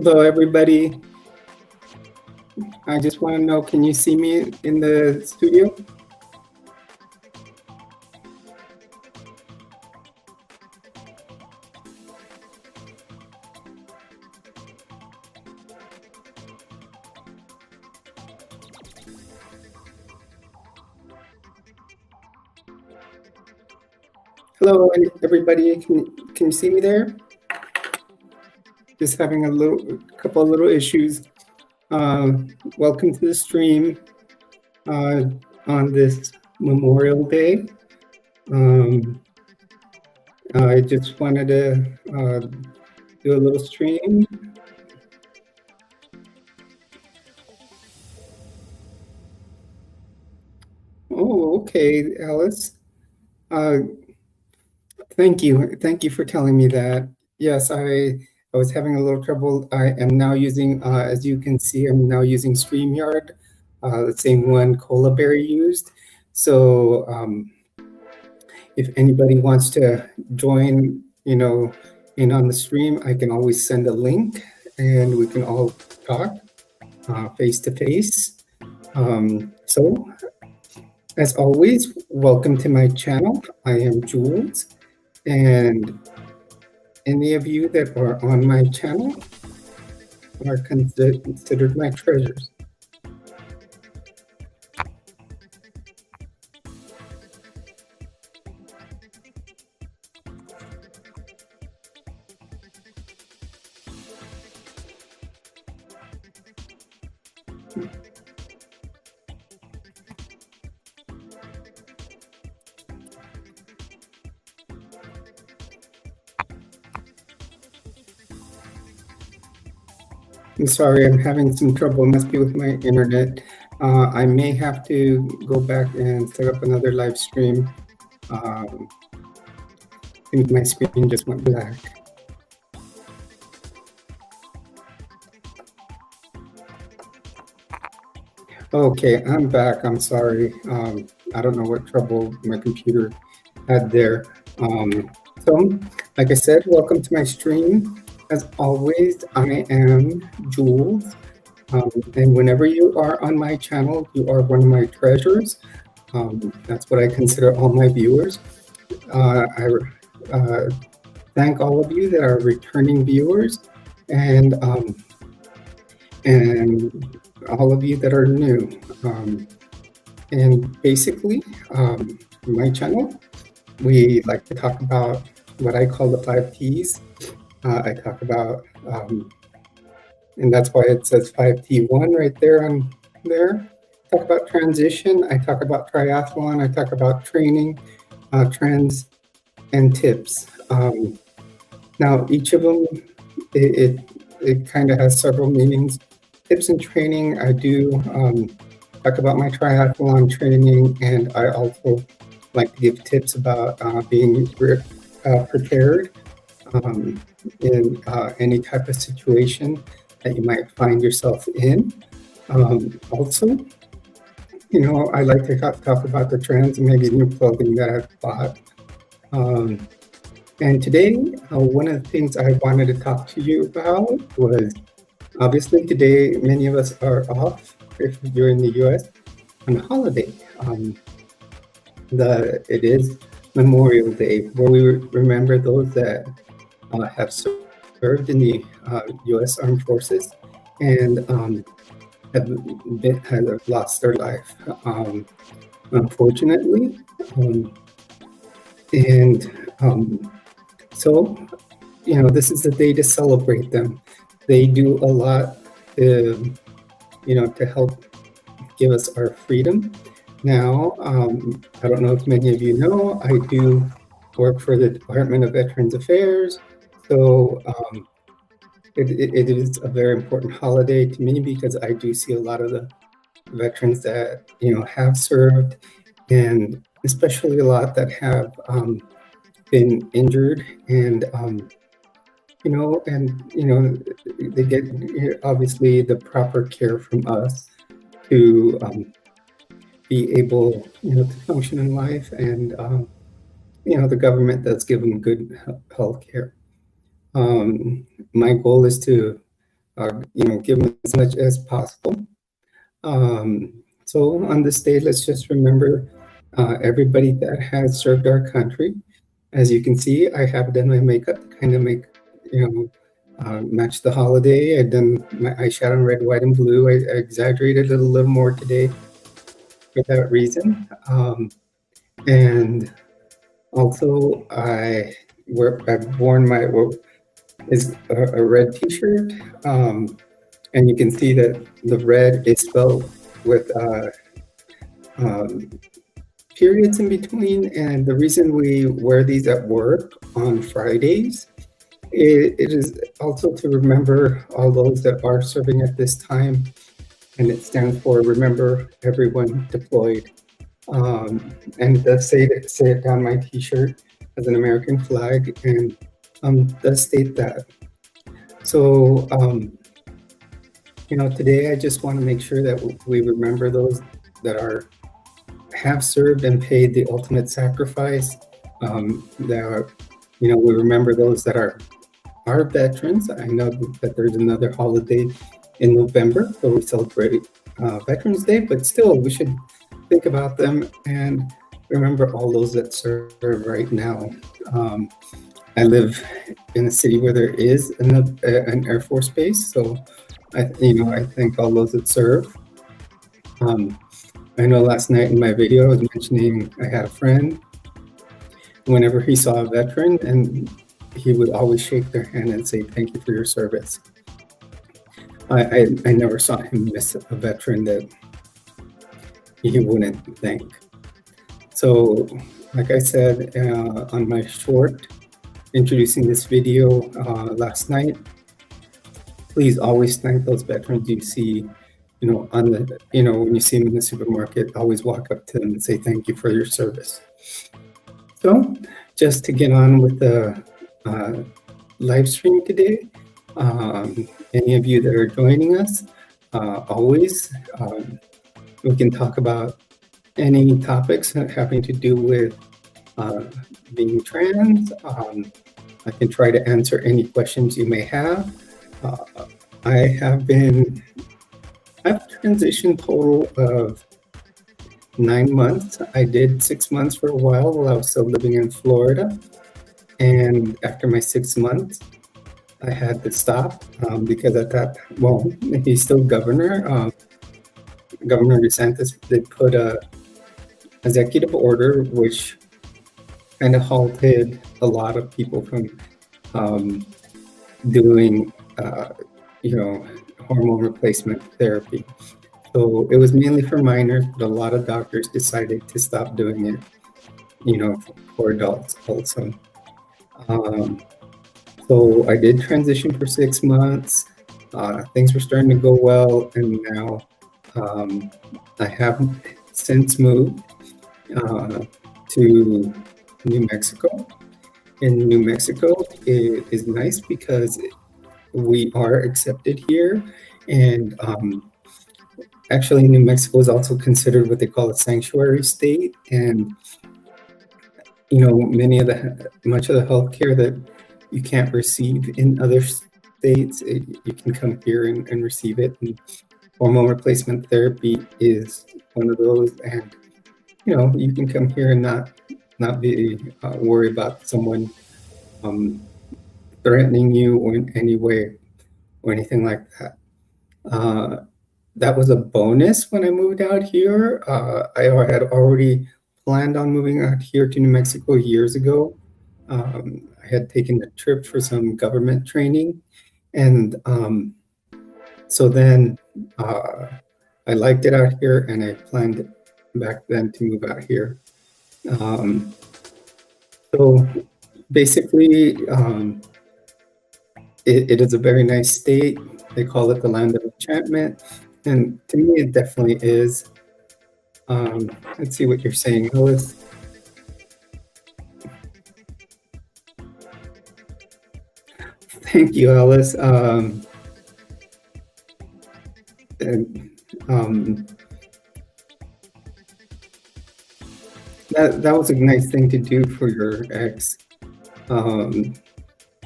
Hello, everybody. I just want to know, can you see me in the studio? Hello, everybody. Can you see me there? Just having couple of little issues. Welcome to the stream on this Memorial Day. I just wanted to do a little stream. Oh, okay, Alice. Thank you for telling me that. Yes, I was having a little trouble. I am now using, as you can see, I'm now using StreamYard, the same one Colaberry used. So if anybody wants to join, in on the stream, I can always send a link and we can all talk face to face. So As always, welcome to my channel. I am Jules, and any of you that are on my channel are considered my treasures. I'm sorry, I'm having some trouble. Must be with my internet. I may have to go back and set up another live stream. I think my screen just went black. Okay, I'm back. I'm sorry. I don't know what trouble my computer had there. So, like I said, welcome to my stream. As always, I am Jules. And whenever you are on my channel, you are one of my treasures. That's what I consider all my viewers. I thank all of you that are returning viewers, and all of you that are new. And basically, my channel, we like to talk about what I call the 5 T's. I talk about, and that's why it says 5T1 right there on there. Talk about transition. I talk about triathlon. I talk about training, trends, and tips. Now, each of them, it kind of has several meanings. Tips and training, I do talk about my triathlon training, and I also like to give tips about being prepared in any type of situation that you might find yourself in. Also, you know, I like to talk about the trends and maybe new clothing that I've bought. And today, one of the things I wanted to talk to you about was, obviously today, many of us are off if you're in the US on a holiday. It is Memorial Day, where we remember those that have served in the US Armed Forces and have lost their life, unfortunately. So, you know, this is the day to celebrate them. They do a lot to, you know, to help give us our freedom. Now, I don't know if many of you know, I do work for the Department of Veterans Affairs. So it is a very important holiday to me because I do see a lot of the veterans that, you know, have served, and especially a lot that have been injured, and you know, they get obviously the proper care from us to be able, you know, to function in life, and you know, the government does give them good health care. My goal is to, you know, give them as much as possible. So on this day, let's just remember everybody that has served our country. As you can see, I have done my makeup to kind of make, you know, match the holiday. I've done my eyeshadow in red, white, and blue. I exaggerated it a little more today for that reason. And also, I've worn my is a red T-shirt, and you can see that the red is spelled with periods in between. And the reason we wear these at work on Fridays, it is also to remember all those that are serving at this time, and it stands for Remember Everyone Deployed. And it does say it on my T-shirt as an American flag, and does state that. So, you know, today I just want to make sure that we remember those that have served and paid the ultimate sacrifice. That you know, we remember those that are veterans. I know that there's another holiday in November where we celebrate Veterans Day, but still we should think about them and remember all those that serve right now. I live in a city where there is an Air Force base, so I thank all those that serve. I know last night in my video I was mentioning I had a friend. Whenever he saw a veteran, and he would always shake their hand and say, "Thank you for your service." I never saw him miss a veteran that he wouldn't thank. So, like I said on my short introducing this video last night, please always thank those veterans you see, when you see them in the supermarket, always walk up to them and say thank you for your service. So, just to get on with the live stream today, any of you that are joining us, always, we can talk about any topics having to do with being trans. I can try to answer any questions you may have. I've transitioned total of 9 months. I did 6 months for a while I was still living in Florida. And after my 6 months, I had to stop because I thought, well, he's still governor. Governor DeSantis did put a executive order which kind of halted a lot of people from doing, hormone replacement therapy. So it was mainly for minors, but a lot of doctors decided to stop doing it, for adults also. So I did transition for 6 months. Things were starting to go well, and now I have since moved to New Mexico. In New Mexico, it is nice because we are accepted here, and actually New Mexico is also considered what they call a sanctuary state, and much of the healthcare that you can't receive in other states, you can come here and receive it. And hormone replacement therapy is one of those, and you can come here and not be worried about someone threatening you in any way or anything like that. That was a bonus when I moved out here. I had already planned on moving out here to New Mexico years ago. I had taken a trip for some government training, and so then I liked it out here, and I planned back then to move out here. So basically, it is a very nice state. They call it the land of enchantment, and to me, it definitely is. Let's see what you're saying, Alice. Thank you, Alice. That was a nice thing to do for your ex. On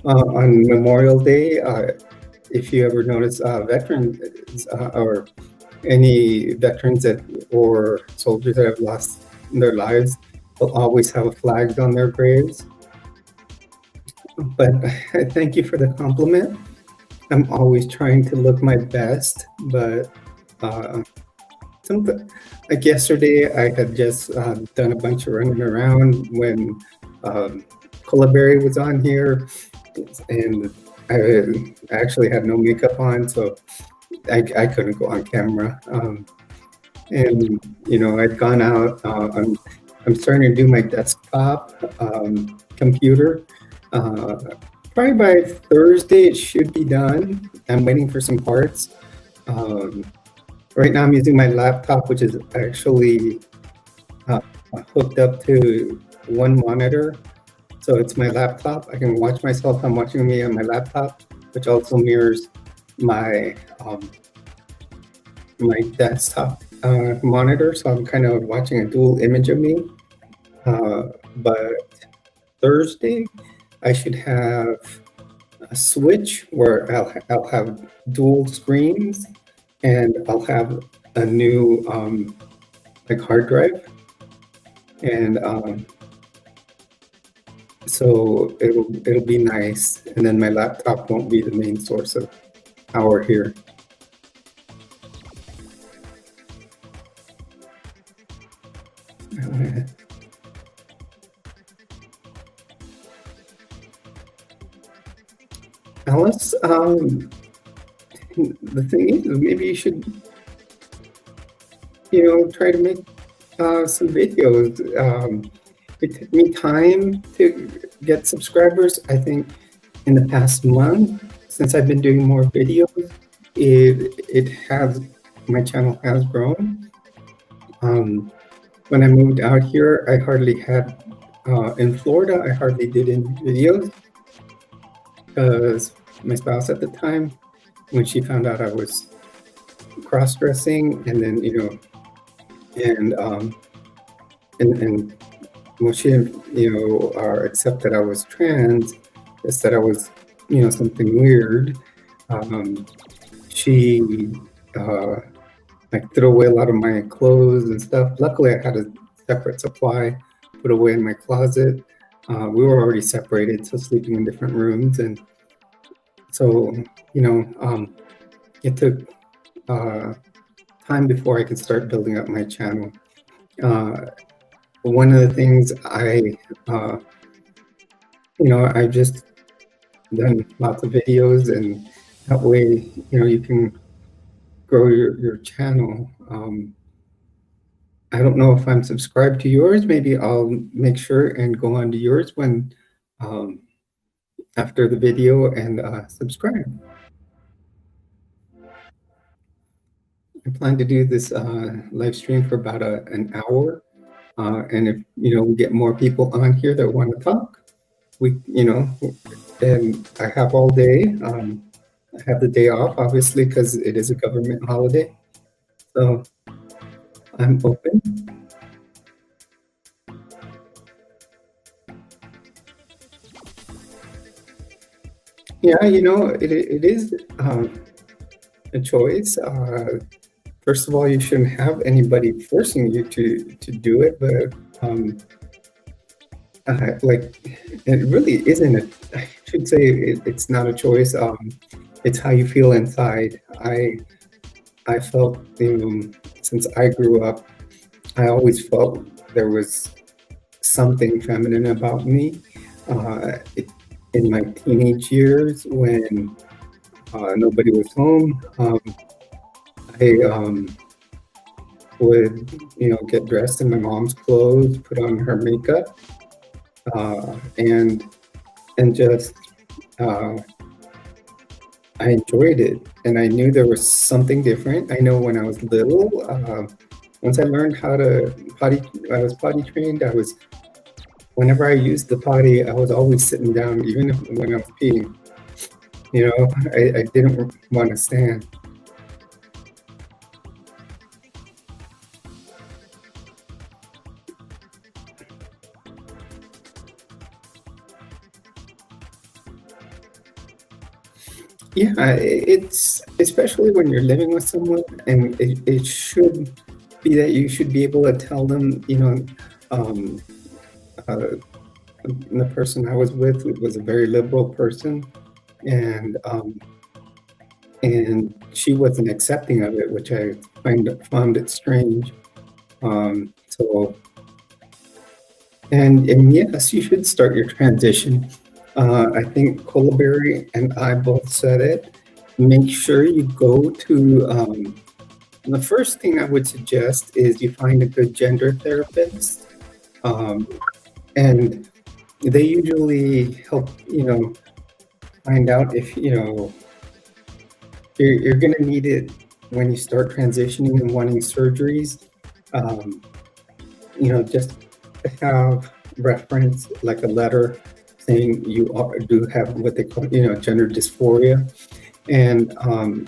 Memorial Day, if you ever notice veterans or any veterans or soldiers that have lost their lives will always have flags on their graves. But I thank you for the compliment. I'm always trying to look my best, but like yesterday, I had just done a bunch of running around when Berry was on here, and I actually had no makeup on, so I couldn't go on camera. And I'd gone out. I'm starting to do my desktop computer. Probably by Thursday it should be done. I'm waiting for some parts. Right now I'm using my laptop, which is actually hooked up to one monitor. So it's my laptop. I can watch myself. I'm watching me on my laptop, which also mirrors my my desktop monitor. So I'm kind of watching a dual image of me. But Thursday, I should have a switch where I'll have dual screens, and I'll have a new like hard drive, and so it'll be nice, and then my laptop won't be the main source of power here. Alice, the thing is, maybe you should, try to make some videos. It took me time to get subscribers. I think in the past month, since I've been doing more videos, my channel has grown. When I moved out here, I hardly had, in Florida, I hardly did any videos because my spouse at the time, when she found out I was cross-dressing, and then, and when she, accepted I was trans, said I was, something weird, she, like threw away a lot of my clothes and stuff. Luckily, I had a separate supply put away in my closet. We were already separated, so sleeping in different rooms. And so, it took time before I could start building up my channel. One of the things I've just done lots of videos, and that way, you can grow your channel. I don't know if I'm subscribed to yours. Maybe I'll make sure and go on to yours when after the video and subscribe. I plan to do this live stream for about an hour, and if we get more people on here that want to talk, and I have all day. I have the day off, obviously, because it is a government holiday. So I'm open. Yeah, it is a choice. First of all, you shouldn't have anybody forcing you to do it, but it really isn't I should say it's not a choice. It's how you feel inside. I felt, since I grew up, I always felt there was something feminine about me. In my teenage years, when nobody was home, I would, get dressed in my mom's clothes, put on her makeup, and just I enjoyed it, and I knew there was something different. I know when I was little, once I learned how to I was potty trained. Whenever I used the potty, I was always sitting down, even when I was peeing. I didn't want to stand. Yeah, it's especially when you're living with someone, and it should be that you should be able to tell them, the person I was with was a very liberal person, and she wasn't accepting of it, which I found it strange. And yes, you should start your transition. I think Colaberry and I both said it. Make sure you go to, the first thing I would suggest is you find a good gender therapist. And they usually help, find out if, you're going to need it when you start transitioning and wanting surgeries. Just have reference, like a letter saying you do have what they call, gender dysphoria. And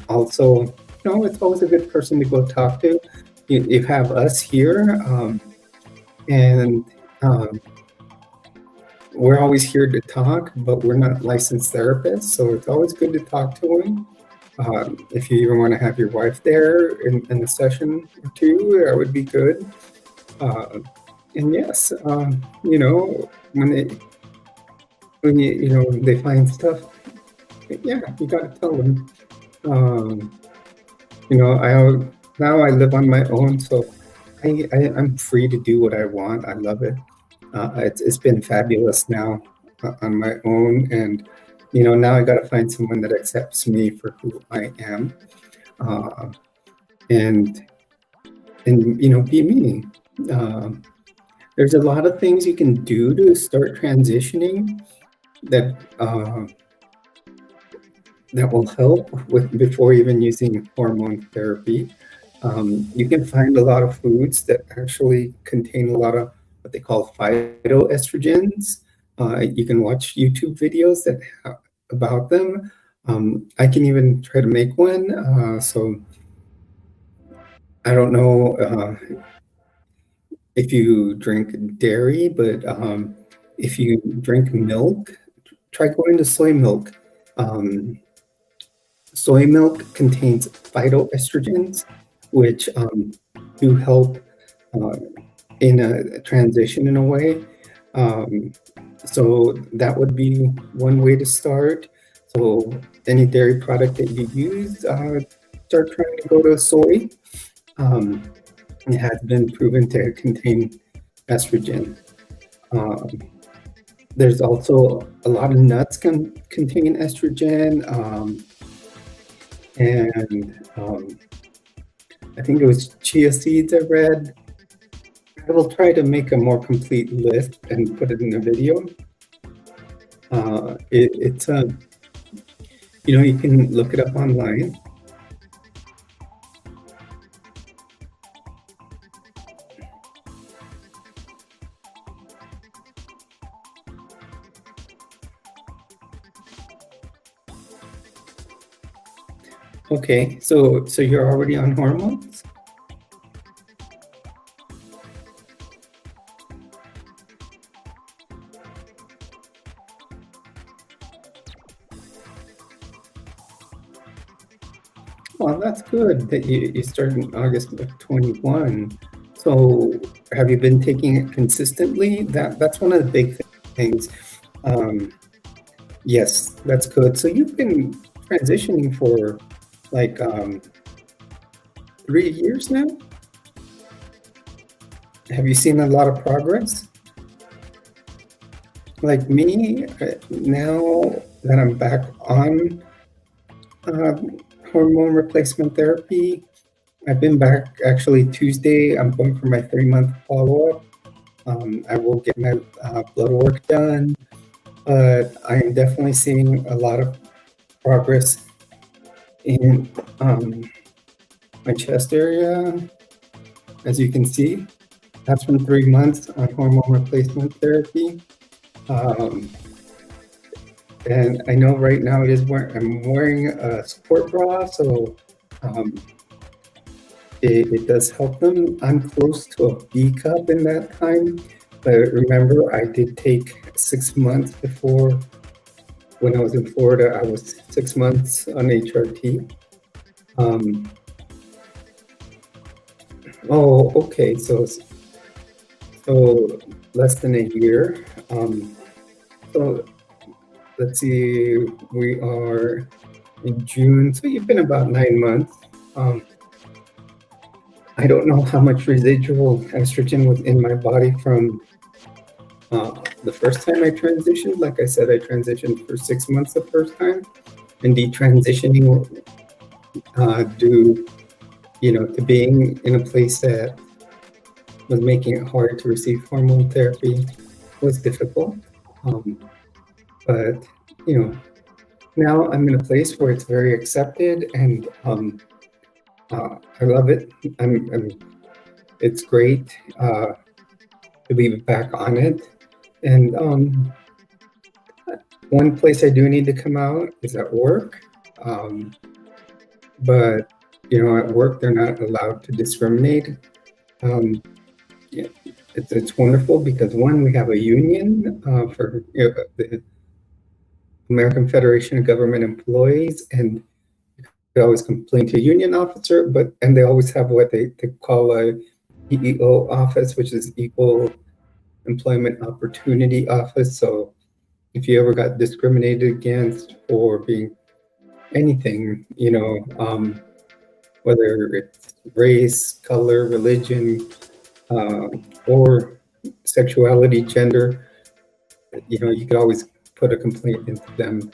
also, it's always a good person to go talk to. You have us here, and we're always here to talk, but we're not licensed therapists, so it's always good to talk to them. If you even want to have your wife there in a session or two, that would be good. Uh, and yes, you know, when you know they find stuff, yeah, you gotta tell them. Um, you know, now I live on my own, so I'm free to do what I want. I love it. It's been fabulous now on my own, and you know now I got to find someone that accepts me for who I am, uh, and you know be me. Uh, there's a lot of things you can do to start transitioning that that will help with before even using hormone therapy. You can find a lot of foods that actually contain a lot of what they call phytoestrogens. You can watch YouTube videos about them. I can even try to make one. So I don't know if you drink dairy, but if you drink milk, try going to soy milk. Um, Soy milk contains phytoestrogens, which do help uh, in a transition in a way. Um, so that would be one way to start. So any dairy product that you use, start trying to go to soy. Um, it has been proven to contain estrogen. Um, there's also a lot of nuts can contain estrogen, and I think it was chia seeds I read. I will try to make a more complete list and put it in a video. It's a, you know, you can look it up online. Okay, so you're already on hormones? Well, that's good that you started in August of 21. So have you been taking it consistently? That's one of the big things. Um, yes, that's good. So you've been transitioning for like 3 years now? Have you seen a lot of progress? Like me, now that I'm back on uh, hormone replacement therapy, I've been back actually Tuesday. I'm going for my 3-month follow up. I will get my blood work done, but I am definitely seeing a lot of progress in my chest area, as you can see. That's from 3 months on hormone replacement therapy. Um, and I know right now I'm wearing a support bra, so um, it does help them. I'm close to a B cup in that time, but remember I did take 6 months before. When I was in Florida, I was 6 months on HRT. Um, oh, okay, so less than a year. So let's see, we are in June, so you've been about 9 months. I don't know how much residual estrogen was in my body from the first time I transitioned. Like I said, I transitioned for 6 months the first time, and detransitioning due, you know, to being in a place that was making it hard to receive hormone therapy was difficult. Um, but you know, now I'm in a place where it's very accepted, and I love it. It's great to be back on it. And one place I do need to come out is at work. Um, but you know, at work they're not allowed to discriminate. Um, yeah, it's wonderful because one, we have a union for the American Federation of Government Employees, and they always complain to a union officer, and they always have what they call a EEO office, which is Equal Employment Opportunity Office. So if you ever got discriminated against for being anything, whether it's race, color, religion, or sexuality, gender, you could always put a complaint into them.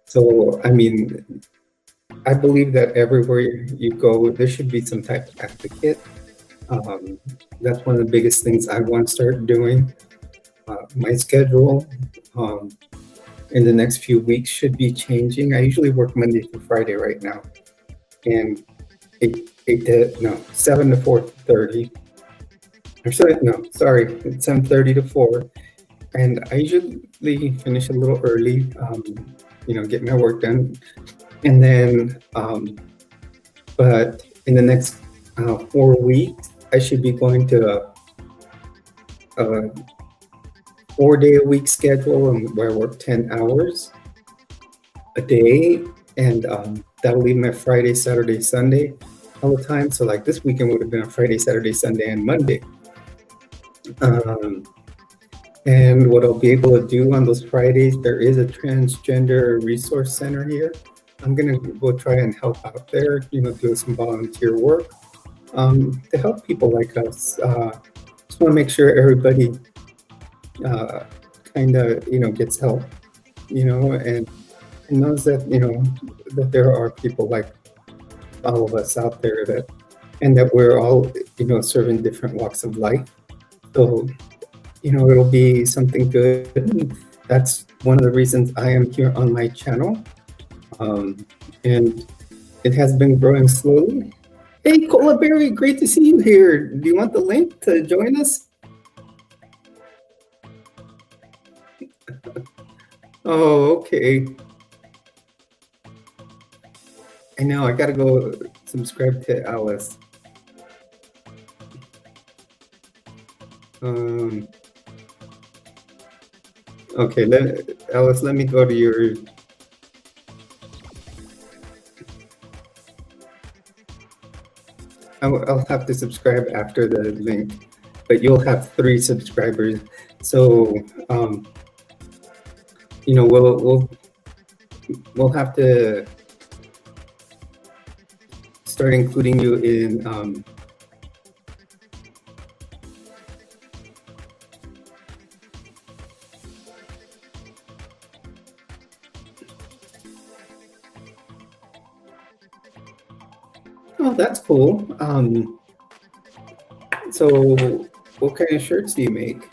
So, I mean, I believe that everywhere you go, there should be some type of advocate. That's one of the biggest things I want to start doing. My schedule in the next few weeks should be changing. I usually work Monday through Friday right now, and 7 to 4:30. Or sorry, no, sorry, it's 7:30 to 4. And I usually finish a little early, get my work done. And then, but in the next 4 weeks, I should be going to a 4-day-a-week schedule where I work 10 hours a day. And that'll leave me Friday, Saturday, Sunday all the time. So like this weekend would have been a Friday, Saturday, Sunday, and Monday. And what I'll be able to do on those Fridays, there is a transgender resource center here. I'm gonna go try and help out there, do some volunteer work to help people like us. Just want to make sure everybody kind of, gets help, and knows that, that there are people like all of us out there and that we're all, serving different walks of life. So, it'll be something good. That's one of the reasons I am here on my channel. And it has been growing slowly. Hey, Cola Berry, great to see you here. Do you want the link to join us? Oh, okay. I know, I gotta go subscribe to Alice. Okay, Alice, let me go to your... I'll have to subscribe after the link, but you'll have 3 subscribers. So, we'll have to start including you in Oh, that's cool. So what kind of shirts do you make?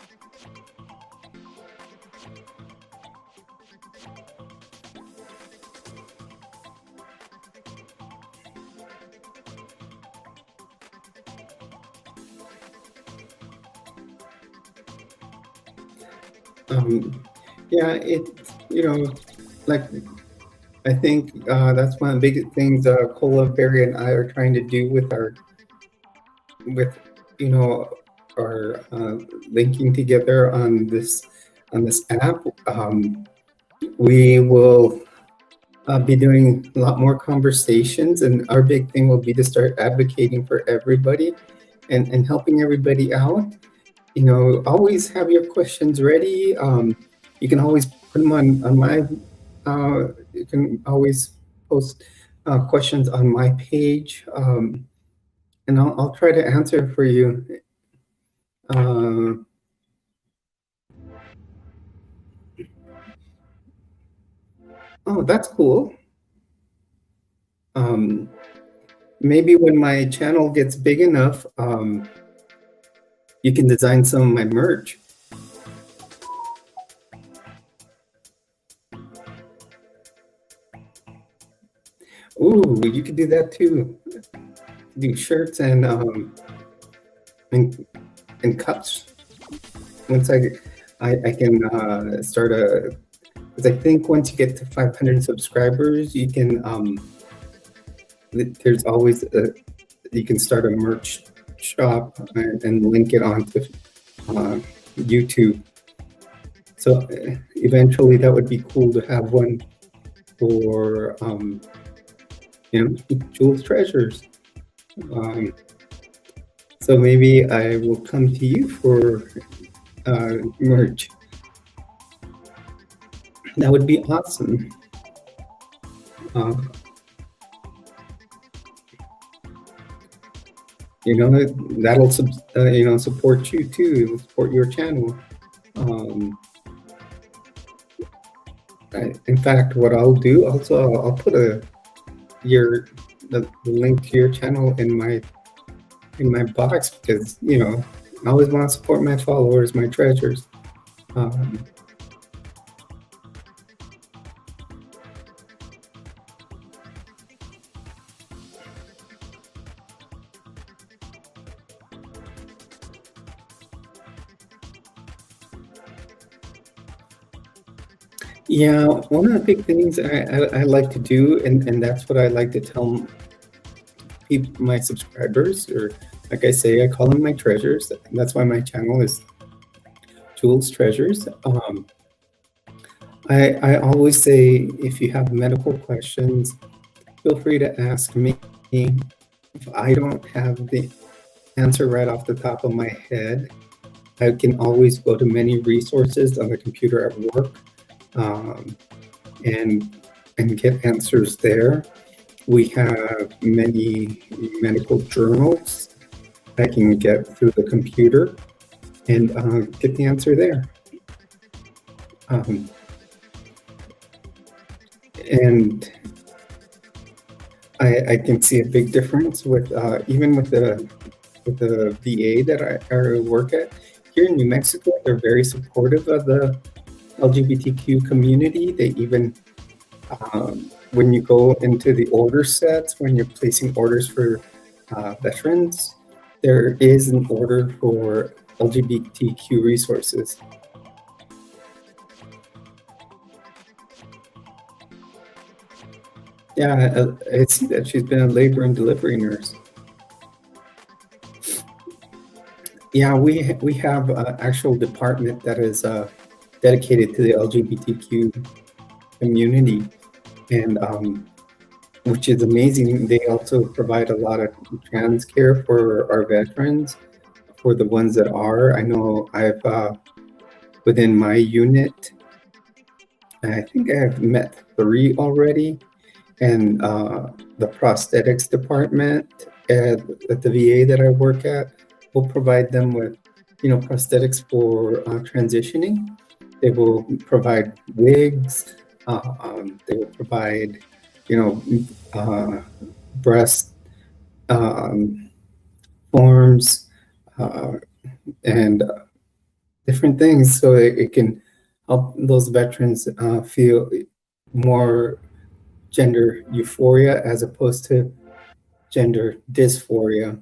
Yeah, like I think that's one of the big things Cola Berry and I are trying to do with our linking together on this app. We will be doing a lot more conversations, and our big thing will be to start advocating for everybody and helping everybody out. Always have your questions ready. You can always put them on my, you can always post questions on my page, and I'll try to answer for you. Oh, that's cool. Maybe when my channel gets big enough, you can design some of my merch. Ooh, you could do that too. Do shirts and cups. Once I can start because I think once you get to 500 subscribers, you can there's always you can start a merch shop and link it onto YouTube. So eventually that would be cool to have one for Jules Treasures. So maybe I will come to you for merch. That would be awesome. Uh, you know, that'll support you too, support your channel. Um, in fact, what I'll do also, I'll put the link to your channel in my box, because I always want to support my followers, my treasures. Um, yeah, one of the big things I like to do, and that's what I like to tell people, my subscribers, or like I say, I call them my treasures. That's why my channel is Jules Treasures. I always say, if you have medical questions, feel free to ask me. If I don't have the answer right off the top of my head, I can always go to many resources on the computer at work, and get answers there. We have many medical journals I can get through the computer and get the answer there. And I can see a big difference with even with the VA that I work at here in New Mexico. They're very supportive of the LGBTQ community. They even when you go into the order sets, when you're placing orders for veterans, there is an order for LGBTQ resources. Yeah, I see that she's been a labor and delivery nurse. Yeah, we have an actual department that is dedicated to the LGBTQ community, and which is amazing. They also provide a lot of trans care for our veterans, for the ones that are. I know I've within my unit, I think I've met 3 already, and the prosthetics department at the VA that I work at will provide them with, prosthetics for transitioning. They will provide wigs. They will provide, breast forms and different things, so it can help those veterans feel more gender euphoria as opposed to gender dysphoria.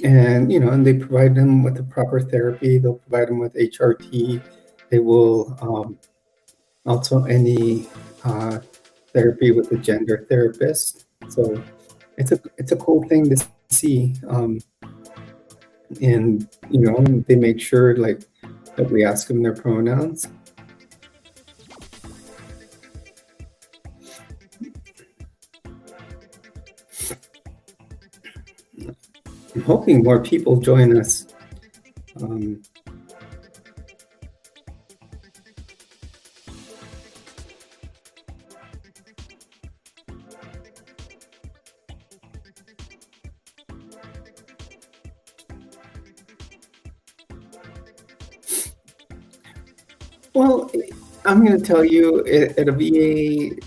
And and they provide them with the proper therapy. They'll provide them with HRT. They will also any therapy with a gender therapist. So it's a cool thing to see. And they make sure that we ask them their pronouns. I'm hoping more people join us. Well, I'm going to tell you, at a VA,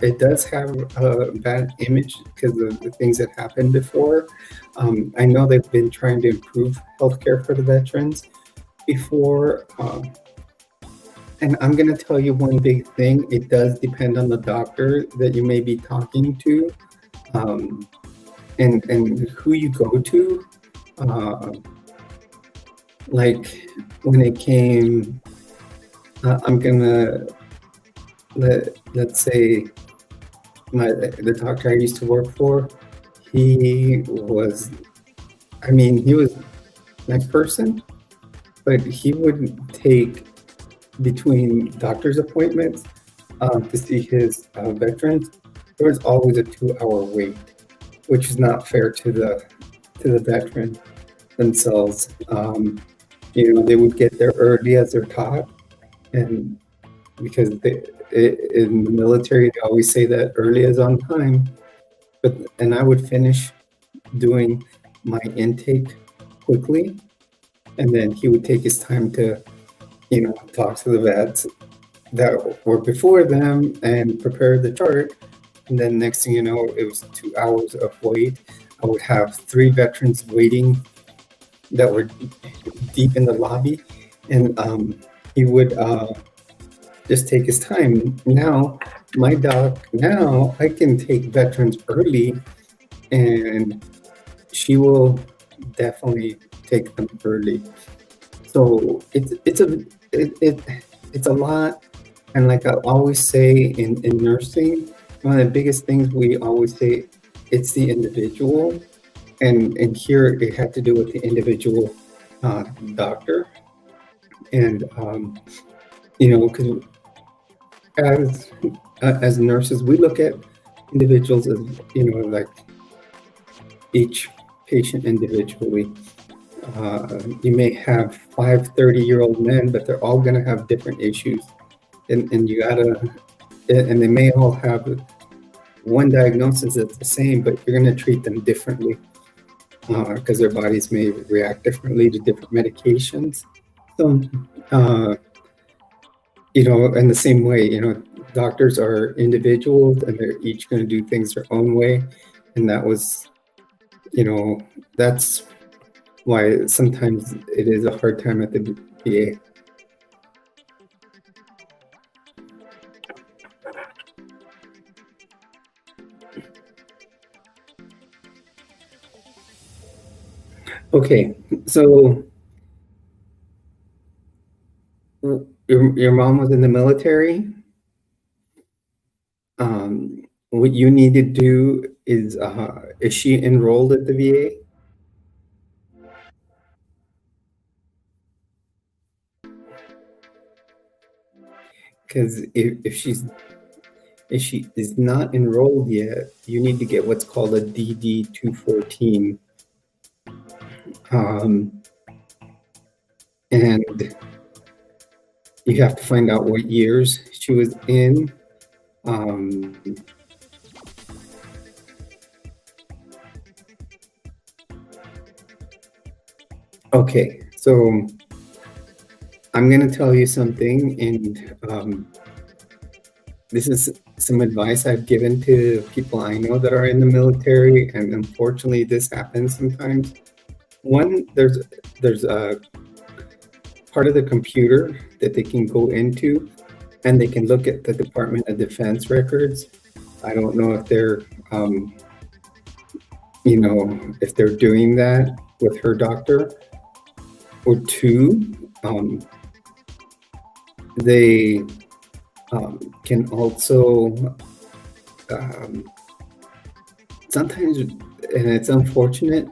it does have a bad image because of the things that happened before. I know they've been trying to improve healthcare for the veterans before. And I'm going to tell you one big thing. It does depend on the doctor that you may be talking to, and who you go to. Like when it came, I'm gonna let's say the doctor I used to work for, he was a nice person, but he wouldn't take between doctor's appointments to see his veterans. There was always a 2-hour wait, which is not fair to the veteran. themselves. They would get there early as they're taught, and because in the military, they always say that early is on time. And I would finish doing my intake quickly, and then he would take his time to, talk to the vets that were before them and prepare the chart. And then next thing you know, it was 2 hours of wait. I would have 3 veterans waiting that were deep in the lobby, and he would just take his time. Now, my doc, now I can take veterans early, and she will definitely take them early. So it's a lot, and like I always say in nursing, one of the biggest things we always say, it's the individual, and here it had to do with the individual doctor, and because as nurses, we look at individuals as like each patient individually. You may have 5 30-year-old men, but they're all going to have different issues, and you gotta, and they may all have one diagnosis that's the same, but you're going to treat them differently because their bodies may react differently to different medications. So, in the same way, doctors are individuals, and they're each going to do things their own way, and that was, that's why sometimes it is a hard time at the VA. Okay, so your mom was in the military. What you need to do is she enrolled at the VA? Because if she is not enrolled yet, you need to get what's called a DD 214. And you have to find out what years she was in. Okay, so I'm going to tell you something, and this is some advice I've given to people I know that are in the military, and unfortunately this happens sometimes. One, there's a part of the computer that they can go into, and they can look at the Department of Defense records. I don't know if they're, if they're doing that with her doctor. Or 2, they can also sometimes, and it's unfortunate,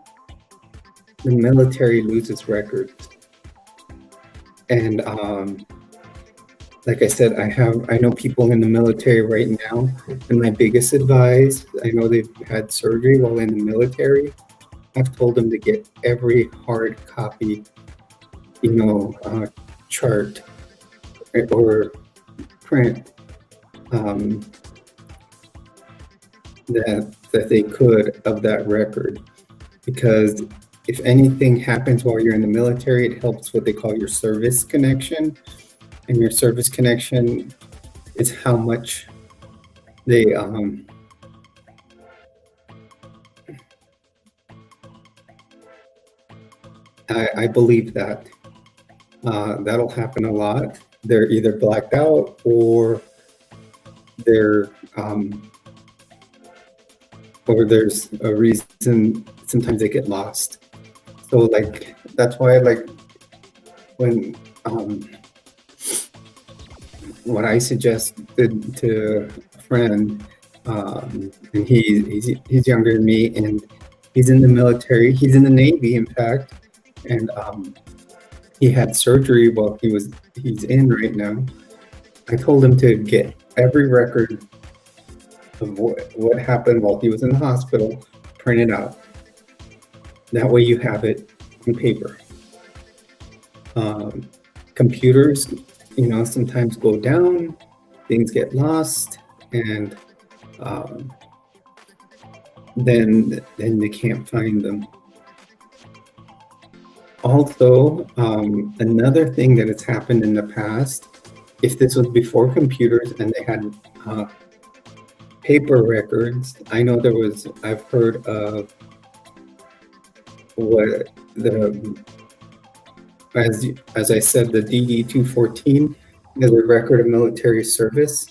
the military loses records. And like I said, I know people in the military right now, and my biggest advice, I know they've had surgery while in the military. I've told them to get every hard copy, chart or print that they could of that record, because if anything happens while you're in the military, it helps what they call your service connection, and your service connection is how much they I believe that that'll happen a lot. They're either blacked out, or they're or there's a reason. Sometimes they get lost. So like that's why, like, when what I suggested to a friend, and he's younger than me, and he's in the military. He's in the Navy, in fact, and he had surgery while he's in right now. I told him to get every record of what happened while he was in the hospital, print it out. That way you have it on paper. Computers, sometimes go down, things get lost, and then they can't find them. Also, another thing that has happened in the past, if this was before computers and they had paper records, I know I've heard of what as I said, the DD-214 is a record of military service,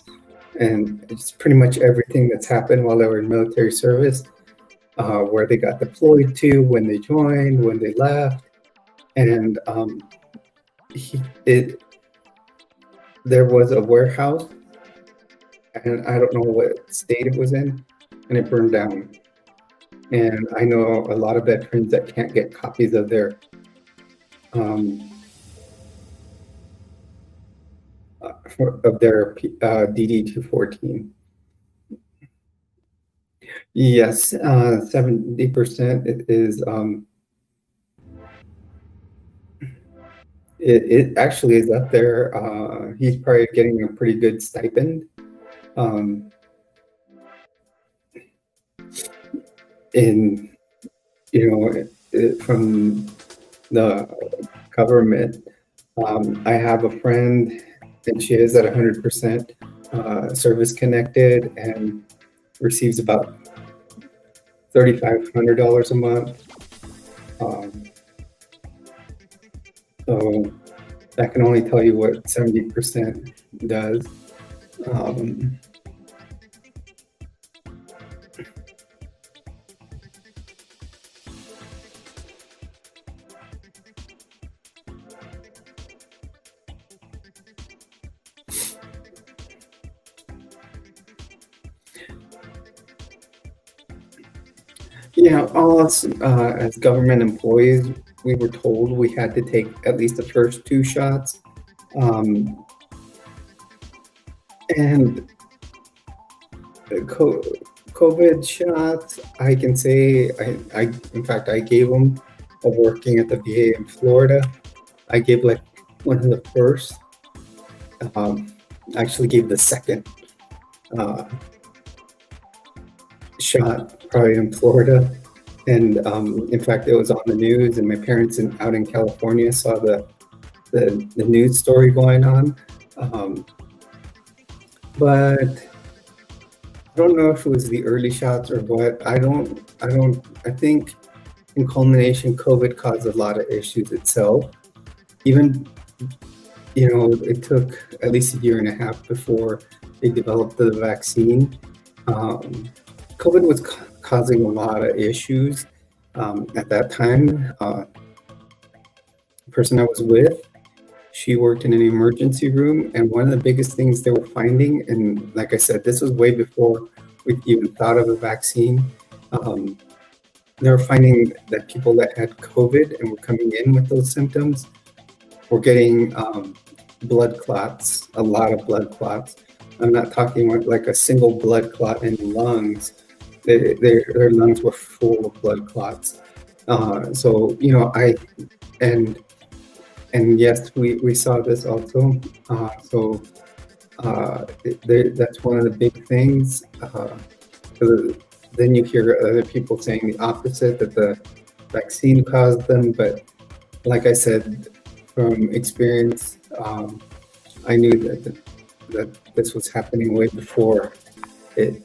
and it's pretty much everything that's happened while they were in military service, where they got deployed to, when they joined, when they left, and there was a warehouse, and I don't know what state it was in, and it burned down. And I know a lot of veterans that can't get copies of their DD-214. Yes, 70% is it actually is up there. He's probably getting a pretty good stipend. From the government. I have a friend, and she is at 100% service connected and receives about $3,500 a month. So that can only tell you what 70% does. Yeah, all us as government employees, we were told we had to take at least the first 2 shots. And COVID shots, I can say, in fact, I gave them working at the VA in Florida. I gave like one of the first, actually gave the second shot probably in Florida. And in fact, it was on the news, and my parents out in California saw the news story going on. But I don't know if it was the early shots or what. I think in culmination, COVID caused a lot of issues itself. Even, it took at least a year and a half before they developed the vaccine. COVID was causing a lot of issues at that time. The person I was with, she worked in an emergency room, and one of the biggest things they were finding, and like I said, this was way before we even thought of a vaccine, they were finding that people that had COVID and were coming in with those symptoms were getting blood clots, a lot of blood clots. I'm not talking about like a single blood clot in the lungs. Their lungs were full of blood clots. So, and yes, we saw this also. That's one of the big things. Then you hear other people saying the opposite, that the vaccine caused them. But like I said, from experience, I knew that this was happening way before it.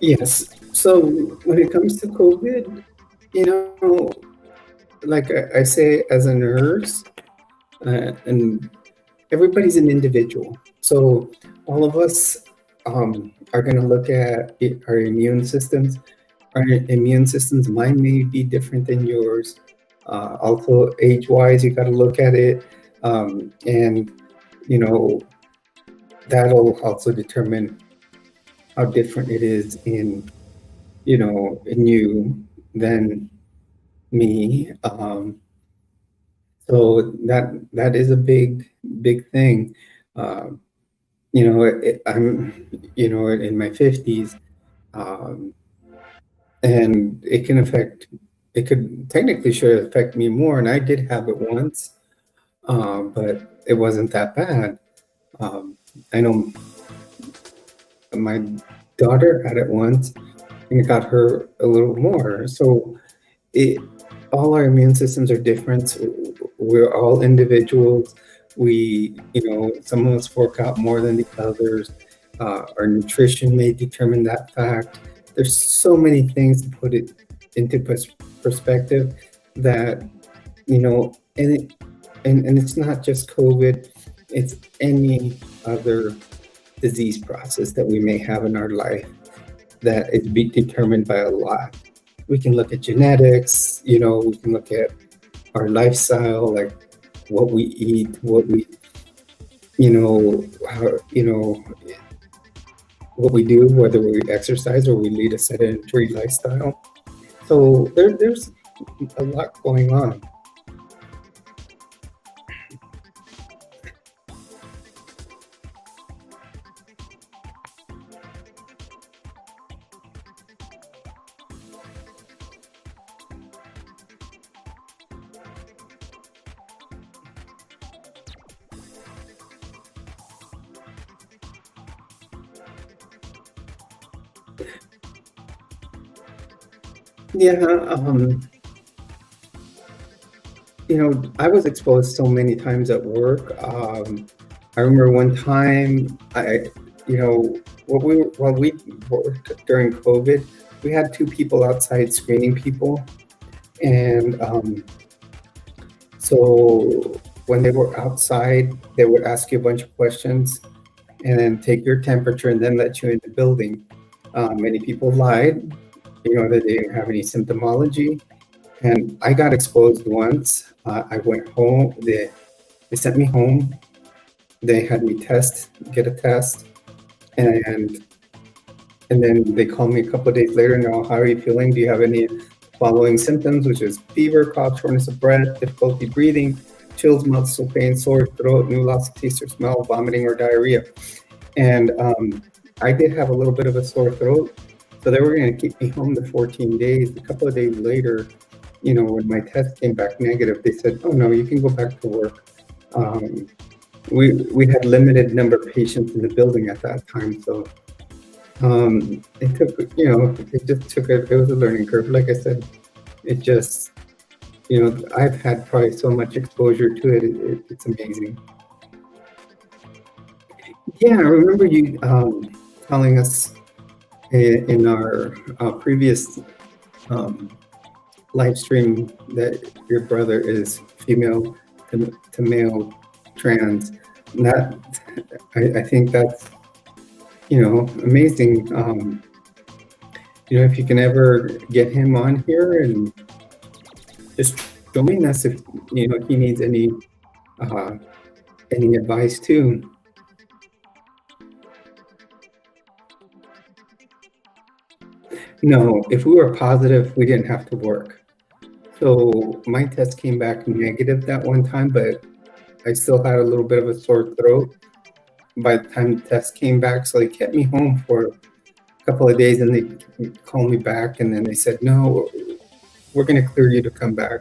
Yes. So when it comes to COVID, like I say, as a nurse, and everybody's an individual. So all of us are going to look at our immune systems. Our immune systems, mine may be different than yours. Also, age-wise, you got to look at it. And, you know, that'll also determine how different it is in, you know, in you than me. So that is a big thing. Um, you know, I'm, you know, in my 50s, um, and it can affect, it could technically should affect me more. And I did have it once, but it wasn't that bad. Um, I know my daughter had it once and it got her a little more. So it, all our immune systems are different. We're all individuals. We, you know, some of us work out more than the others. Our nutrition may determine that fact. There's so many things to put it into perspective that, you know, and it's not just COVID, it's any other disease process that we may have in our life that is determined by a lot. We can look at genetics, you know, we can look at our lifestyle, like what we eat, what we, you know, how, you know, what we do, whether we exercise or we lead a sedentary lifestyle. So there's a lot going on. Yeah, you know, I was exposed so many times at work. I remember one time, you know, while we worked during COVID, we had two people outside screening people, and so when they were outside, they would ask you a bunch of questions and then take your temperature and then let you in the building. Many people lied, you know, that they didn't have any symptomology. And I got exposed once. I went home. They sent me home. They had me get a test, and and then they called me a couple of days later. Now, how are you feeling? Do you have any following symptoms, which is fever, cough, shortness of breath, difficulty breathing, chills, muscle pain, sore throat, new loss of taste or smell, vomiting, or diarrhea? And I did have a little bit of a sore throat, so they were going to keep me home the 14 days. A couple of days later, you know, when my test came back negative, they said, "Oh no, you can go back to work." Um, we had limited number of patients in the building at that time, so it took, you know, it just took it was a learning curve. Like I said, it just, you know, I've had probably so much exposure to it. It's amazing. Yeah, I remember you telling us in our previous um, live stream that your brother is female to male trans. And that I think that's, you know, amazing. You know, if you can ever get him on here and just join us if, you know, he needs uh, any advice too. No, if we were positive, we didn't have to work. So my test came back negative that one time, but I still had a little bit of a sore throat by the time the test came back. So they kept me home for a couple of days and they called me back and then they said, no, we're going to clear you to come back.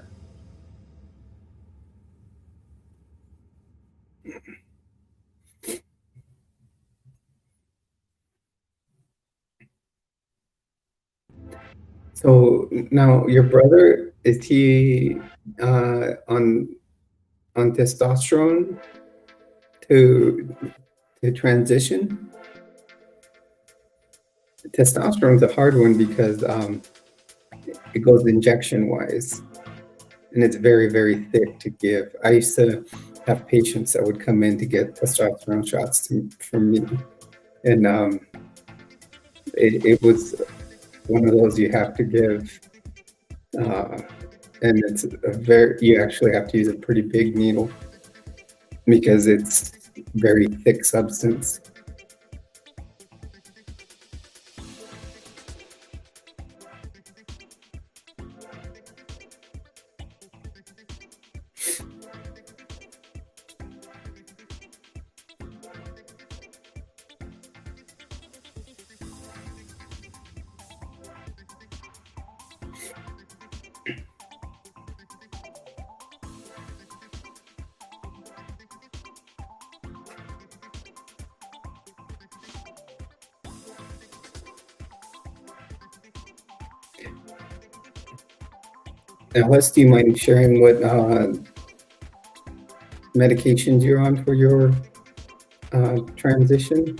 So now your brother, is he on testosterone to transition? Testosterone's a hard one because it goes injection wise and it's very thick to give. I used to have patients that would come in to get testosterone shots from me, and it was one of those you have to give, and it's a very, you actually have to use a pretty big needle. because it's very thick substance. Now, Les, do you mind sharing what medications you're on for your transition?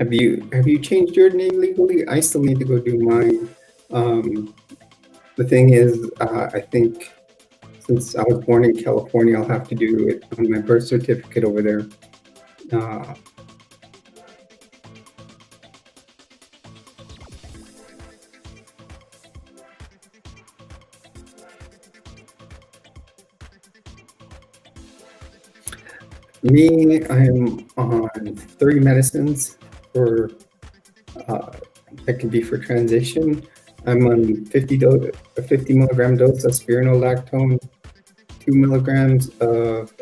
Have you changed your name legally? I still need to go do mine. The thing is, I think since I was born in California, I'll have to do it on my birth certificate over there. Me, I'm on 3 medicines for that can be for transition. I'm on 50 milligram dose of spironolactone, 2 milligrams of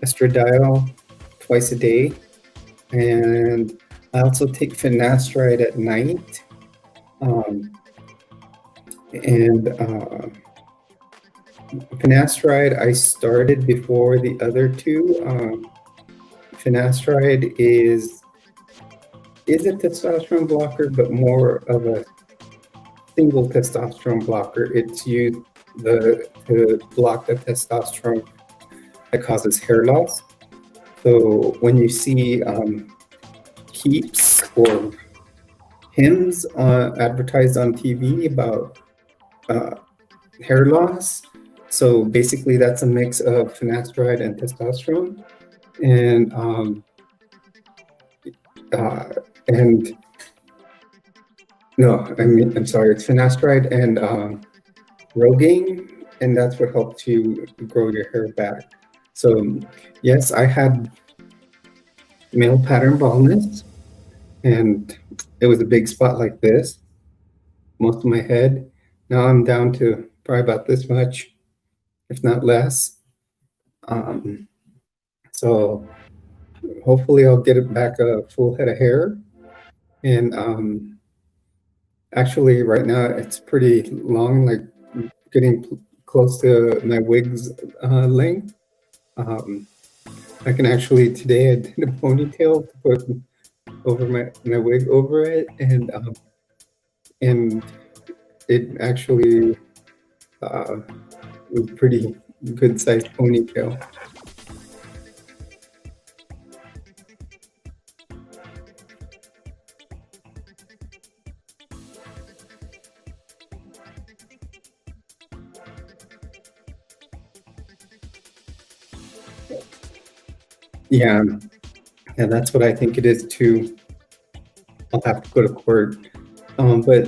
estradiol twice a day, and I also take finasteride at night. Finasteride I started before the other two. Finasteride is a testosterone blocker, but more of a single testosterone blocker. It's used to block the testosterone that causes hair loss. So when you see keeps or hymns advertised on TV about hair loss, so basically that's a mix of finasteride and testosterone, and I'm sorry, it's finasteride and Rogaine, and that's what helps you grow your hair back. So yes, I had male pattern baldness, and it was a big spot like this, most of my head. Now I'm down to probably about this much, if not less. So hopefully I'll get it back a full head of hair. And actually right now it's pretty long, like getting close to my wig's length. I can actually, today I did a ponytail to put over my wig over it, and it actually was pretty good sized ponytail. Yeah, that's what I think it is too. I'll have to go to court, but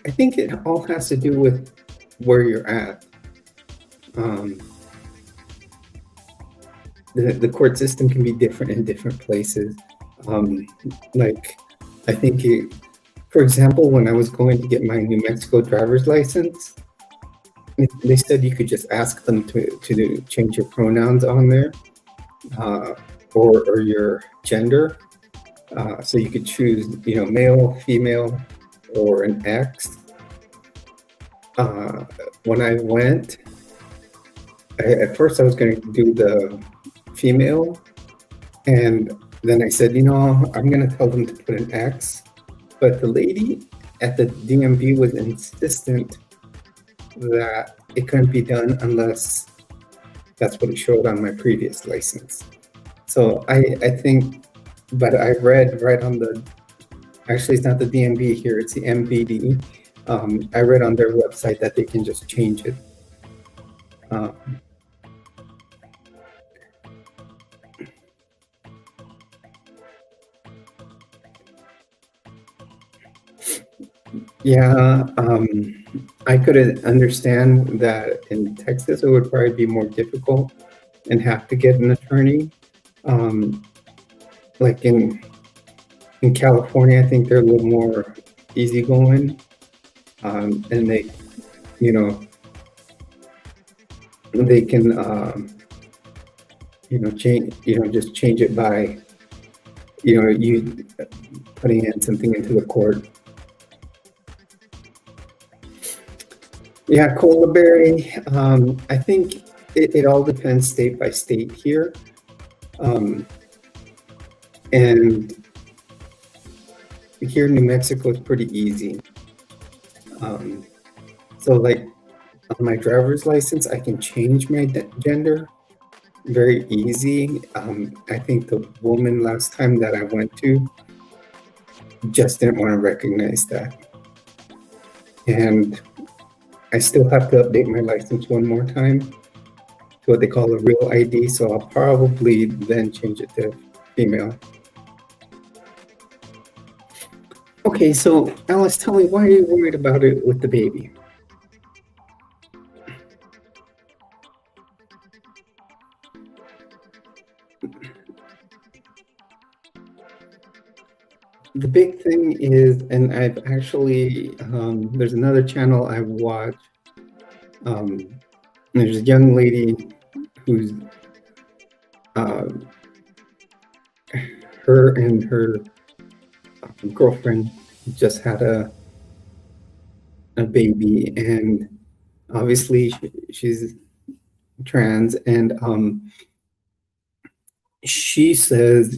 I think it all has to do with where you're at. The court system can be different in different places. Like, I think, for example, when I was going to get my New Mexico driver's license, they said you could just ask them to change your pronouns on there, or your gender. So you could choose, male, female, or an X. When I went, at first I was going to do the female, and then I said, I'm going to tell them to put an X. But the lady at the DMV was insistent that it couldn't be done unless that's what it showed on my previous license. So I think, but I read right on actually it's not the DMV here, it's the MDT. I read on their website that they can just change it. Yeah, I could understand that in Texas it would probably be more difficult and have to get an attorney. Like in California, I think they're a little more easygoing, and they can change just change it by you putting in something into the court. Yeah, cola berry. I think it all depends state by state here, and here in New Mexico is pretty easy. So like on my driver's license, I can change my gender very easy. I think the woman last time that I went to just didn't want to recognize that. And I still have to update my license one more time to what they call a real ID. So I'll probably then change it to female. Okay, so Alice, tell me, why are you worried about it with the baby? The big thing is, and I've actually, there's another channel I watch. There's a young lady who's, her and her girlfriend just had a baby, and obviously she's trans, and she says,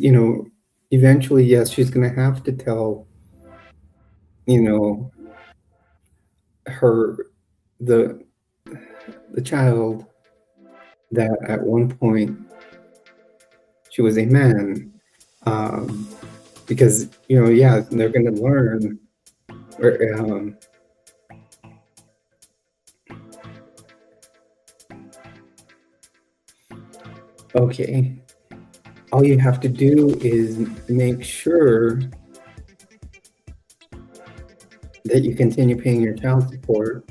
eventually, yes, she's going to have to tell, her, the child, that at one point she was a man, because, yeah, they're going to learn, okay, all you have to do is make sure that you continue paying your child support,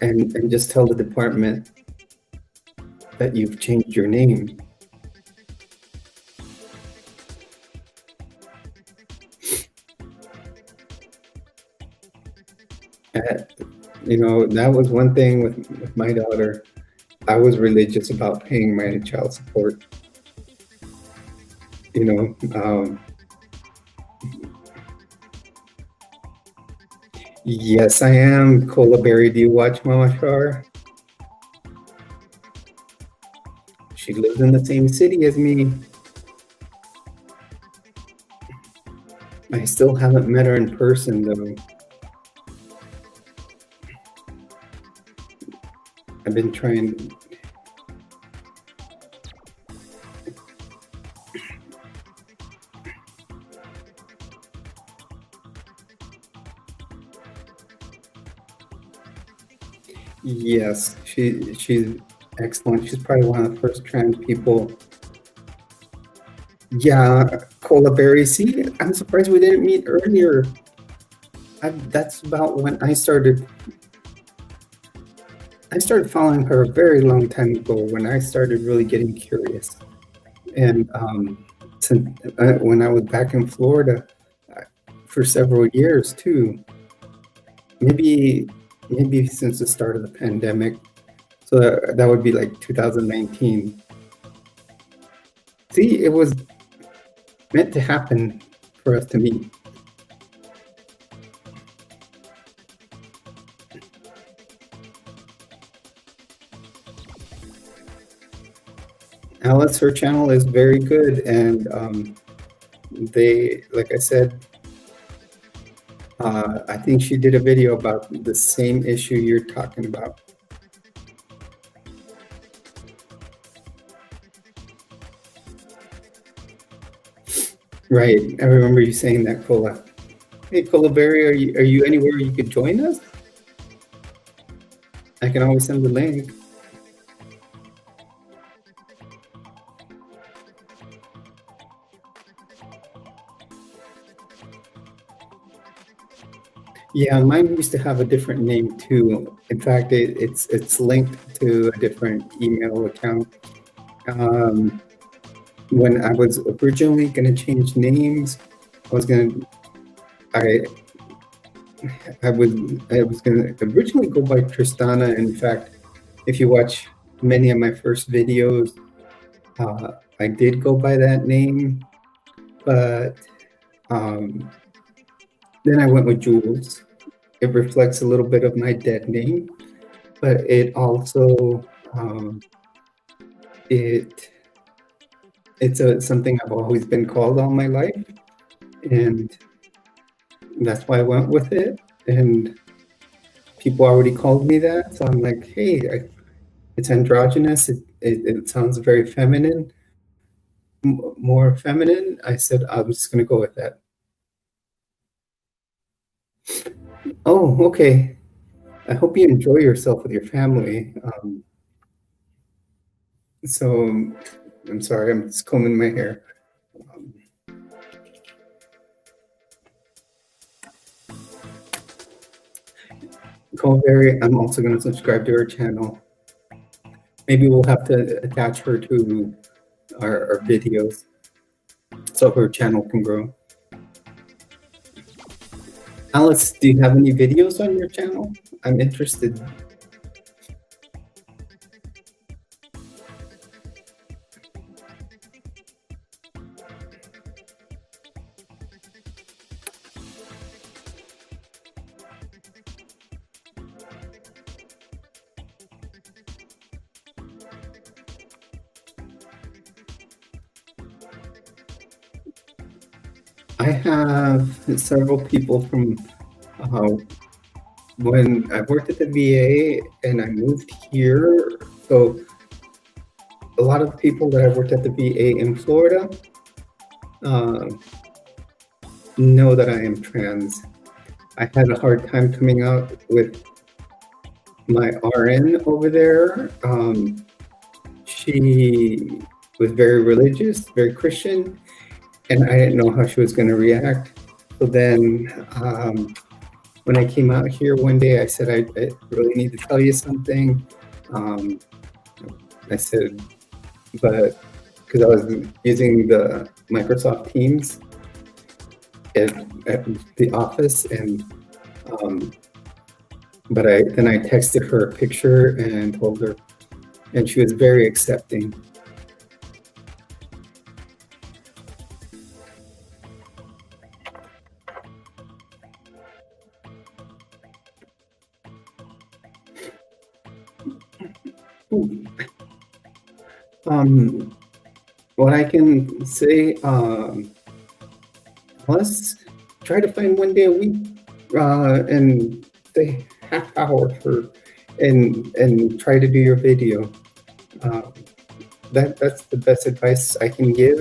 and just tell the department that you've changed your name. That was one thing with my daughter. I was religious about paying my child support. Yes, I am. Cola Berry, do you watch Mama Shar? She lives in the same city as me. I still haven't met her in person, though. I've been trying. Yes, she's excellent. She's probably one of the first trans people. Yeah, Cola Berry. See, I'm surprised we didn't meet earlier. That's about when I started following her a very long time ago, when I started really getting curious. And when I was back in Florida for several years too, maybe since the start of the pandemic. So that would be like 2019. See, it was meant to happen for us to meet. Alice, her channel is very good, and like I said, I think she did a video about the same issue you're talking about. Right, I remember you saying that, Cola. Hey, Cola Berry, are you anywhere you could join us? I can always send the link. Yeah, mine used to have a different name too. In fact, it's linked to a different email account. When I was originally going to change names, I was going to I I was going to originally go by Tristana. In fact, if you watch many of my first videos, I did go by that name, but then I went with Jules. It reflects a little bit of my dead name, but it also it's something I've always been called all my life, and that's why I went with it. And people already called me that, so I'm like, hey, it's androgynous. It sounds very feminine, more feminine. I said I'm just gonna go with that. Oh, okay. I hope you enjoy yourself with your family. So I'm sorry, I'm just combing my hair. Colberry, I'm also going to subscribe to her channel. Maybe we'll have to attach her to our videos so her channel can grow. Alice, do you have any videos on your channel? I'm interested. I have several people from when I worked at the VA and I moved here. So a lot of people that I worked at the VA in Florida know that I am trans. I had a hard time coming out with my RN over there. She was very religious, very Christian, and I didn't know how she was going to react. So then when I came out here one day, I said, I really need to tell you something. I said, but because I was using the Microsoft Teams at the office, and but then I texted her a picture and told her, and she was very accepting. What I can say, let's try to find one day a week and say half hour for and try to do your video. That's the best advice I can give.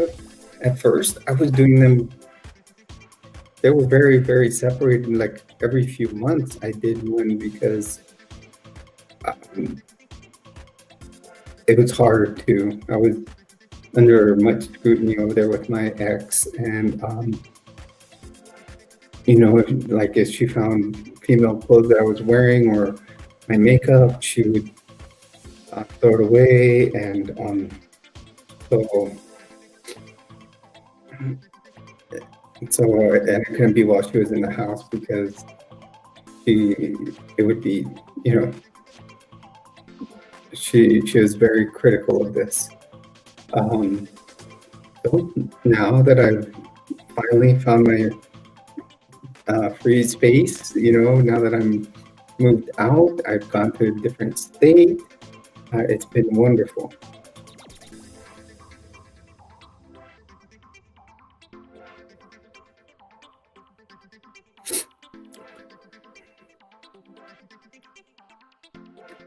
At first, I was doing them. They were very, very separated. Like every few months, I did one because it was hard too. I was under much scrutiny over there with my ex, and you know, like if she found female clothes that I was wearing or my makeup, she would throw it away, and and it couldn't be while she was in the house because it would be, you know, she was very critical of this. So now that I've finally found my free space, you know, now that I'm moved out, I've gone to a different state. It's been wonderful.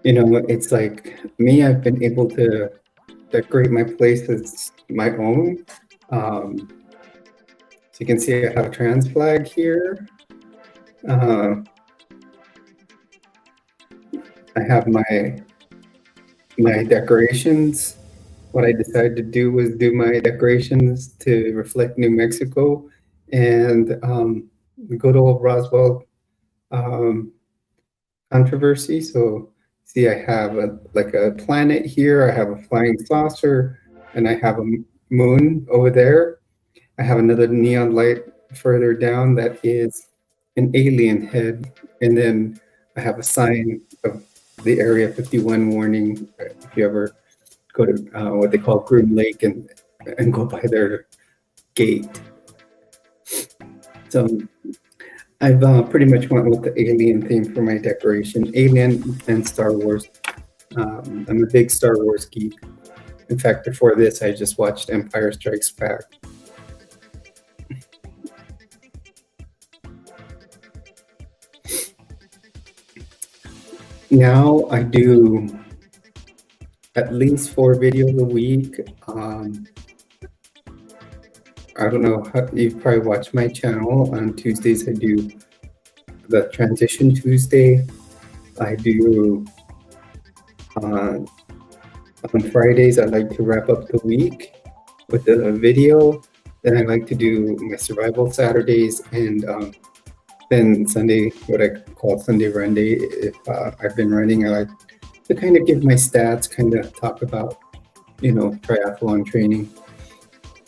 You know, it's like me, I've been able to decorate my place as my own. So you can see I have a trans flag here. I have my decorations. What I decided to do was do my decorations to reflect New Mexico and the good old Roswell um, controversy. So see, I have like a planet here, I have a flying saucer, and I have a moon over there. I have another neon light further down that is an alien head, and then I have a sign of the Area 51 warning. If you ever go to what they call Groom Lake and go by their gate. So I've pretty much went with the alien theme for my decoration, alien and Star Wars. I'm a big Star Wars geek. In fact, before this, I just watched Empire Strikes Back. Now I do at least 4 videos a week. I don't know, you've probably watched my channel. On Tuesdays, I do the Transition Tuesday. I do, on Fridays, I like to wrap up the week with a video. Then I like to do my Survival Saturdays, and then Sunday, what I call Sunday Run Day. If I've been running, I like to kind of give my stats, kind of talk about, you know, triathlon training.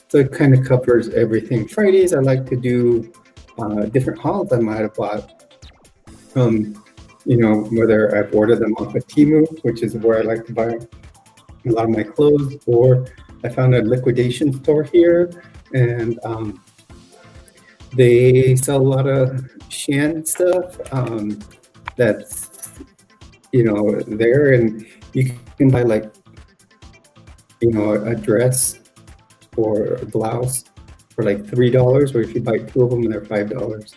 So it kind of covers everything. Fridays, I like to do different hauls I might have bought from, you know, whether I've ordered them off of Temu, which is where I like to buy a lot of my clothes, or I found a liquidation store here, and they sell a lot of Shan stuff that's, you know, there, and you can buy like, you know, a dress or a blouse for like $3, or if you buy 2 of them, they're $5.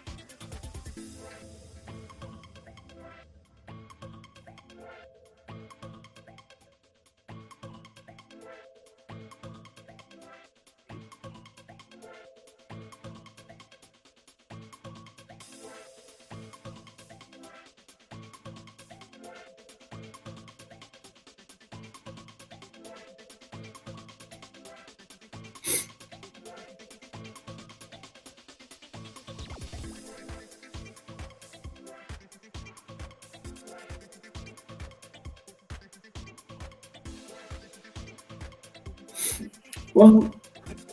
Well,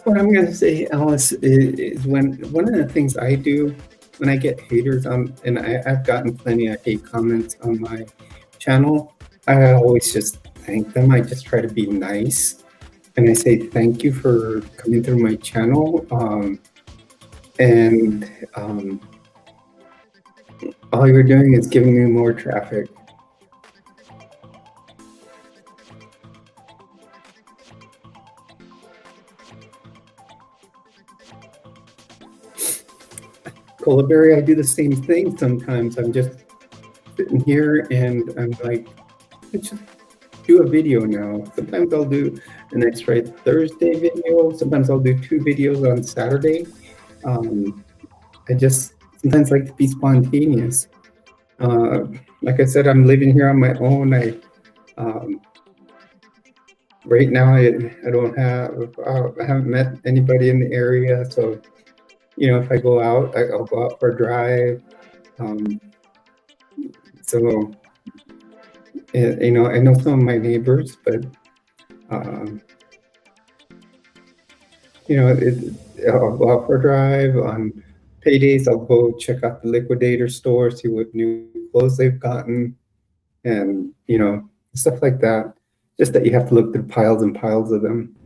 what I'm going to say, Alice, is when one of the things I do when I get haters on, and I've gotten plenty of hate comments on my channel, I always just thank them. I just try to be nice, and I say thank you for coming through my channel, and all you're doing is giving me more traffic. Berry, I do the same thing sometimes. I'm just sitting here and I'm like, let's just do a video now. Sometimes I'll do an X-Ray Thursday video. Sometimes I'll do 2 videos on Saturday. I just sometimes like to be spontaneous. Like I said, I'm living here on my own. Right now I don't have, I haven't met anybody in the area, so you know, if I go out, I'll go out for a drive. So, you know, I know some of my neighbors, but, you know, I'll go out for a drive. On paydays, I'll go check out the liquidator store, see what new clothes they've gotten, and, you know, stuff like that. Just that you have to look through piles and piles of them.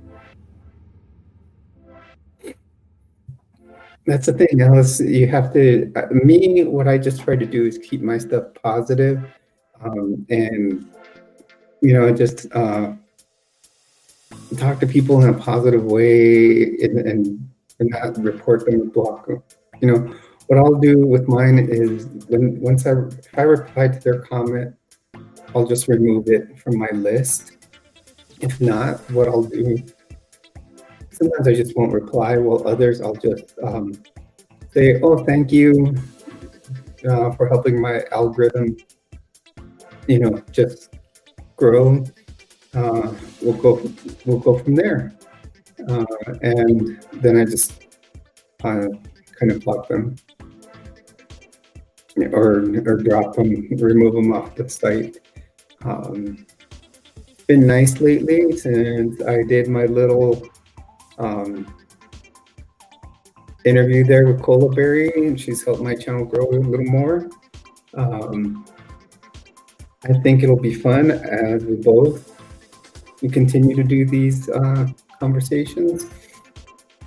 That's the thing, Alice. You have to, me, what I just try to do is keep my stuff positive, and, you know, just talk to people in a positive way, and not report them, block them. You know, what I'll do with mine is if I reply to their comment, I'll just remove it from my list. If not, what I'll do, sometimes I just won't reply, while others I'll just say, oh, thank you for helping my algorithm, just grow. Uh, we'll go we'll go from there. And then I just kind of block them, or drop them, remove them off the site. It's been nice lately since I did my little interview there with Cola Berry, and she's helped my channel grow a little more. I think it'll be fun as we continue to do these conversations,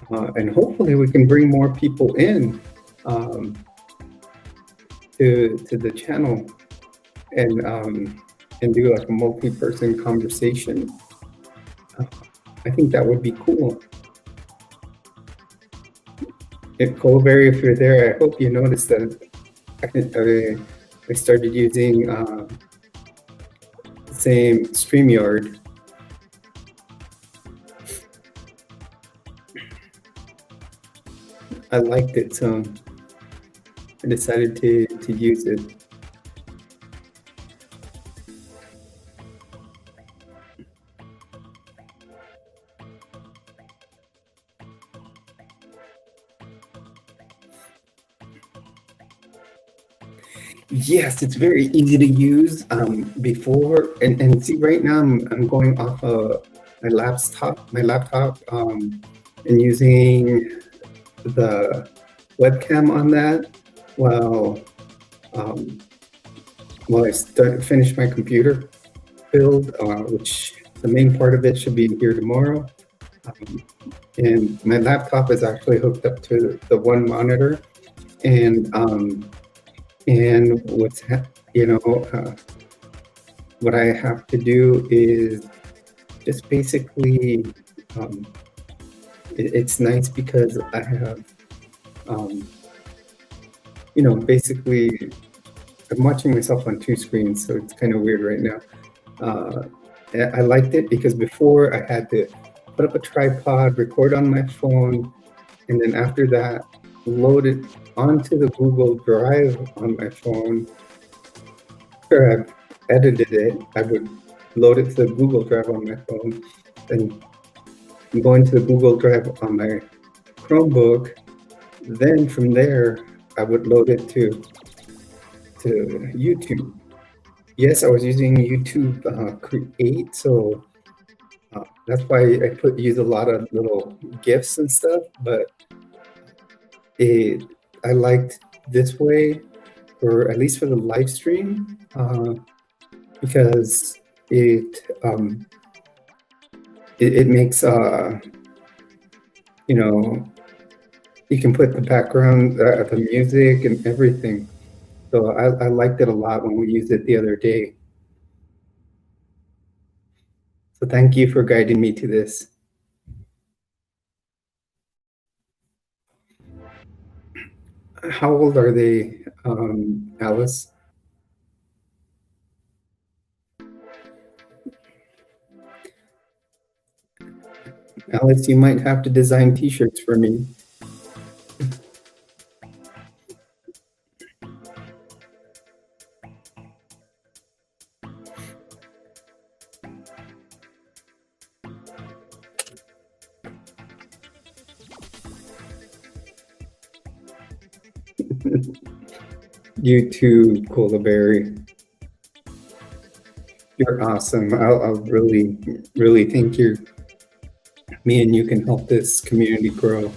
and hopefully we can bring more people in to the channel and do like a multi-person conversation. I think that would be cool. If Colberry, if you're there, I hope you noticed that I started using the same StreamYard. I liked it, so I decided to use it. Yes, it's very easy to use. Before and see, right now I'm going off of my laptop, and using the webcam on that while I finish my computer build, which the main part of it should be here tomorrow. And my laptop is actually hooked up to the one monitor, and what I have to do is just basically, it's nice because I have, basically I'm watching myself on two screens, so it's kind of weird right now. I liked it because before I had to put up a tripod, record on my phone, and then after that, load it onto the Google Drive on my phone. After I've edited it, I would load it to the Google Drive on my phone, then go into the Google Drive on my Chromebook. Then from there, I would load it to YouTube. Yes, I was using YouTube Create, so that's why I use a lot of little GIFs and stuff. But I liked this way, or at least for the live stream, because it makes you can put the background, the music, and everything. So I liked it a lot when we used it the other day. So thank you for guiding me to this. How old are they, Alice? Alice, you might have to design t-shirts for me. You too, Cola Berry. You're awesome. I'll really, really think me and you can help this community grow.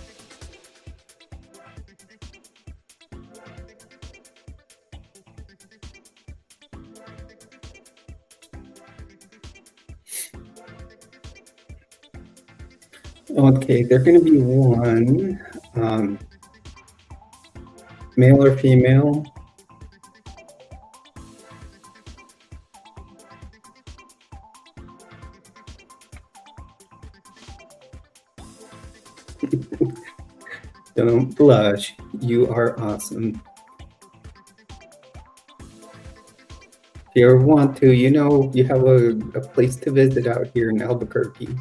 Okay, they're going to be one, male or female. Don't blush. You are awesome. If you ever want to, you know, you have a place to visit out here in Albuquerque.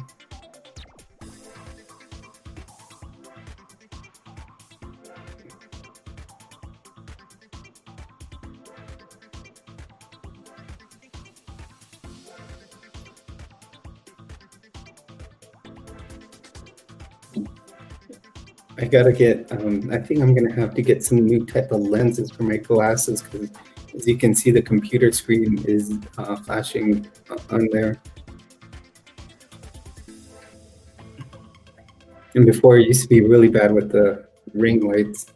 I gotta get, I think I'm gonna have to get some new type of lenses for my glasses because as you can see, the computer screen is flashing on there. And before it used to be really bad with the ring lights.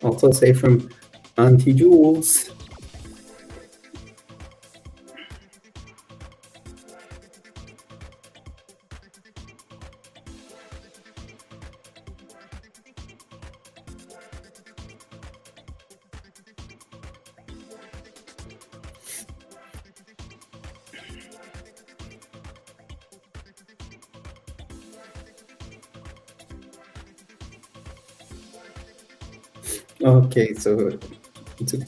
Also say from Auntie Jules. Okay, so it's a,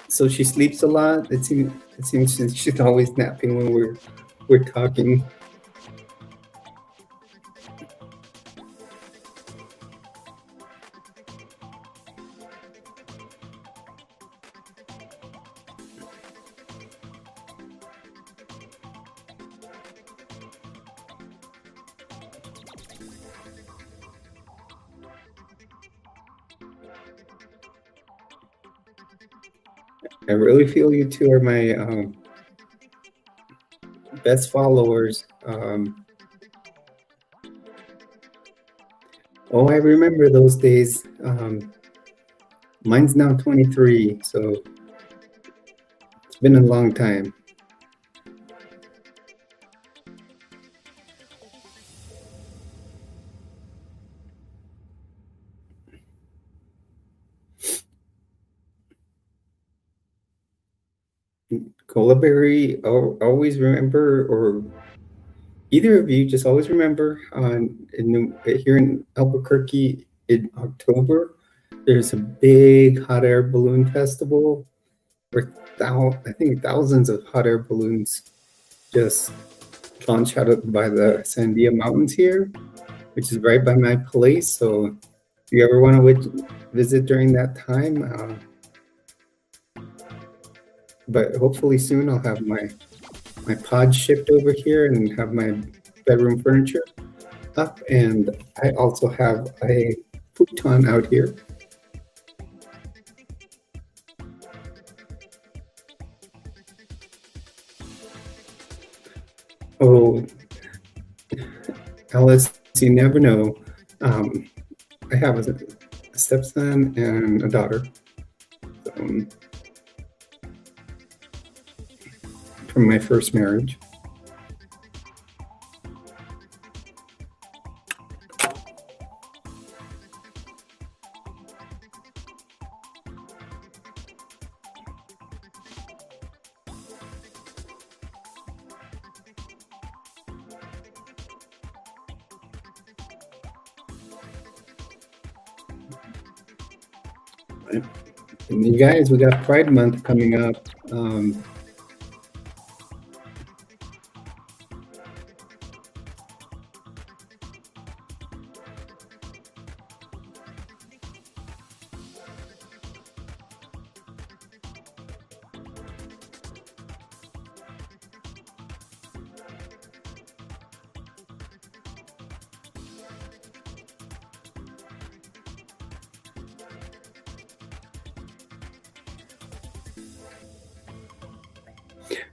so she sleeps a lot. It seems she's always napping when we're talking. I really feel you two are my best followers. Oh, I remember those days. Mine's now 23, so it's been a long time. Cola Berry, always remember, or either of you just always remember here in Albuquerque in October, there's a big hot air balloon festival where I think thousands of hot air balloons just launch out by the Sandia Mountains here, which is right by my place. So if you ever want to visit during that time, but hopefully soon I'll have my pod shipped over here and have my bedroom furniture up, and I also have a futon out here. Oh, Alice, you never know. I have a stepson and a daughter from my first marriage. And you guys, we got Pride Month coming up.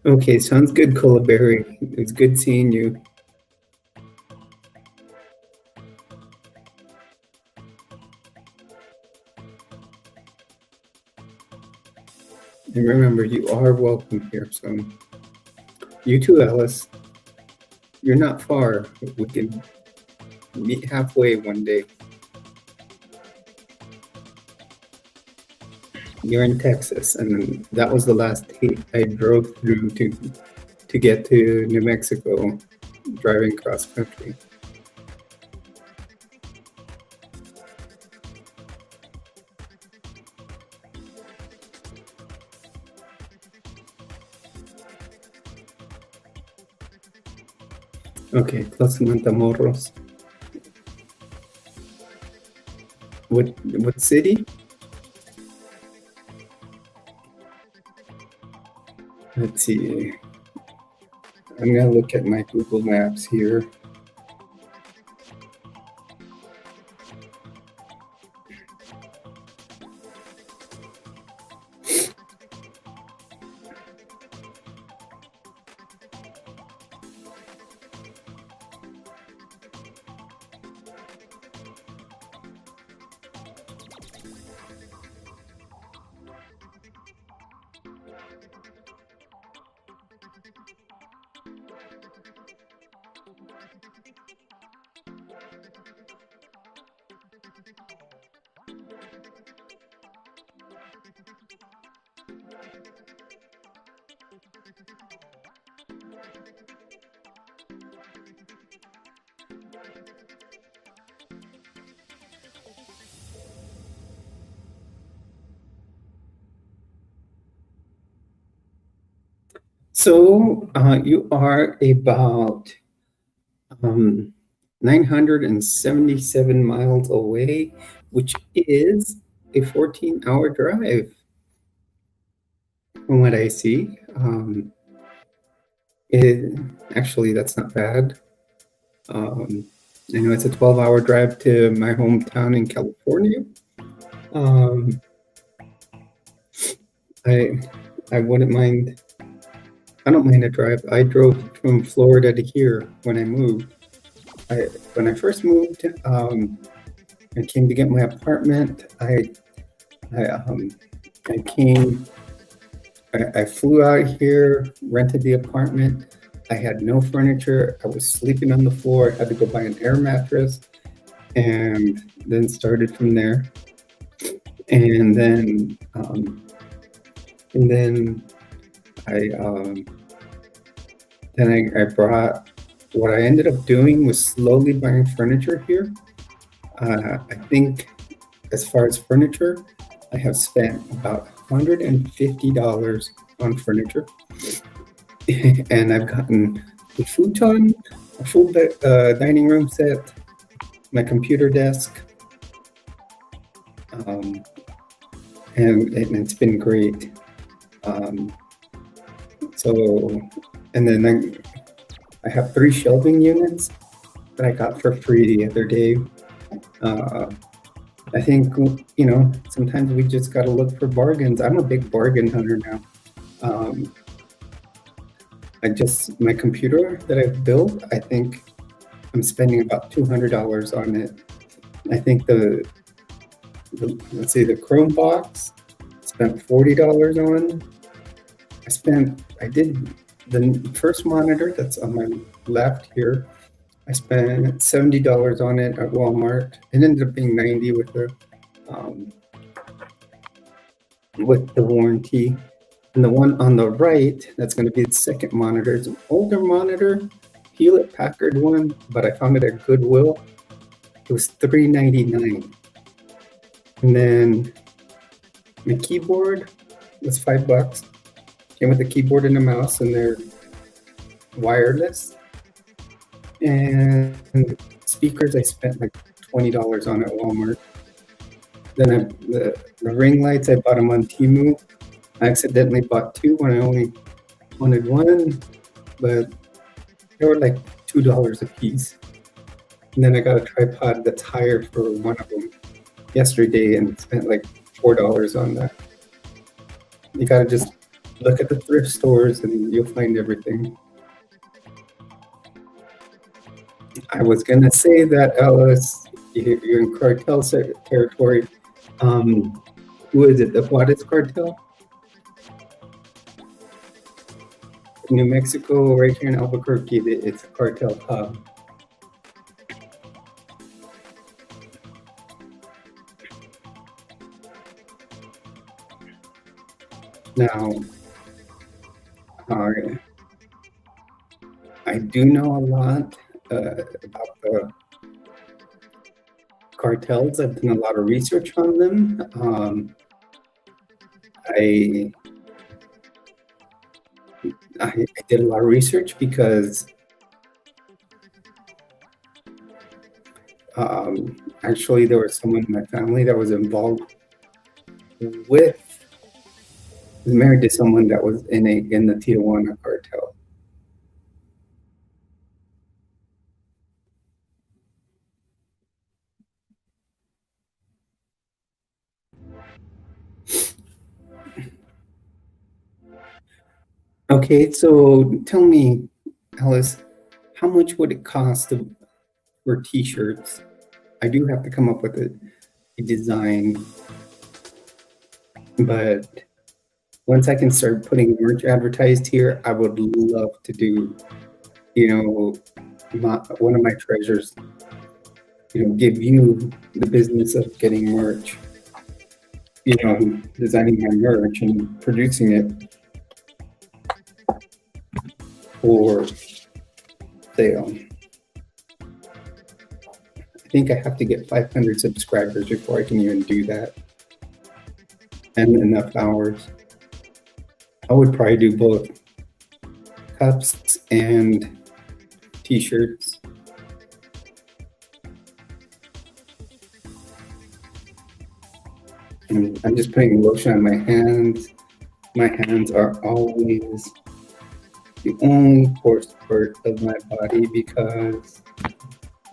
Okay, sounds good, Cola Berry. It's good seeing you. And remember, you are welcome here. So you too, Alice. You're not far. We can meet halfway one day. You're in Texas, and that was the last state I drove through to get to New Mexico, driving cross country. Okay, Los Matamoros. What city? Let's see. I'm gonna look at my Google Maps here. So you are about 977 miles away, which is a 14-hour drive from what I see. Actually, that's not bad. I know it's a 12-hour drive to my hometown in California. I wouldn't mind. I don't mind a drive. I drove from Florida to here when I moved. When I first moved, I came to get my apartment. I flew out here, rented the apartment. I had no furniture. I was sleeping on the floor. I had to go buy an air mattress, and then started from there. And then I brought. What I ended up doing was slowly buying furniture here. I think, as far as furniture, I have spent about $150 on furniture, and I've gotten a futon, a full dining room set, my computer desk, and it's been great. And then I have 3 shelving units that I got for free the other day. I think, sometimes we just got to look for bargains. I'm a big bargain hunter now. My computer that I've built, I think I'm spending about $200 on it. I think let's say the Chrome box, spent $40 on. I did the first monitor that's on my left here. I spent $70 on it at Walmart. It ended up being $90 with the warranty. And the one on the right, that's going to be the second monitor. It's an older monitor, Hewlett Packard one, but I found it at Goodwill. It was $3.99. And then my keyboard was $5. Came with a keyboard and a mouse, and they're wireless. And speakers, I spent like $20 on at Walmart. Then the ring lights, I bought them on Temu. I accidentally bought 2 when I only wanted 1, but they were like $2 a piece. And then I got a tripod that's higher for one of them yesterday and spent like $4 on that. You gotta just look at the thrift stores and you'll find everything. I was gonna say that, Alice, you're in cartel territory. Who is it? The Juarez cartel? New Mexico, right here in Albuquerque, it's a cartel hub. Now, uh, I do know a lot about the cartels. I've done a lot of research on them. I, I did a lot of research because actually there was someone in my family that was involved with, was married to someone that was in the Tijuana cartel. Okay, so tell me, Alice, how much would it cost for t-shirts? I do have to come up with a design, but once I can start putting merch advertised here, I would love to do, you know, one of my treasures, give you the business of getting merch, designing my merch and producing it for sale. I think I have to get 500 subscribers before I can even do that, and enough hours. I would probably do both cups and t-shirts. And I'm just putting lotion on my hands. My hands are always the only coarse part of my body because,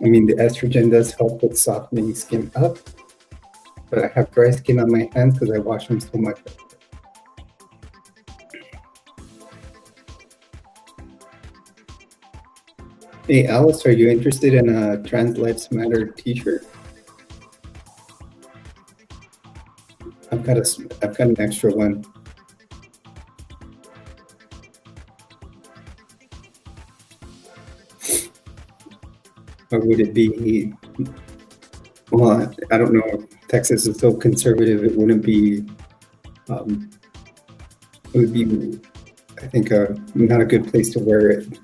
the estrogen does help with softening skin up, but I have dry skin on my hands because I wash them so much. Hey, Alice, are you interested in a Trans Lives Matter t-shirt? I've got an extra one. Or would it be, well, I don't know. Texas is so conservative, it wouldn't be, it would be, I think, not a good place to wear it.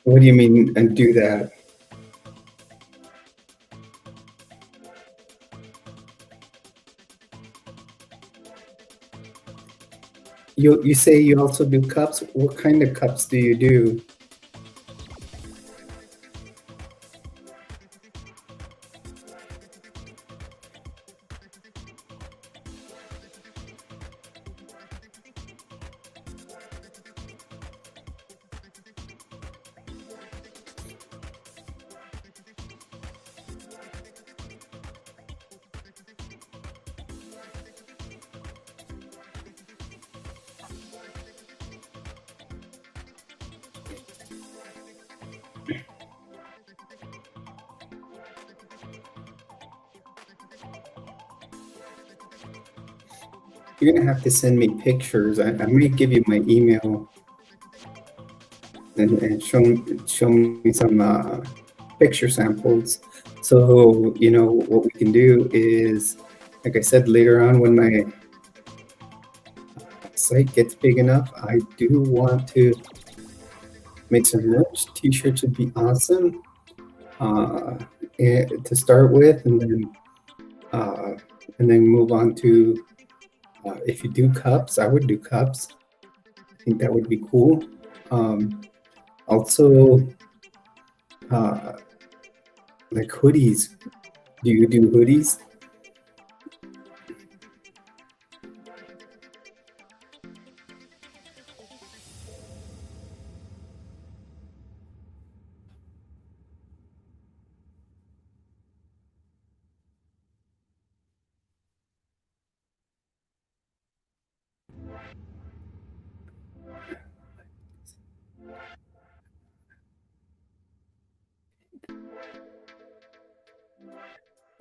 What do you mean, and do that? You say you also do cups? What kind of cups do you do? You're gonna have to send me pictures. I may give you my email and show me some picture samples. So what we can do is, like I said, later on when my site gets big enough, I do want to make some merch. T-shirts would be awesome to start with, and then move on to if you do cups. I would do cups. I think that would be cool. Also, like hoodies. Do you do hoodies?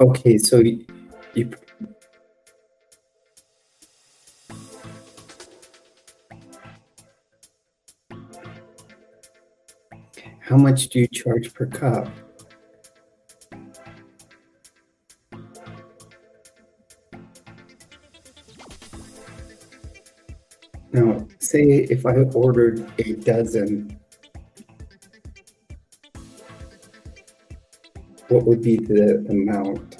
Okay, so you how much do you charge per cup? Now, say if I ordered a dozen, what would be the amount?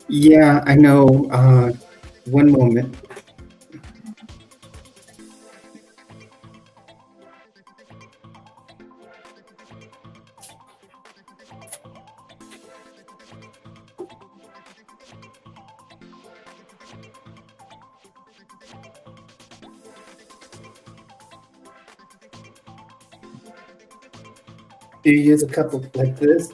Yeah, I know. One moment. Do you use a cup like this?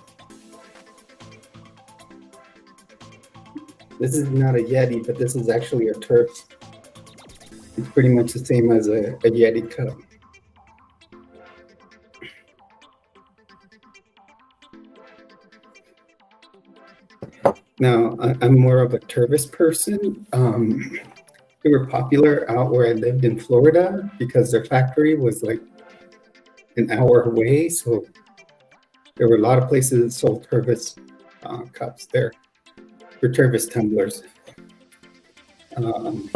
This is not a Yeti, but this is actually a Turk. It's pretty much the same as a Yeti cup. Now, I'm more of a Tervis person. They were popular out where I lived in Florida because their factory was like an hour away. So there were a lot of places that sold Tervis cups there, or Tervis tumblers. Um,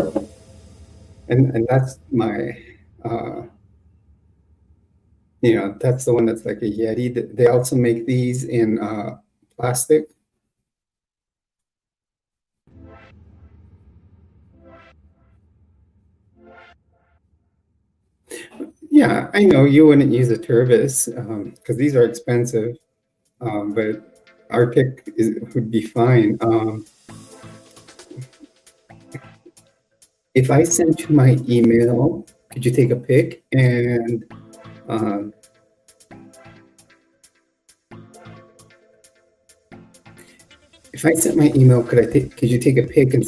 and that's my, uh, that's the one that's like a Yeti. They also make these in plastic. Yeah, I know you wouldn't use a Tervis because these are expensive, but Arctic would be fine. If I sent you my email, could you take a pic? And um, if I sent my email, could you take a pic and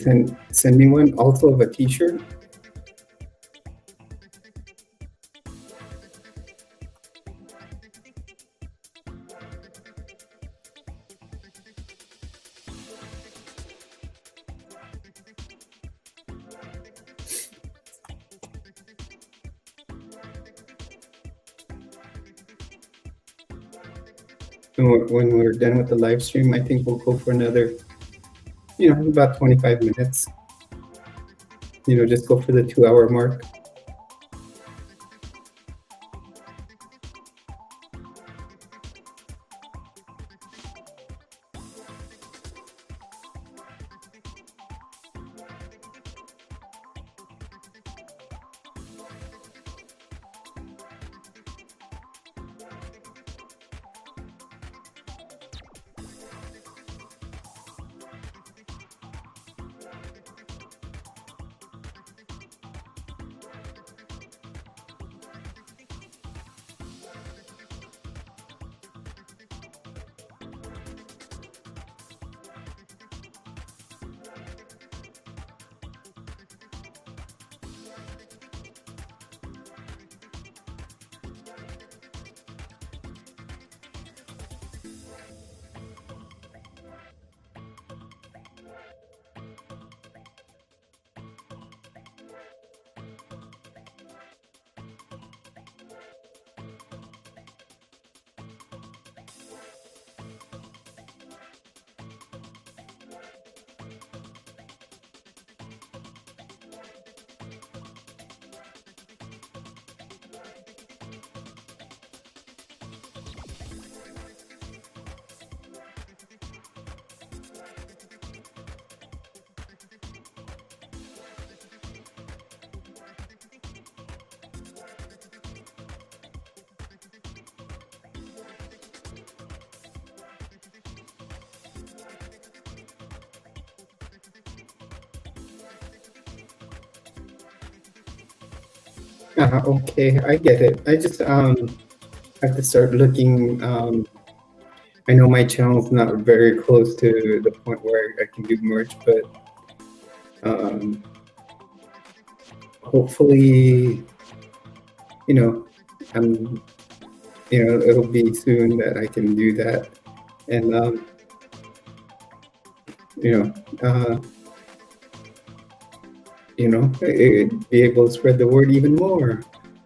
send me one also of a T-shirt? And when we're done with the live stream, I think we'll go for another, about 25 minutes. Just go for the 2-hour mark. Okay, I get it. I just have to start looking. I know my channel's not very close to the point where I can do merch, but um, hopefully, you know, I'm, it'll be soon that I can do that, and you know, uh, be able to spread the word even more.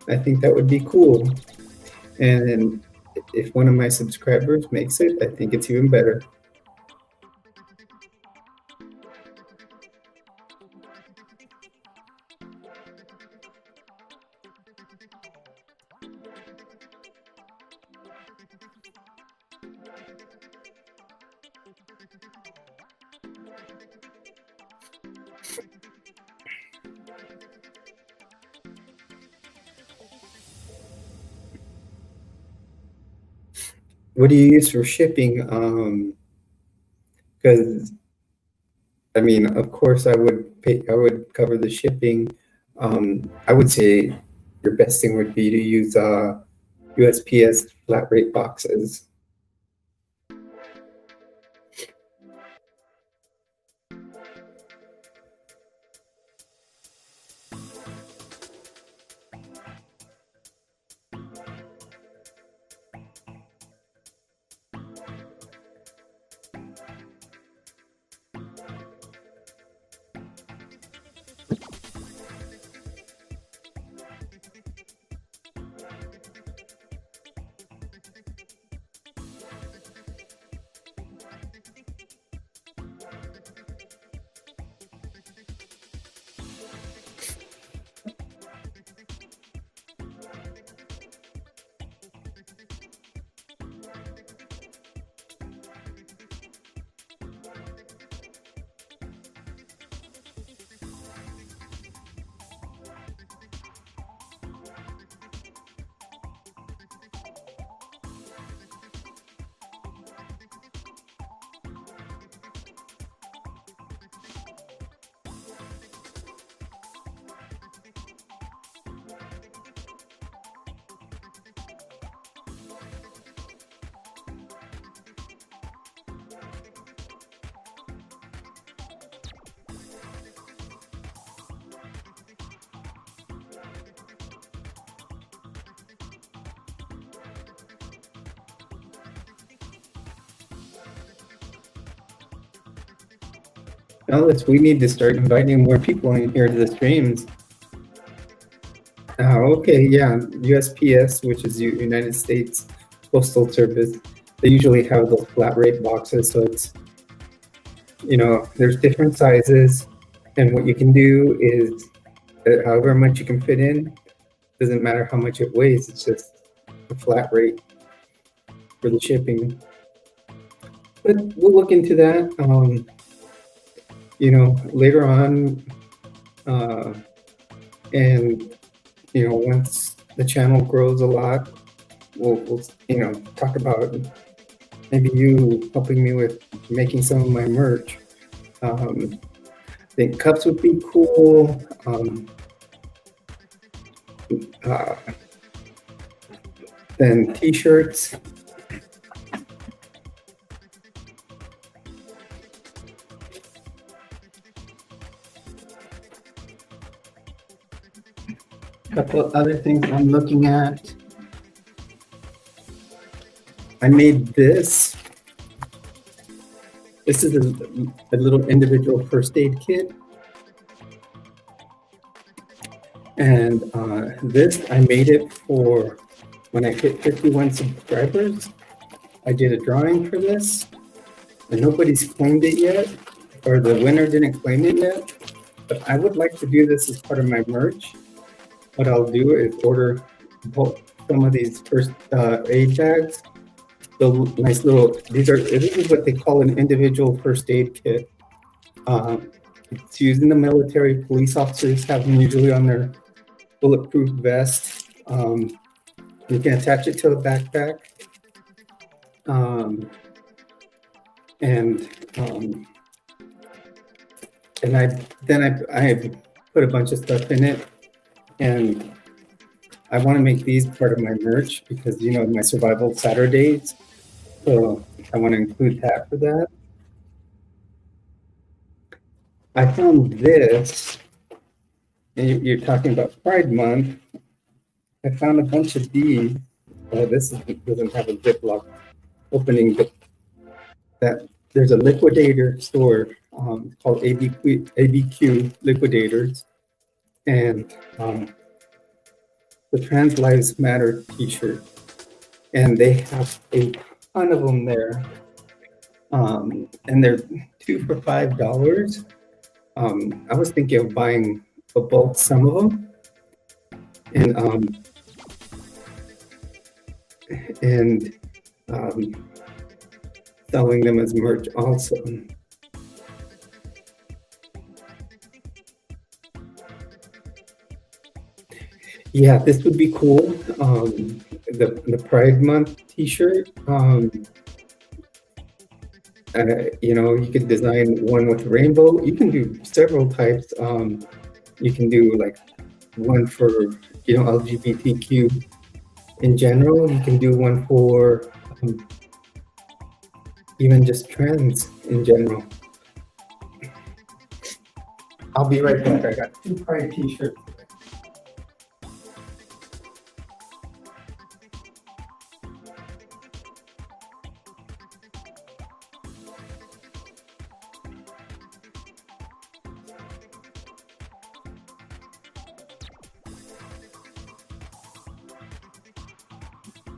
I think that would be cool. And if one of my subscribers makes it, I think it's even better. What do you use for shipping? Because I mean, of course, I would cover the shipping. I would say your best thing would be to use USPS flat rate boxes. Alice, we need to start inviting more people in here to the streams. Okay, yeah, USPS, which is United States Postal Service, they usually have those flat rate boxes, so it's, there's different sizes, and what you can do is, however much you can fit in, doesn't matter how much it weighs, it's just a flat rate for the shipping. But we'll look into that, later on, and once the channel grows a lot, we'll talk about maybe you helping me with making some of my merch. I think cups would be cool. Then t-shirts. A couple of other things I'm looking at. I made this. This is a little individual first aid kit. And this, I made it for when I hit 51 subscribers. I did a drawing for this, and nobody's claimed it yet, or the winner didn't claim it yet. But I would like to do this as part of my merch. What I'll do is order some of these first aid bags. The nice little, this is what they call an individual first aid kit. It's used in the military. Police officers have them usually on their bulletproof vest. You can attach it to a backpack. And I put a bunch of stuff in it, and I want to make these part of my merch because, you know, my survival Saturdays. So I want to include that for that. I found this, and you're talking about Pride Month. I found a bunch of these. This doesn't have a Ziploc opening, but that there's a liquidator store called ABQ Liquidators, and the Trans Lives Matter T-shirt, and they have a ton of them there, and they're 2 for $5. I was thinking of buying a bulk some of them, and and selling them as merch also. Yeah, this would be cool. The Pride Month T-shirt. You know, you could design one with rainbow. You can do several types. You can do like one for, you know, LGBTQ in general. You can do one for even just trans in general. I'll be right back. I got 2 Pride T-shirts.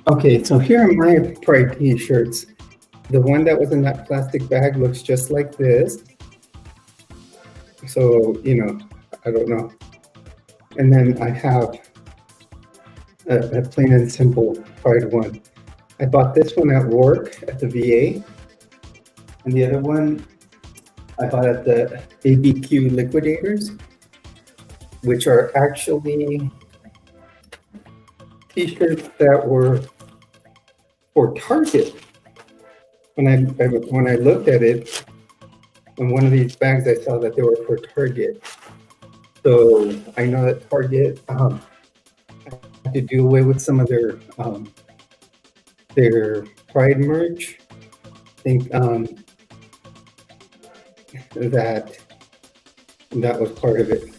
Okay, so here are my Pride T-shirts. The one that was in that plastic bag looks just like this. So, you know, I don't know. And then I have a plain and simple Pride one. I bought this one at work at the VA. And the other one I bought at the ABQ Liquidators, which are actually T-shirts that were for Target. When I looked at it, in one of these bags, I saw that they were for Target. So I know that Target had to do away with some of their Pride merch. I think that was part of it.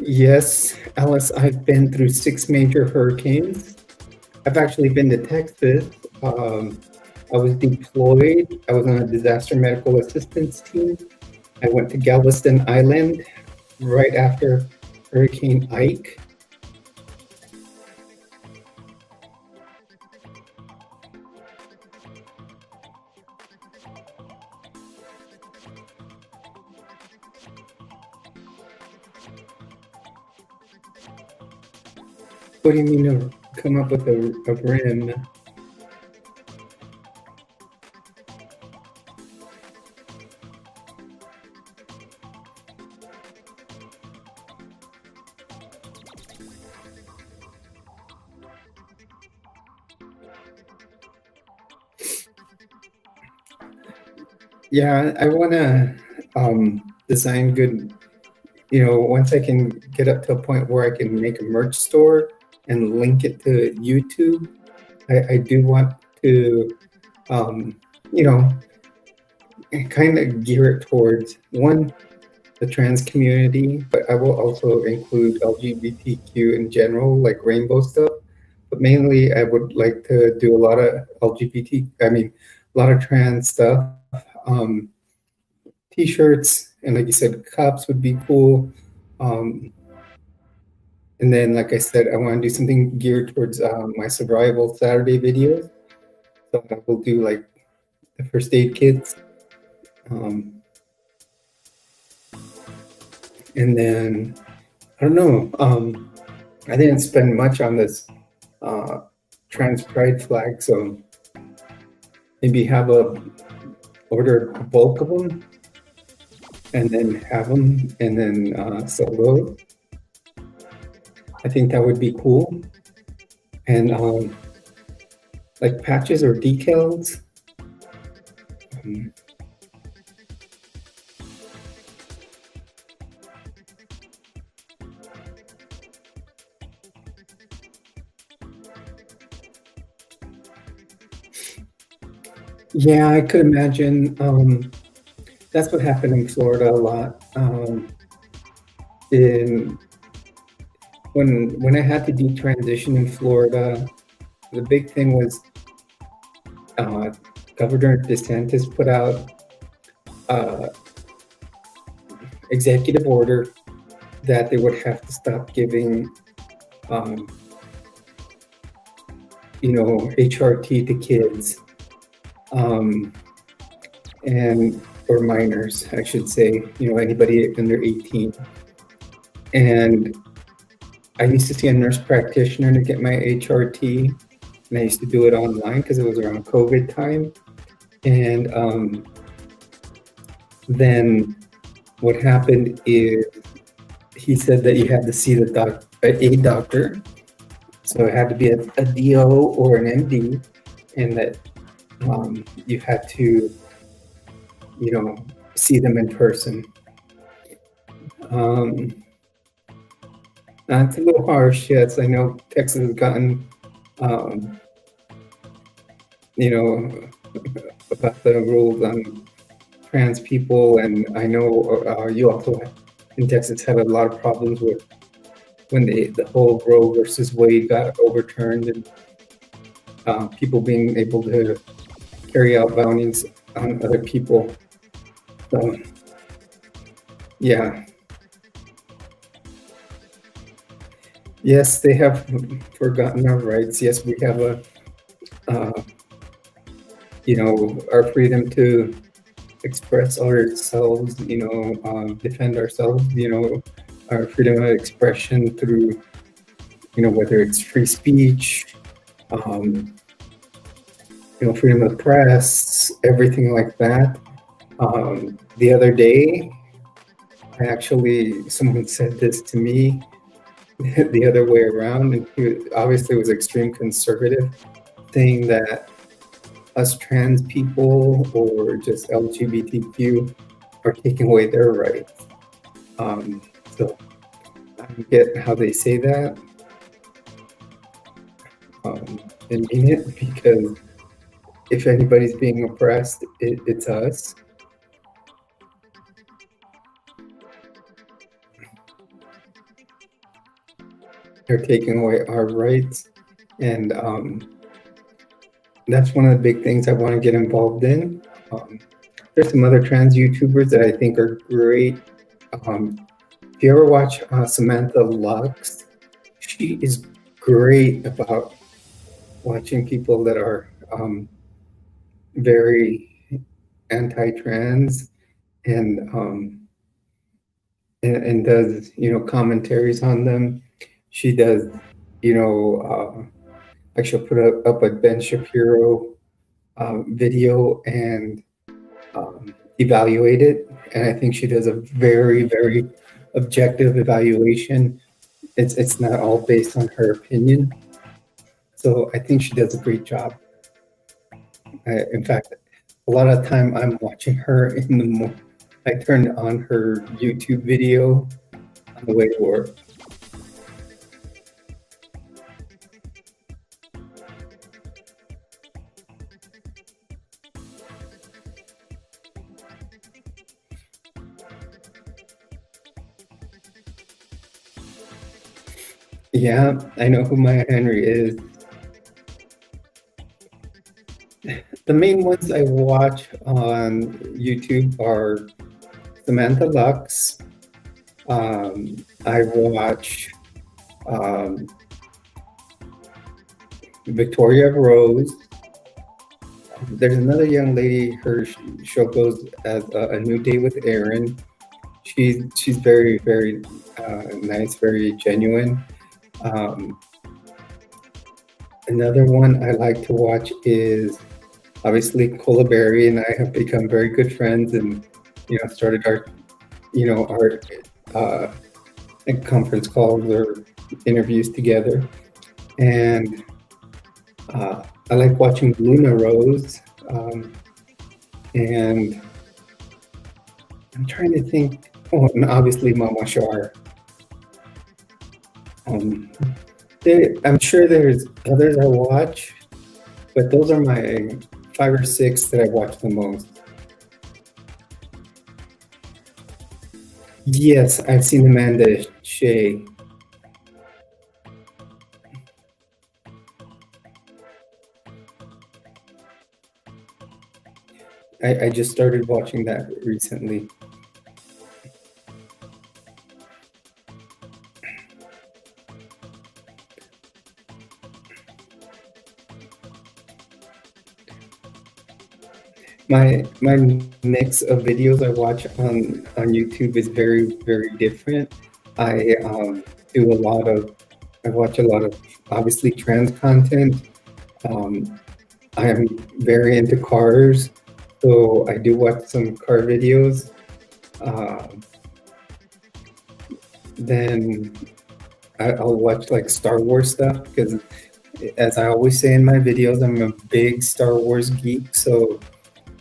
Yes, Alice, I've been through 6 major hurricanes. I've actually been to Texas. I was deployed. I was on a disaster medical assistance team. I went to Galveston Island right after Hurricane Ike. What do you mean to come up with a rim? Yeah, I want to design good, you know, once I can get up to a point where I can make a merch store and link it to YouTube, I do want to, you know, kind of gear it towards one, the trans community, but I will also include LGBTQ in general, like rainbow stuff. But mainly, I would like to do a lot of a lot of trans stuff. T-shirts, and like you said, cups would be cool. And then, like I said, I want to do something geared towards my survival Saturday videos. So I will do like the first aid kits. And then, I don't know, I didn't spend much on this trans pride flag, so maybe order a bulk of them and then have them and then sell those. I think that would be cool. And like patches or decals, Yeah, I could imagine. That's what happened in Florida a lot. In when I had to detransition in Florida, the big thing was uh, Governor DeSantis put out uh, executive order that they would have to stop giving, um, HRT to kids, um, and or minors, I should say, anybody under 18. And I used to see a nurse practitioner to get my HRT, and I used to do it online because it was around COVID time. And then what happened is he said that you had to see a doctor, so it had to be a DO or an MD, and that you had to, see them in person. It's a little harsh, yes. I know Texas has gotten, um, you know, about the rules on trans people, and I know you also in Texas had a lot of problems with when the whole Roe versus Wade got overturned, and people being able to carry out bounties on other people. So, yeah. Yes, they have forgotten our rights. Yes, we have uh, our freedom to express ourselves, defend ourselves, our freedom of expression through, whether it's free speech, freedom of press, everything like that. The other day, someone said this to me the other way around, and he obviously was extreme conservative, saying that us trans people or just LGBTQ are taking away their rights. So I get how they say that, and mean it, because if anybody's being oppressed, it's us. They're taking away our rights, and that's one of the big things I want to get involved in. There's some other trans YouTubers that I think are great. If you ever watch Samantha Lux, she is great about watching people that are very anti-trans, and does commentaries on them. She does, like she'll put up a Ben Shapiro video and evaluate it, and I think she does a very, very objective evaluation. It's not all based on her opinion, so I think she does a great job. In fact, a lot of time I'm watching her in the morning. I turn on her YouTube video on the way to work. Yeah, I know who Maya Henry is. The main ones I watch on YouTube are Samantha Lux. I watch Victoria Rose. There's another young lady. Her show goes as A New Day with Erin. She's very, very nice, very genuine. Another one I like to watch is obviously Cola Berry, and I have become very good friends, and started our conference calls or interviews together. And I like watching Luna Rose. and I'm trying to think. Oh, and obviously Mama Shar. I'm sure there's others I watch, but those are my 5 or 6 that I watch the most. Yes, I've seen Amanda Shea. I just started watching that recently. My mix of videos I watch on YouTube is very different. I do a lot of I watch a lot of obviously trans content. Um, I am very into cars, so I do watch some car videos. Then I'll watch like Star Wars stuff because, as I always say in my videos, I'm a big Star Wars geek. So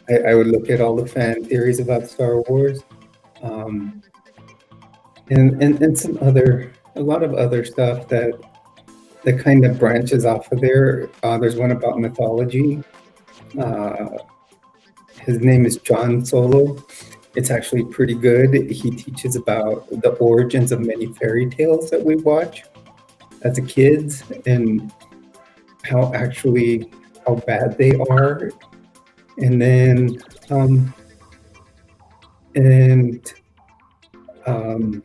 I would look at all the fan theories about Star Wars, um, and some other a lot of other stuff that kind of branches off of there. There's one about mythology. Uh, his name is John Solo. It's actually pretty good. He teaches about the origins of many fairy tales that we watch as a kids and how bad they are. And then and um,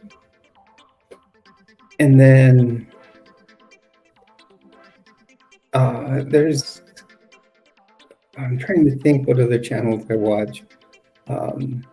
and then there's I'm trying to think what other channels I watch. Um,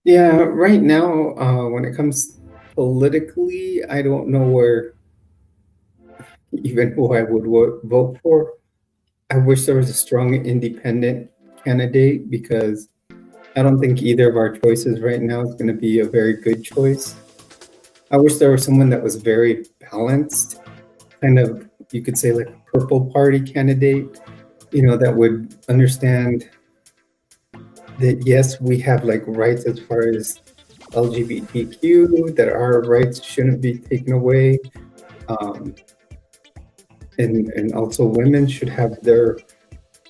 yeah, right now, when it comes politically, I don't know where even who I would vote for. I wish there was a strong independent candidate because I don't think either of our choices right now is going to be a very good choice. I wish there was someone that was very balanced, kind of, you could say, like a purple party candidate, that would understand that yes, we have like rights as far as LGBTQ, that our rights shouldn't be taken away. Um, and also women should have their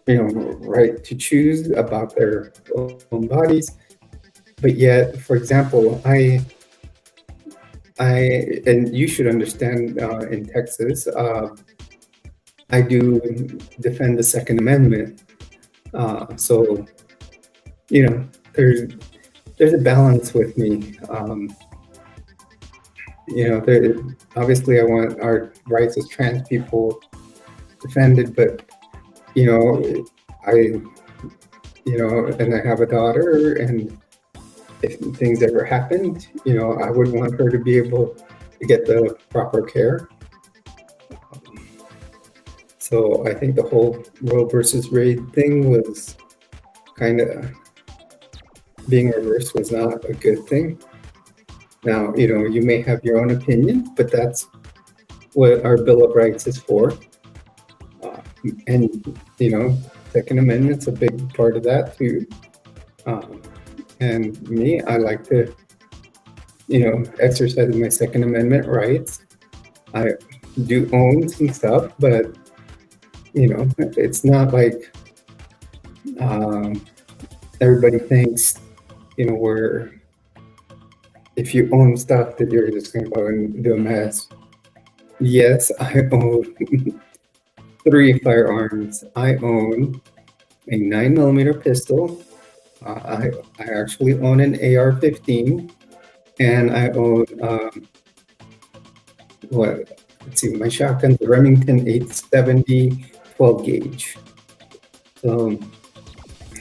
right to choose about their own bodies. But yet, for example, and you should understand, in Texas, I do defend the Second Amendment. So there's a balance with me. There, obviously, I want our rights as trans people defended, but I and I have a daughter, and if things ever happened, I would want her to be able to get the proper care. So I think the whole Roe versus Wade thing was kind of being reversed was not a good thing. Now, you may have your own opinion, but that's what our Bill of Rights is for. And, Second Amendment's a big part of that too. And me, I like to, exercise my Second Amendment rights. I do own some stuff, but, it's not like everybody thinks, where if you own stuff that you're just going to go and do a mess. Yes, I own 3 firearms. I own a 9mm pistol. I actually own an AR-15, and I own let's see, my shotgun's a Remington 870 12 gauge. So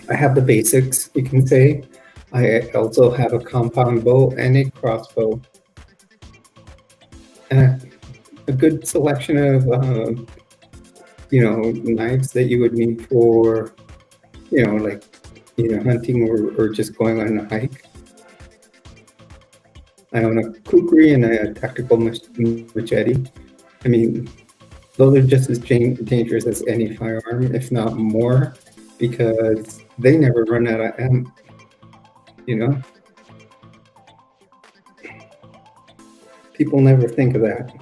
I have the basics, you can say. I also have a compound bow and a crossbow. And a good selection of knives that you would need for like hunting or just going on a hike. I own a kukri and a tactical machete. I mean, those are just as dangerous as any firearm, if not more, because they never run out of ammo, you know? People never think of that.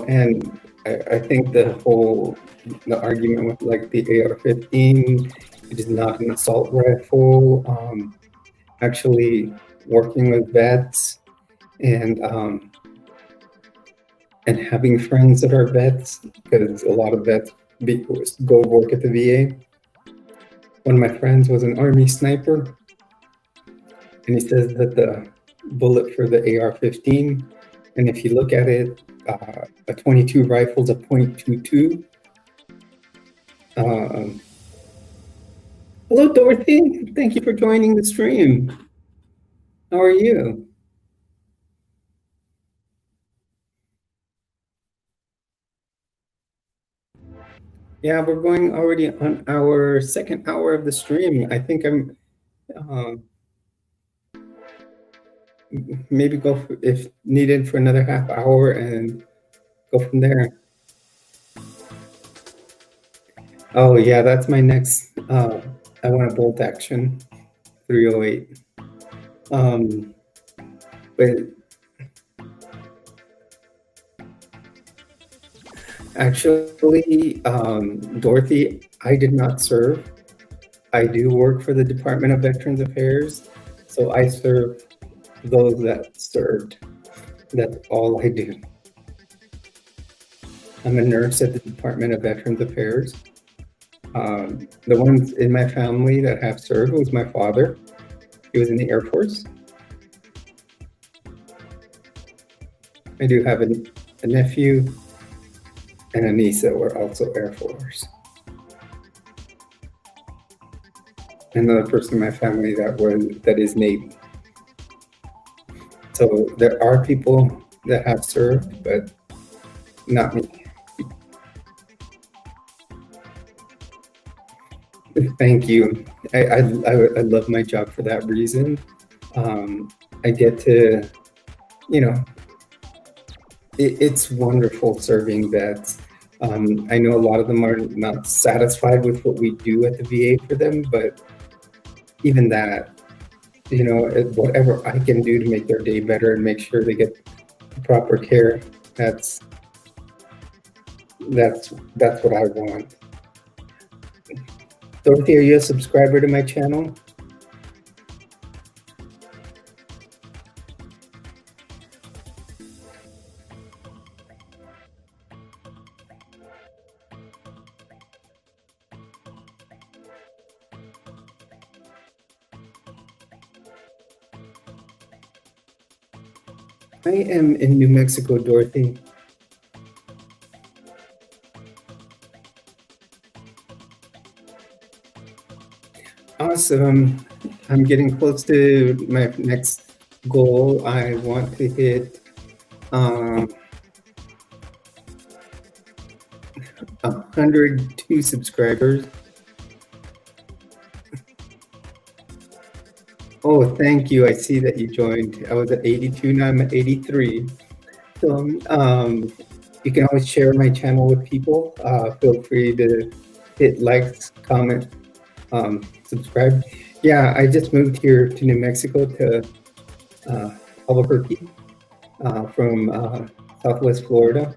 And I think the argument with like the AR-15, it is not an assault rifle. Actually, working with vets and having friends that are vets, because a lot of vets go work at the VA. One of my friends was an Army sniper, and he says that the bullet for the AR-15, and if you look at it, a 22 rifle is a .22. Hello, Dorothy. Thank you for joining the stream. How are you? Yeah, we're going already on our second hour of the stream. I think I'm maybe go if needed for another half hour and go from there. Oh yeah, that's my next. I want a bolt action 308. But actually, Dorothy, I did not serve. I do work for the Department of Veterans Affairs, so I serve those that served. That's all I do. I'm a nurse at the Department of Veterans Affairs. The ones in my family that have served was my father. He was in the Air Force. I do have a nephew and a niece that were also Air Force. Another person in my family that is Navy. So there are people that have served, but not me. Thank you. I love my job for that reason. I get to, it's wonderful serving vets. I know a lot of them are not satisfied with what we do at the VA for them, but even that, whatever I can do to make their day better and make sure they get the proper care, that's what I want. Dorothy, are you a subscriber to my channel? I am in New Mexico, Dorothy. Awesome. I'm getting close to my next goal. I want to hit 102 subscribers. Oh, thank you. I see that you joined. I was at 82, now I'm at 83. So you can always share my channel with people. Feel free to hit likes, comment, subscribe. Yeah, I just moved here to New Mexico to Albuquerque from Southwest Florida.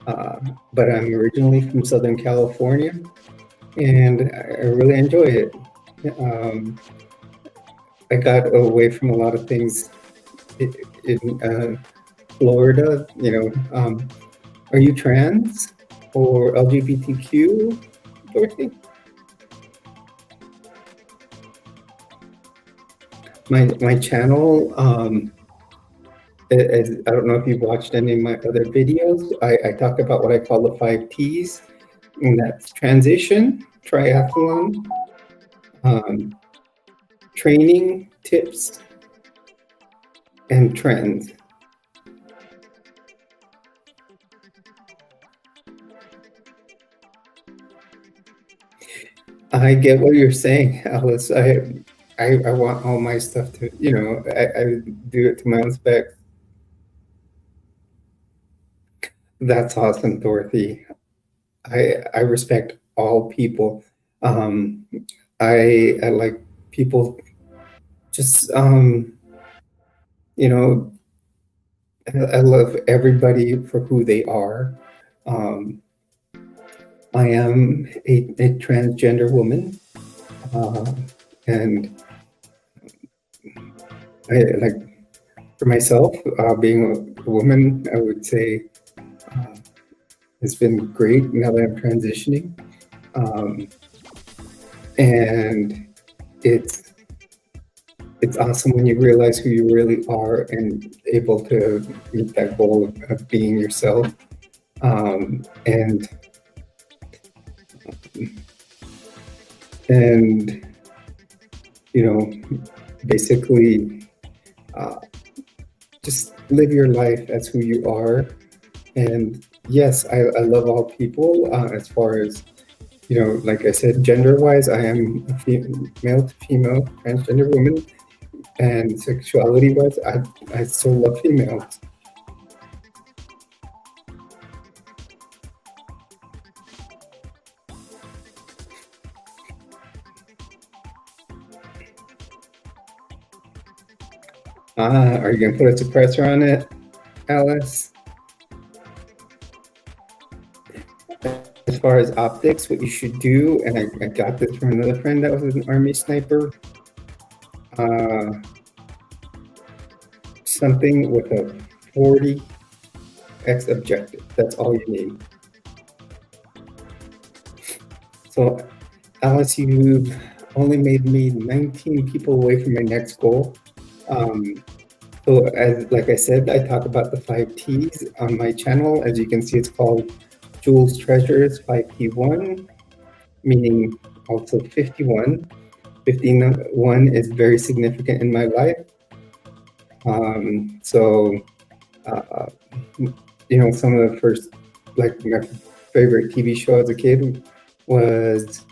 But I'm originally from Southern California, and I really enjoy it. I got away from a lot of things in Florida. Are you trans or LGBTQ, Dorothy? My channel, I don't know if you've watched any of my other videos. I talk about what I call the 5 Ts, and that's transition, triathlon, um, training, tips, and trends. I get what you're saying, Alice. I want all my stuff to, I do it to my own spec. That's awesome, Dorothy. I respect all people. Um, I like people just, you know, I love everybody for who they are. Um, I am a transgender woman, uh, and like for myself, being a woman, I would say uh, it's been great now that I'm transitioning, and it's it's awesome when you realize who you really are and able to meet that goal of being yourself. And and you know, basically, uh, just live your life as who you are. And yes, I love all people. As far as like I said, gender-wise, I am a male to female transgender woman, and sexuality-wise, I still love females. Are you gonna put a suppressor on it, Alice? As far as optics, what you should do, and I got this from another friend that was an Army sniper, something with a 40x objective. That's all you need. So, Alice, you've only made me 19 people away from my next goal. So, like I said, I talk about the 5 Ts on my channel. As you can see, it's called Jules Treasures 5T1, meaning also 51. 51 is very significant in my life. So, some of the first, like my favorite TV show as a kid was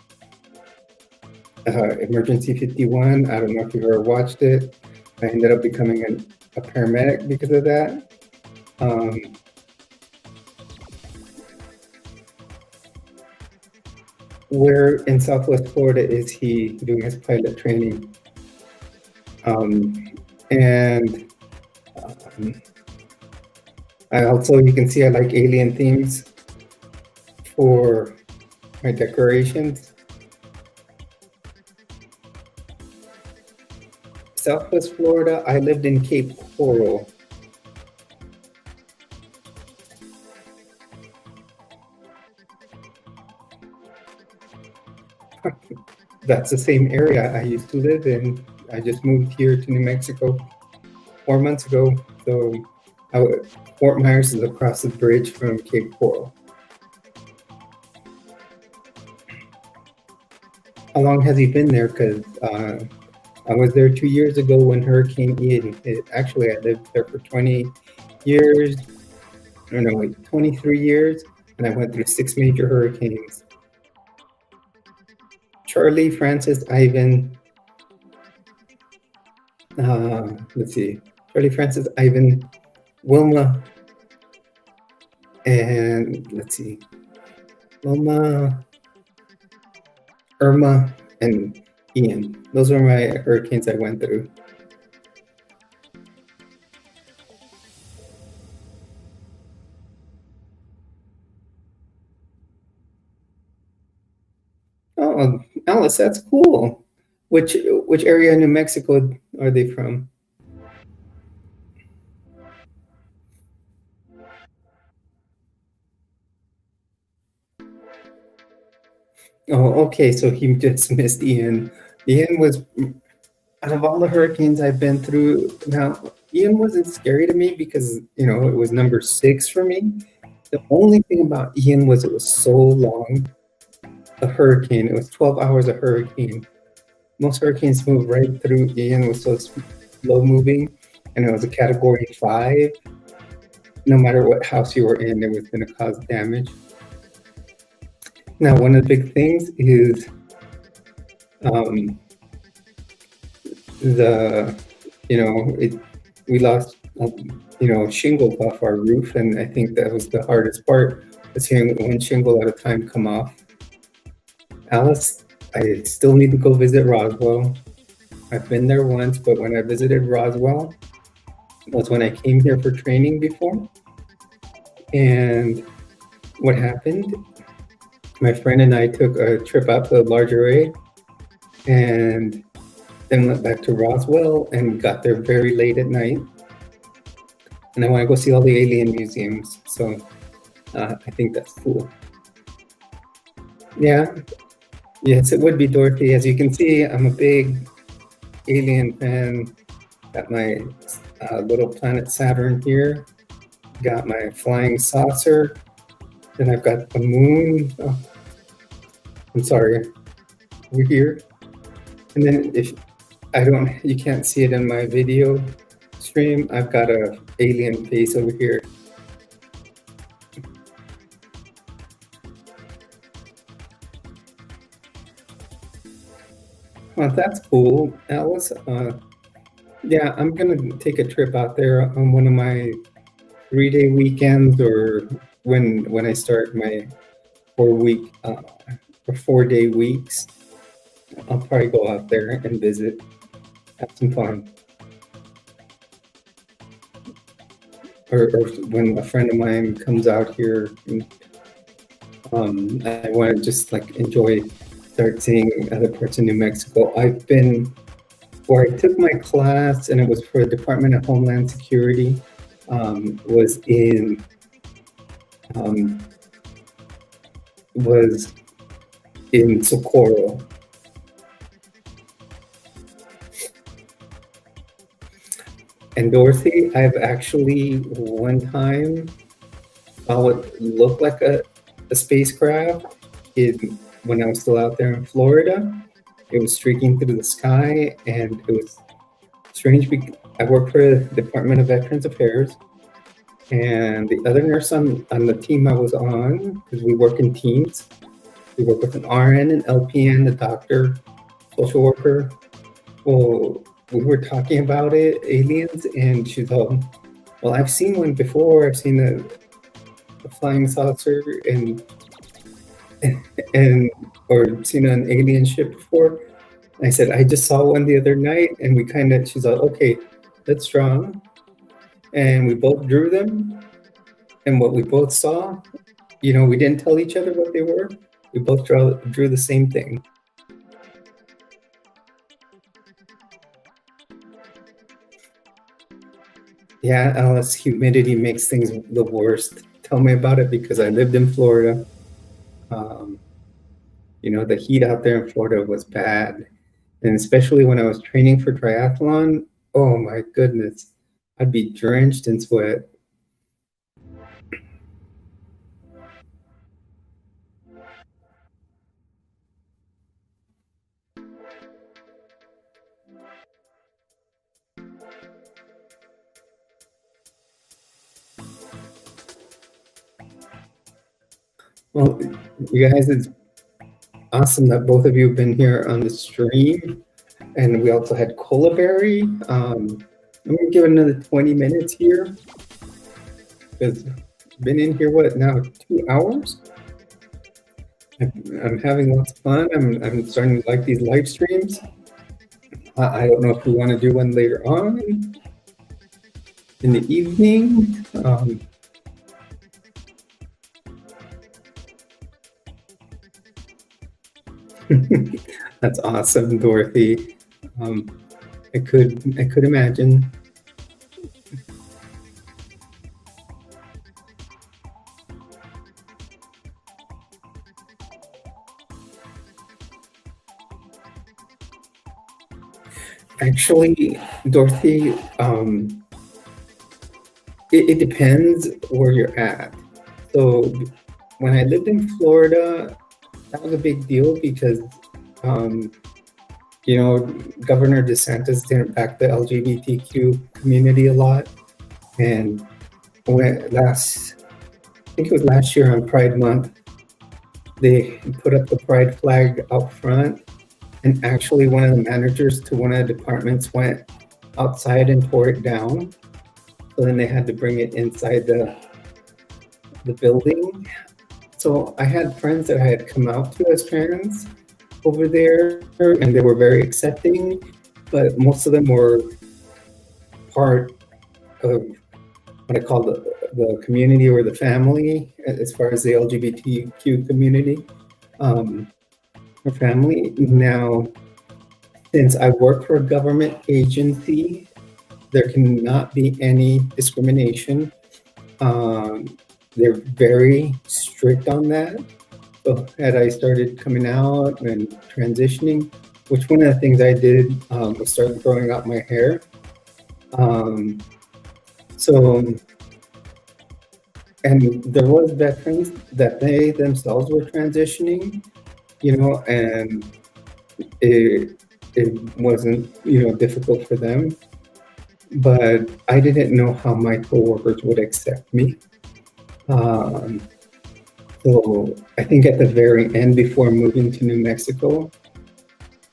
Emergency 51. I don't know if you've ever watched it. I ended up becoming a paramedic because of that. Where in Southwest Florida is he doing his pilot training? And I also, you can see I like alien themes for my decorations. Southwest Florida, I lived in Cape Coral. That's the same area I used to live in. I just moved here to New Mexico 4 months ago. So Fort Myers is across the bridge from Cape Coral. How long has he been there? Because I was there 2 years ago when Hurricane Ian hit. Actually, I lived there for 20 years. I don't know, like 23 years, and I went through 6 major hurricanes. Charlie, Francis, Ivan, let's see, Charlie, Francis, Ivan, Wilma, and let's see, Wilma, Irma, and Ian. Those are my hurricanes I went through. Oh, Alice, that's cool. Which area in New Mexico are they from? Oh, okay, so he just missed Ian. Ian was, out of all the hurricanes I've been through, now Ian wasn't scary to me because, you know, it was number 6 for me. The only thing about Ian was it was so long. A hurricane. It was 12 hours of hurricane. Most hurricanes move right through. Ian was so slow moving, and it was a category 5. No matter what house you were in, it was going to cause damage. Now, one of the big things is we lost, shingles off our roof, and I think that was the hardest part, was hearing one shingle at a time come off. Alice, I still need to go visit Roswell. I've been there once, but when I visited Roswell was when I came here for training before. And what happened, my friend and I took a trip out to the large array and then went back to Roswell and got there very late at night. And I want to go see all the alien museums. So I think that's cool. Yeah. Yes, it would be, Dorothy. As you can see, I'm a big alien fan. Got my little planet Saturn here. Got my flying saucer. Then I've got the moon. Oh, I'm sorry. Over here. And then if you can't see it in my video stream, I've got a alien face over here. Well, that's cool, Alice. Yeah, I'm gonna take a trip out there on one of my 3-day weekends, or when I start my 4-week or 4-day weeks. I'll probably go out there and visit, have some fun. Or when a friend of mine comes out here, and, I want to just like start seeing other parts of New Mexico. I've been where I took my class, and it was for the Department of Homeland Security. Was in Socorro. And Dorothy, I've actually one time saw what looked like a spacecraft when I was still out there in Florida. It was streaking through the sky, and it was strange because I work for the Department of Veterans Affairs, and the other nurse on the team I was on, because we work in teams, we work with an RN, an LPN, a doctor, social worker. Well, we were talking about it, aliens, and she's all, well, I've seen one before. I've seen a flying saucer or seen an alien ship before. I said, I just saw one the other night, and she's like, okay, let's draw them. And we both drew them. And what we both saw, we didn't tell each other what they were. We both drew the same thing. Yeah, Alice, humidity makes things the worst. Tell me about it, because I lived in Florida. The heat out there in Florida was bad. And especially when I was training for triathlon, oh my goodness, I'd be drenched in sweat. Well, you guys, it's awesome that both of you have been here on the stream. And we also had Cola Berry. I'm going to give it another 20 minutes here, because I've been in here, what, now 2 hours? I'm having lots of fun. I'm starting to like these live streams. I don't know if we want to do one later on in the evening. That's awesome, Dorothy. I could imagine. Actually, Dorothy, It depends where you're at. So when I lived in Florida, that was a big deal because, um, you know, Governor DeSantis didn't back the LGBTQ community a lot. And I think it was last year on Pride Month, they put up the pride flag out front, and actually one of the managers to one of the departments went outside and tore it down. So then they had to bring it inside the building. So I had friends that I had come out to as trans over there, and they were very accepting, but most of them were part of what I call the community or the family, as far as the LGBTQ community, or family. Now, since I work for a government agency, there cannot be any discrimination. They're very strict on that. So had I started coming out and transitioning, which one of the things I did was start growing out my hair. Um, so, and there was veterans that they themselves were transitioning, you know, and it wasn't, you know, difficult for them. But I didn't know how my coworkers would accept me. Um, so I think at the very end, before moving to New Mexico,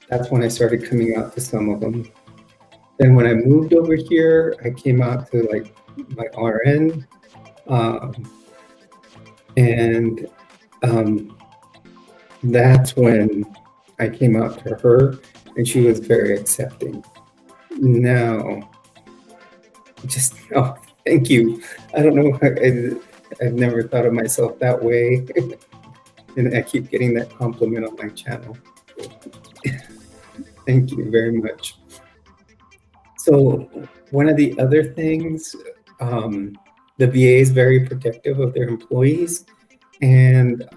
that's when I started coming out to some of them. Then when I moved over here, I came out to like my RN, um, and that's when I came out to her, and she was very accepting. Now, just oh, thank you. I don't know. I've never thought of myself that way, and I keep getting that compliment on my channel. Thank you very much. So one of the other things, the VA is very protective of their employees, and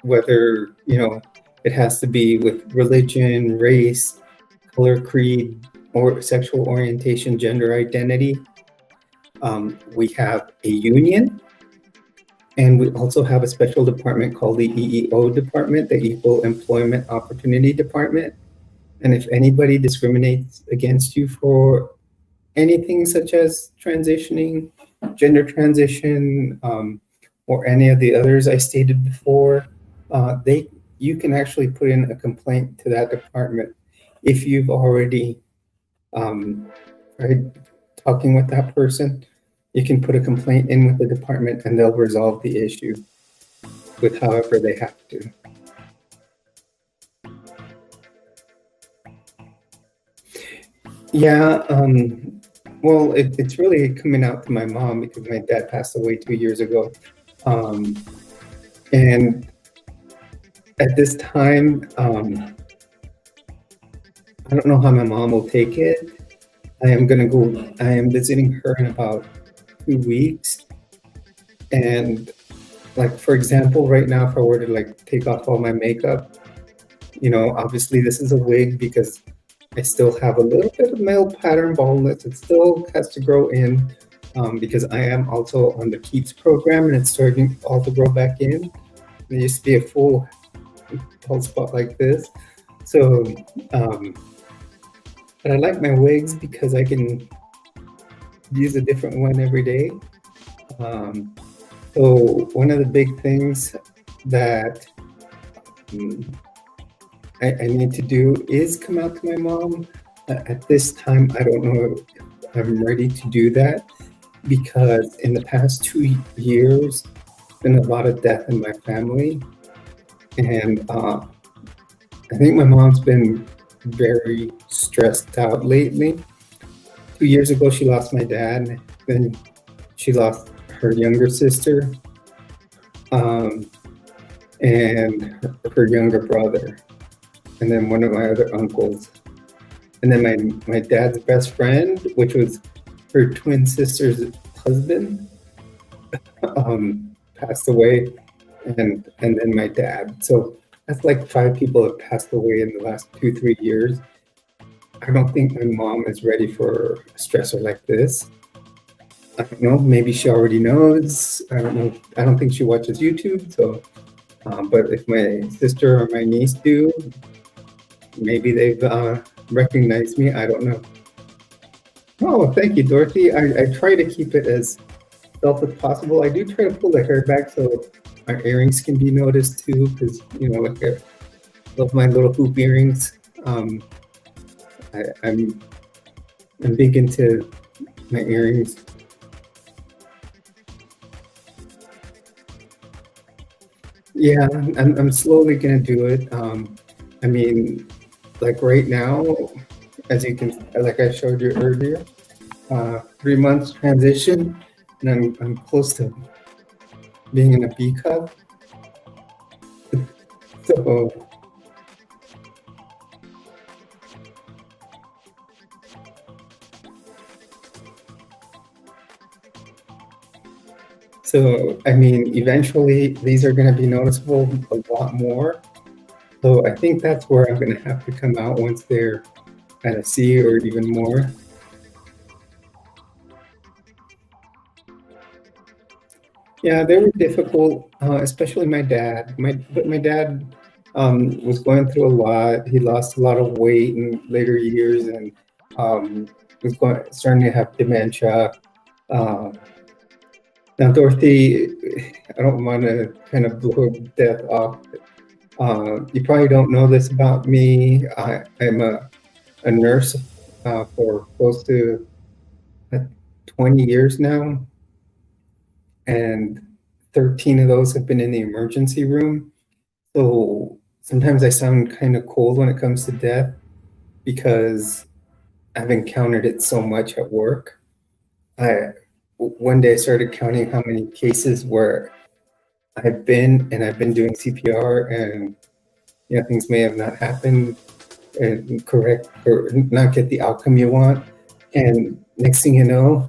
whether, you know, it has to be with religion, race, color, creed, or sexual orientation, gender identity. We have a union, and we also have a special department called the EEO department, the Equal Employment Opportunity Department. And if anybody discriminates against you for anything such as transitioning, gender transition, or any of the others I stated before, you can actually put in a complaint to that department if you've already tried talking with that person. You can put a complaint in with the department, and they'll resolve the issue with however they have to. Yeah, well, it's really coming out to my mom because my dad passed away 2 years ago. And at this time, I don't know how my mom will take it. I am visiting her in about 2 weeks. And like, for example, right now, if I were to like take off all my makeup, you know, obviously this is a wig because I still have a little bit of male pattern baldness. It still has to grow in because I am also on the Keeps program, and it's starting all to grow back in. There used to be a full bald spot like this. So, but I like my wigs because I can use a different one every day. So one of the big things that I need to do is come out to my mom. At this time, I don't know if I'm ready to do that because in the past 2 years, there's been a lot of death in my family. And I think my mom's been very stressed out lately. 2 years ago, she lost my dad. Then she lost her younger sister and her younger brother, and then one of my other uncles. And then my dad's best friend, which was her twin sister's husband, passed away, and then my dad. So that's like 5 people have passed away in the last 2-3 years. I don't think my mom is ready for a stressor like this. I don't know, maybe she already knows. I don't know. I don't think she watches YouTube. So, but if my sister or my niece do, maybe they've recognized me. I don't know. Oh, thank you, Dorothy. I try to keep it as stealth as possible. I do try to pull the hair back so my earrings can be noticed too, because like I love my little hoop earrings. I'm big into my earrings. Yeah, I'm slowly gonna do it. I mean, like right now, as you can, like I showed you earlier, 3 months transition, and I'm close to being in a B cup. So I mean, eventually these are going to be noticeable a lot more. So I think that's where I'm going to have to come out once they're at a C or even more. Yeah, they were difficult, especially my dad. My dad was going through a lot. He lost a lot of weight in later years and was starting to have dementia. Uh, Now, Dorothy, I don't want to kind of blow death off. You probably don't know this about me. I'm a nurse for close to 20 years now, and 13 of those have been in the emergency room. So sometimes I sound kind of cold when it comes to death because I've encountered it so much at work. One day I started counting how many cases where I've been doing CPR, and things may have not happened and correct or not get the outcome you want. And next thing you know,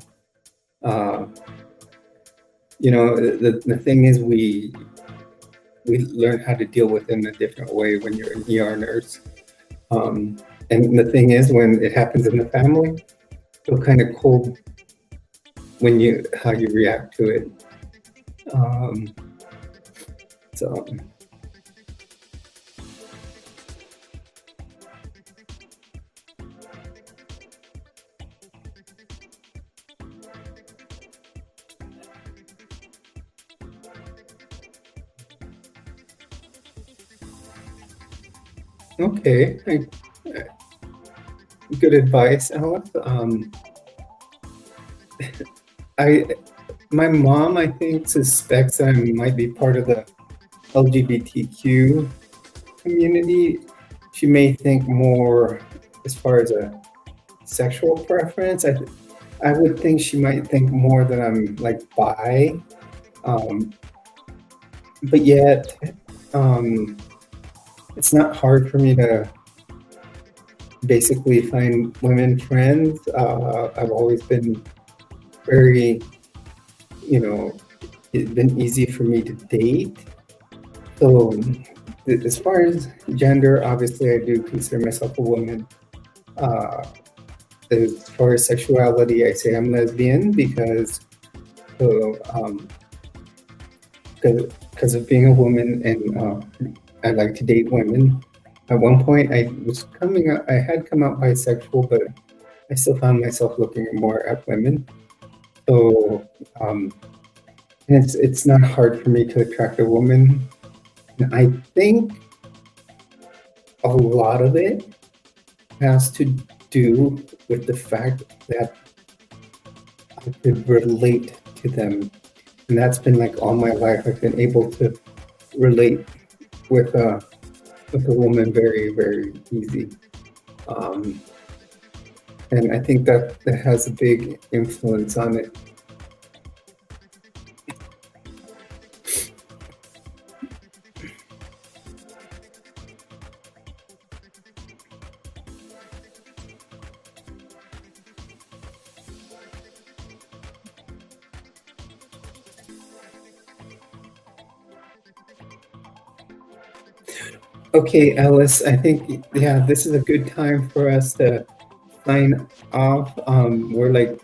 uh, the thing is we learn how to deal with it in a different way when you're an ER nurse. Um, and the thing is, when it happens in the family, feel kind of cold when how you react to it. Um, so okay, good advice, Alex. I My mom, I think, suspects that I might be part of the LGBTQ community. She may think more as far as a sexual preference. I would think she might think more that I'm like bi, um, but yet um, it's not hard for me to basically find women friends. I've always been very, it's been easy for me to date. So as far as gender, obviously I do consider myself a woman. Uh, as far as sexuality, I say I'm lesbian because because of being a woman, and I like to date women. At one point, I had come out bisexual, but I still found myself looking more at women. So and it's not hard for me to attract a woman. And I think a lot of it has to do with the fact that I could relate to them. And that's been like all my life. I've been able to relate with a woman very, very easy. Um, and I think that has a big influence on it. Okay, Alice, I think, this is a good time for us to sign off. We're like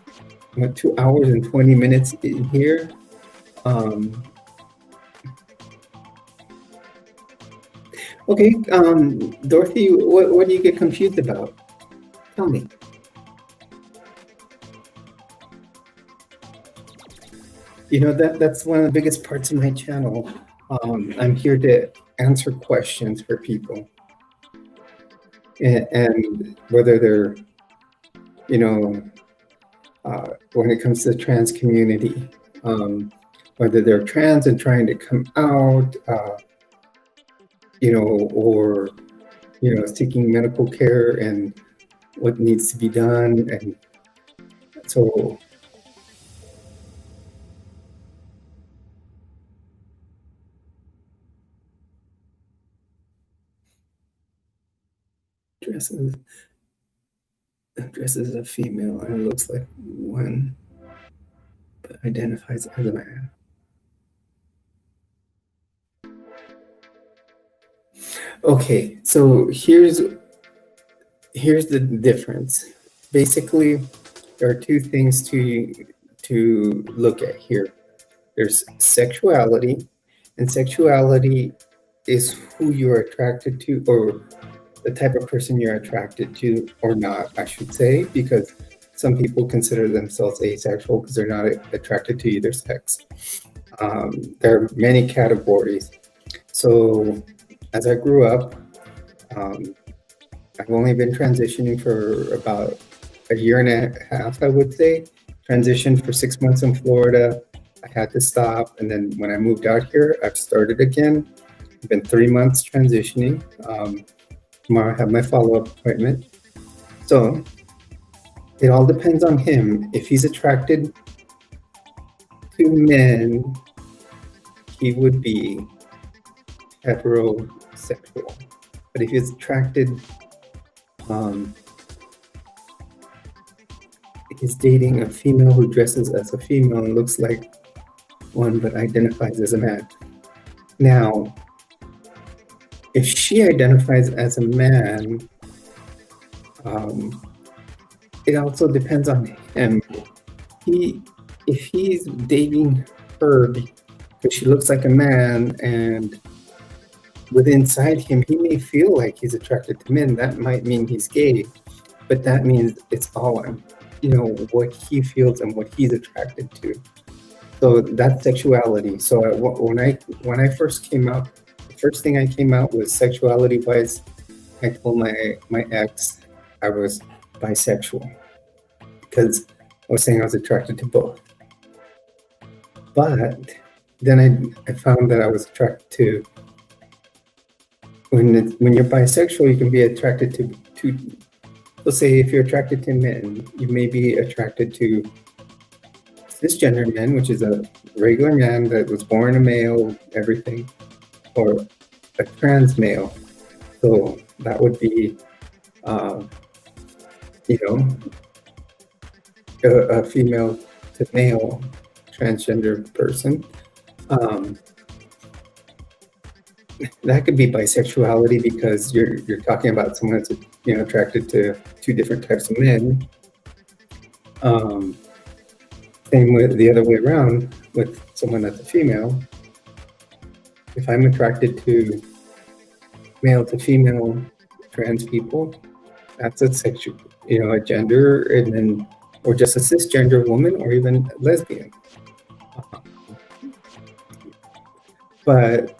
2 hours and 20 minutes in here. Okay, Dorothy, what do you get confused about? Tell me. You know, that's one of the biggest parts of my channel. I'm here to answer questions for people. And whether they're, you know, when it comes to the trans community, whether they're trans and trying to come out, you know, or, you know, seeking medical care and what needs to be done. And so dresses as a female and looks like one, but identifies as a man. Okay, so here's the difference. Basically, there are two things to look at here. There's sexuality, and sexuality is who you're attracted to, or the type of person you're attracted to or not, I should say, because some people consider themselves asexual because they're not attracted to either sex. There are many categories. So as I grew up, I've only been transitioning for about a year and a half, I would say. Transitioned for 6 months in Florida. I had to stop. And then when I moved out here, I've started again. It's been 3 months transitioning. Tomorrow I have my follow-up appointment. So it all depends on him. If he's attracted to men, he would be heterosexual. But if he's attracted, he's dating a female who dresses as a female and looks like one but identifies as a man. Now, if she identifies as a man, it also depends on him. If he's dating her because she looks like a man, and within inside him, he may feel like he's attracted to men. That might mean he's gay, but that means it's all on, you know, what he feels and what he's attracted to. So that's sexuality. So when I first came out, the first thing I came out was sexuality wise. I told my ex I was bisexual because I was saying I was attracted to both. But then I found that I was attracted to, when you're bisexual, you can be attracted to let's say if you're attracted to men, you may be attracted to cisgender men, which is a regular man that was born a male, everything, or a trans male. So that would be, you know, a female to male transgender person. That could be bisexuality because you're talking about someone that's, you know, attracted to two different types of men. Same with the other way around with someone that's a female. If I'm attracted to male to female trans people, that's a sexual, you know, a gender, and then, or just a cisgender woman, or even lesbian. But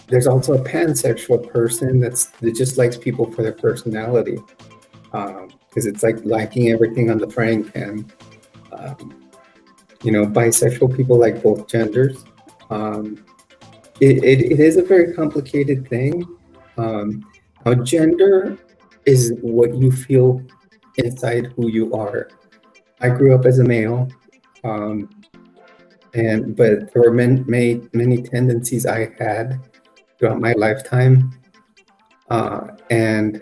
there's also a pansexual person that just likes people for their personality, because it's like liking everything on the frying pan. You know, bisexual people like both genders. It is a very complicated thing. Now, gender is what you feel inside who you are. I grew up as a male, but there were many tendencies I had throughout my lifetime, and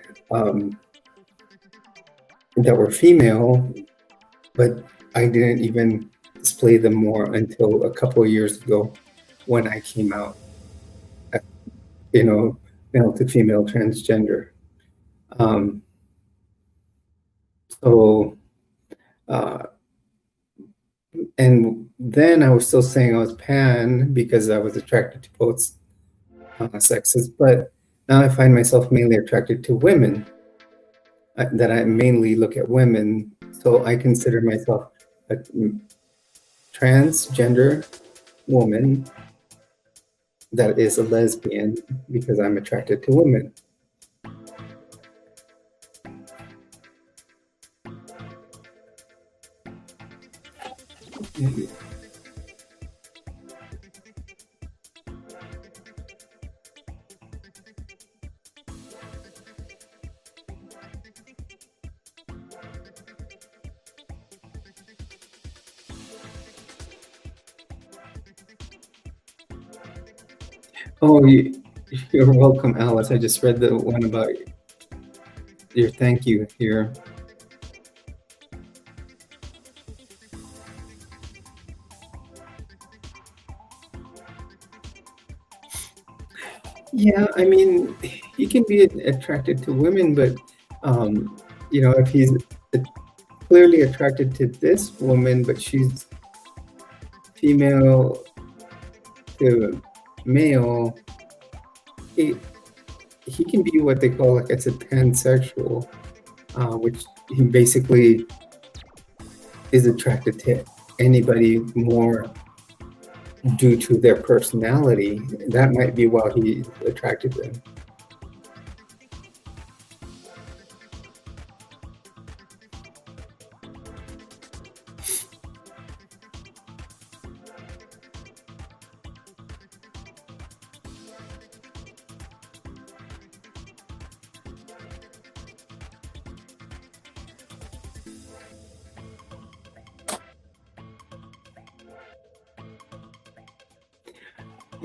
that were female, but I didn't even display them more until a couple of years ago when I came out, you know, male to female transgender. So And then I was still saying I was pan because I was attracted to both sexes, but now I find myself mainly attracted to women, that I mainly look at women. So I consider myself a transgender woman that is a lesbian because I'm attracted to women. Oh, you're welcome, Alice. I just read the one about your thank you here. Yeah, I mean, he can be attracted to women, but if he's clearly attracted to this woman, but she's female to male, he can be what they call like it's a pansexual, which he basically is attracted to anybody more due to their personality. That might be why he's attracted to them.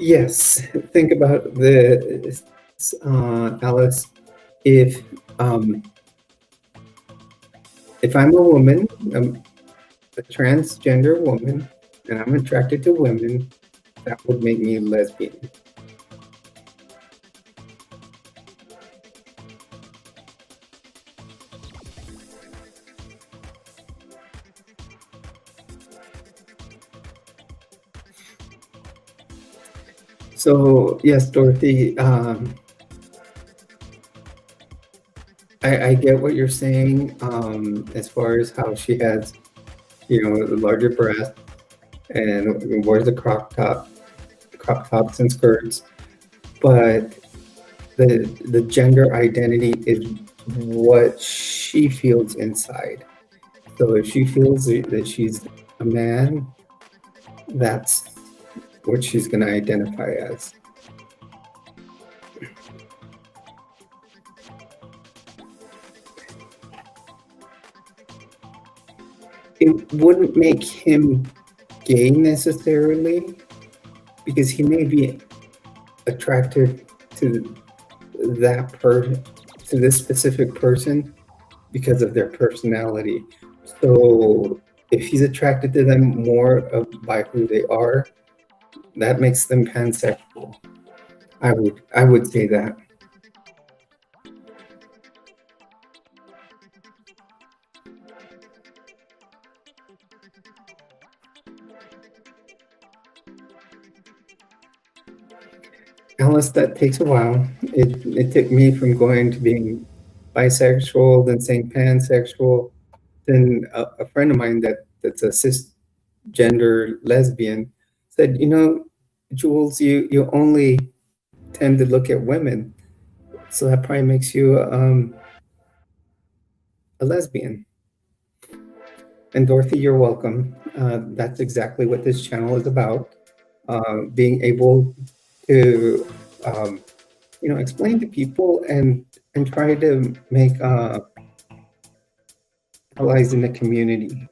Yes, think about this, Alice. If um, if I'm a woman, I'm a transgender woman, and I'm attracted to women, that would make me lesbian. So yes, Dorothy, I get what you're saying, as far as how she has, the larger breasts and wears the crop tops and skirts, but the gender identity is what she feels inside. So if she feels that she's a man, that's what she's going to identify as. It wouldn't make him gay necessarily, because he may be attracted to to this specific person because of their personality. So if he's attracted to them more by who they are, that makes them pansexual. I would say that. Alice, that takes a while. It took me from going to being bisexual, then saying pansexual, then a friend of mine that's a cisgender lesbian said, Jules, you only tend to look at women, so that probably makes you a lesbian. And Dorothy, you're welcome. That's exactly what this channel is about. Being able to, explain to people and try to make allies in the community.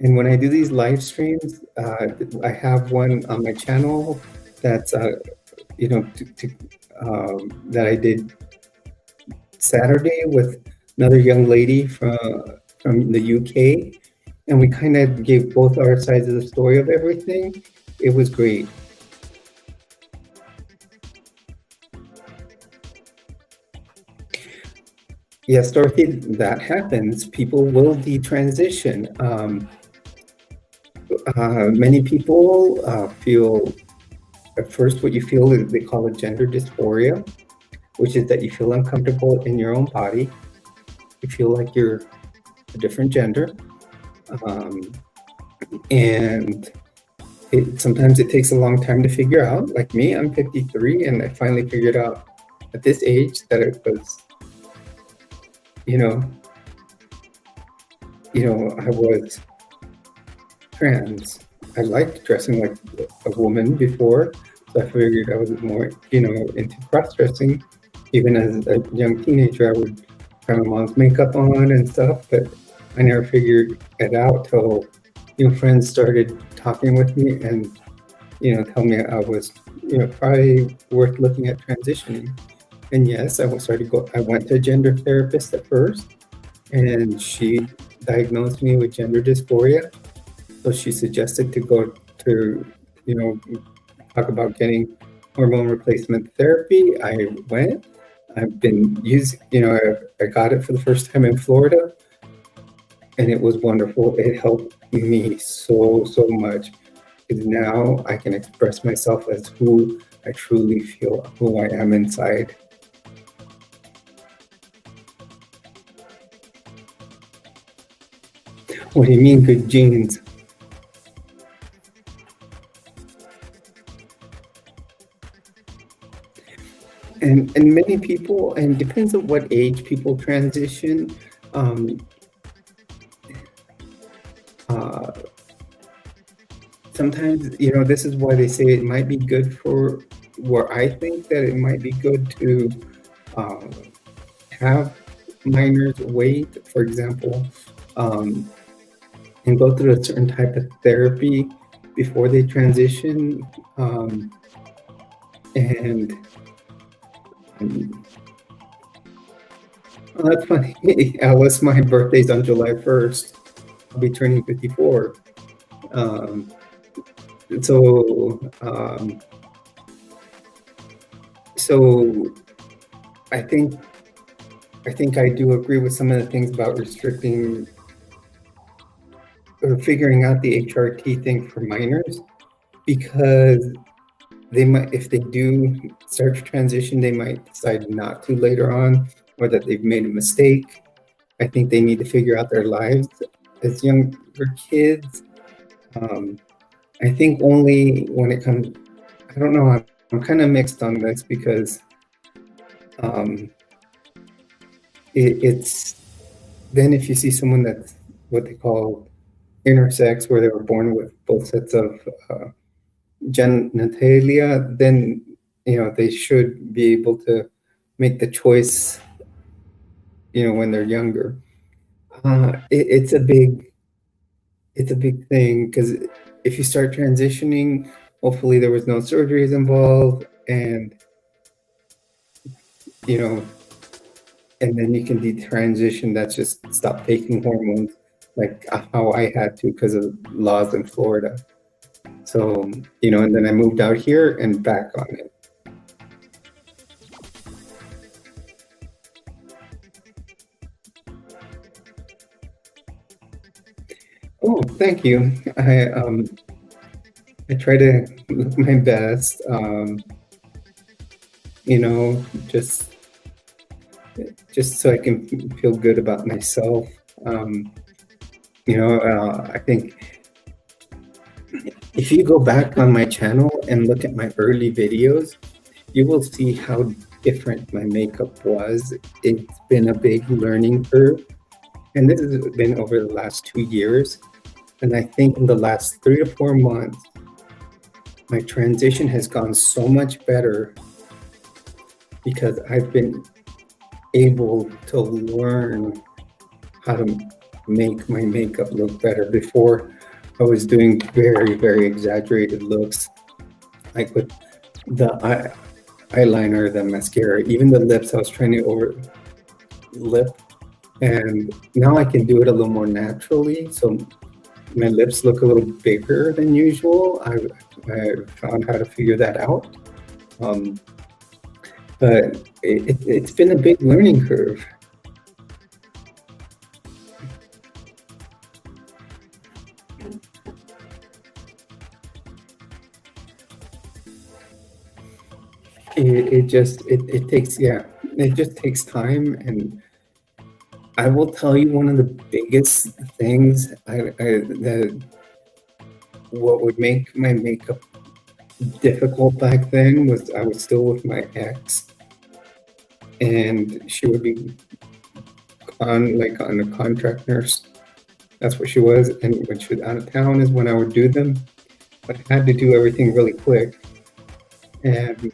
And when I do these live streams, I have one on my channel that's, that I did Saturday with another young lady from the UK, and we kind of gave both our sides of the story of everything. It was great. Yes, Dorothy, that happens. People will detransition. Many people feel, at first what you feel is they call it gender dysphoria, which is that you feel uncomfortable in your own body. You feel like you're a different gender. And sometimes it takes a long time to figure out. Like me, I'm 53, and I finally figured out at this age that it was, you know, I was trans. I liked dressing like a woman before, so I figured I was more, into cross-dressing. Even as a young teenager, I would have my mom's makeup on and stuff, but I never figured it out till, friends started talking with me and, tell me I was, probably worth looking at transitioning. And yes, I went to a gender therapist at first, and she diagnosed me with gender dysphoria. So she suggested to go to, talk about getting hormone replacement therapy. I went. I've been using, I got it for the first time in Florida, and it was wonderful. It helped me so much. Because now I can express myself as who I truly feel, who I am inside. What do you mean, good genes? And many people, and depends on what age people transition. Sometimes, this is why they say it might be good for, where I think that it might be good to have minors wait, for example, and go through a certain type of therapy before they transition. Oh, that's funny. Alice, my birthday's on July 1st. I'll be turning 54. So I think I do agree with some of the things about restricting or figuring out the HRT thing for minors, because they might, if they do start to transition, they might decide not to later on, or that they've made a mistake. I think they need to figure out their lives as younger kids. I think only when it comes, I don't know, I'm kind of mixed on this, because it's then if you see someone that's what they call intersex, where they were born with both sets of genitalia, then they should be able to make the choice when they're younger. It's a big thing, because if you start transitioning, hopefully there was no surgeries involved, and and then you can detransition. That's just stop taking hormones, like how I had to because of laws in Florida. So, and then I moved out here and back on it. Oh, thank you. I try to look my best, just so I can feel good about myself. I think if you go back on my channel and look at my early videos, you will see how different my makeup was. It's been a big learning curve, and this has been over the last 2 years. And I think in the last 3 to 4 months, my transition has gone so much better, because I've been able to learn how to make my makeup look better. Before, I was doing very, very exaggerated looks, like with the eyeliner, the mascara, even the lips. I was trying to over lip, and now I can do it a little more naturally. So my lips look a little bigger than usual. I found how to figure that out. But it's been a big learning curve. it takes, yeah, it just takes time. And I will tell you, one of the biggest things that what would make my makeup difficult back then was I was still with my ex, and she would be on a contract nurse. That's what she was. And when she was out of town is when I would do them. But I had to do everything really quick. And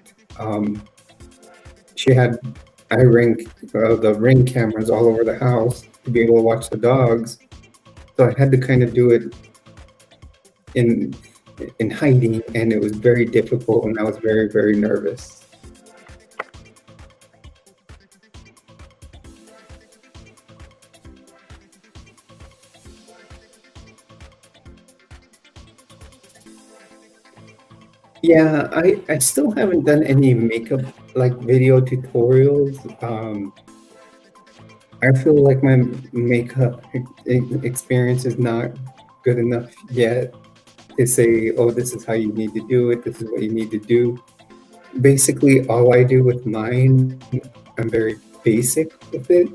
she had the Ring cameras all over the house to be able to watch the dogs. So I had to kind of do it in hiding, and it was very difficult, and I was very, very nervous. Yeah, I still haven't done any makeup like video tutorials. I feel like my makeup experience is not good enough yet to say, oh, this is how you need to do it. This is what you need to do. Basically, all I do with mine, I'm very basic with it.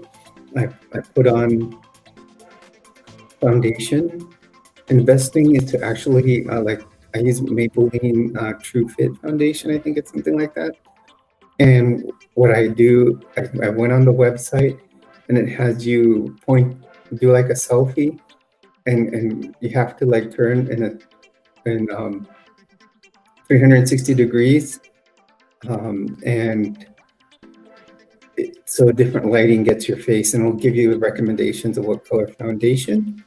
I put on foundation, and the best thing is to actually I use Maybelline True Fit foundation. I think it's something like that. And what I do, I went on the website, and it has you do like a selfie, and you have to like turn in 360 degrees, and so different lighting gets your face, and it'll give you recommendations of what color foundation.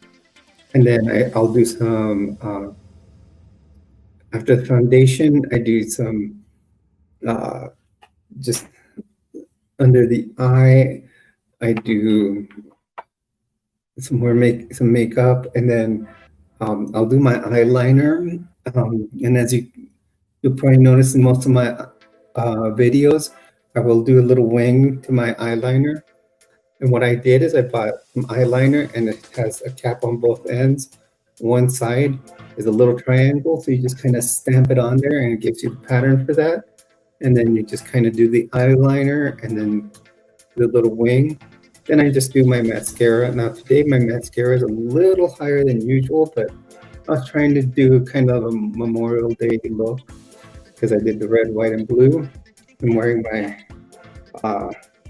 And then I'll do some after the foundation, I do some just under the eye. I do some makeup, and then I'll do my eyeliner. And as you'll probably notice in most of my videos, I will do a little wing to my eyeliner. And what I did is I bought some eyeliner, and it has a cap on both ends. One side is a little triangle, so you just kind of stamp it on there, and it gives you the pattern for that. And then you just kind of do the eyeliner, and then the little wing. Then I just do my mascara. Now today my mascara is a little higher than usual, but I was trying to do kind of a Memorial Day look because I did the red, white, and blue. I'm wearing my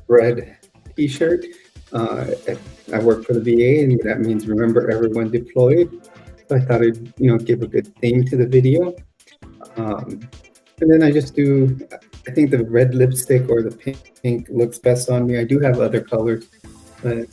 red t-shirt. I work for the VA, and that means remember everyone deployed. So I thought I'd give a good theme to the video. And then I just do, I think the red lipstick or the pink looks best on me. I do have other colors, but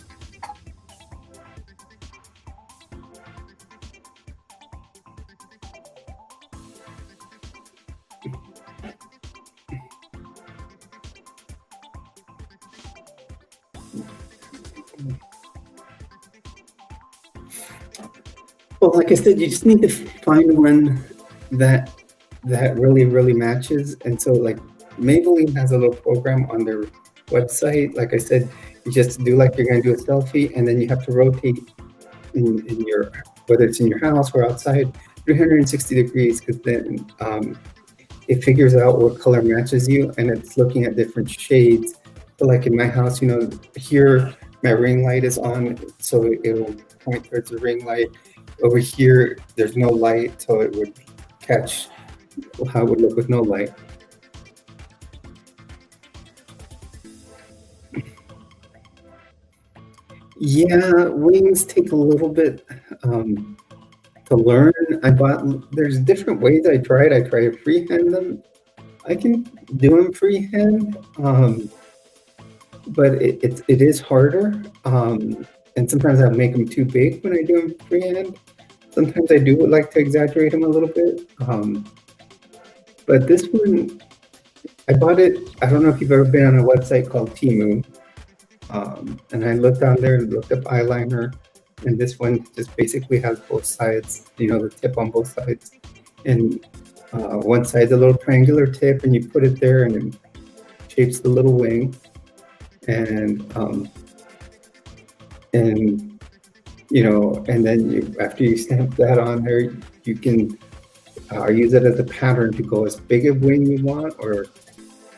well, like I said, you just need to find one that really, really matches. And so like Maybelline has a little program on their website. Like I said, you just do like you're going to do a selfie, and then you have to rotate in your, whether it's in your house or outside, 360 degrees, because then it figures out what color matches you, and it's looking at different shades. So like in my house, here my ring light is on, so it'll point towards the ring light. Over here, there's no light, so it would catch how it would look with no light. Yeah, wings take a little bit to learn. There's different ways I tried. I tried to freehand them. I can do them freehand, but it is harder. And sometimes I'll make them too big when I do them freehand. Sometimes I do like to exaggerate them a little bit. But this one, I bought it, I don't know if you've ever been on a website called Temu. And I looked on there and looked up eyeliner. And this one just basically has both sides, the tip on both sides. And one side's a little triangular tip, and you put it there, and it shapes the little wing. And and then after you stamp that on there, you can use it as a pattern to go as big a wing you want, or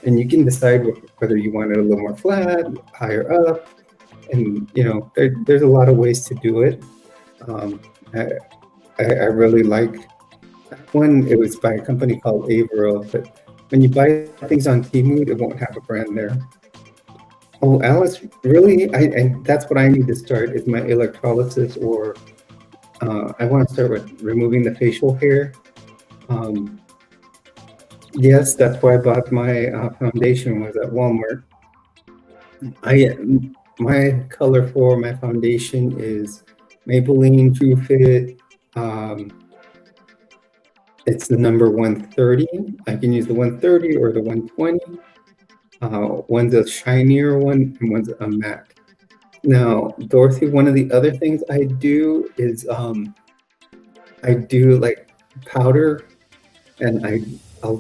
and you can decide whether you want it a little more flat, higher up, and there's a lot of ways to do it. Um, I, I really like that one. It was by a company called Avero, but when you buy things on Temu, it won't have a brand there. Oh, Alice, really? That's what I need to start is my electrolysis, or I want to start with removing the facial hair. Um, yes, that's why I bought my foundation was at Walmart. My color for my foundation is Maybelline True Fit. It's the number 130. I can use the 130 or the 120. One's a shinier one and one's a matte. Now, Dorothy, one of the other things I do is I do like powder, and I'll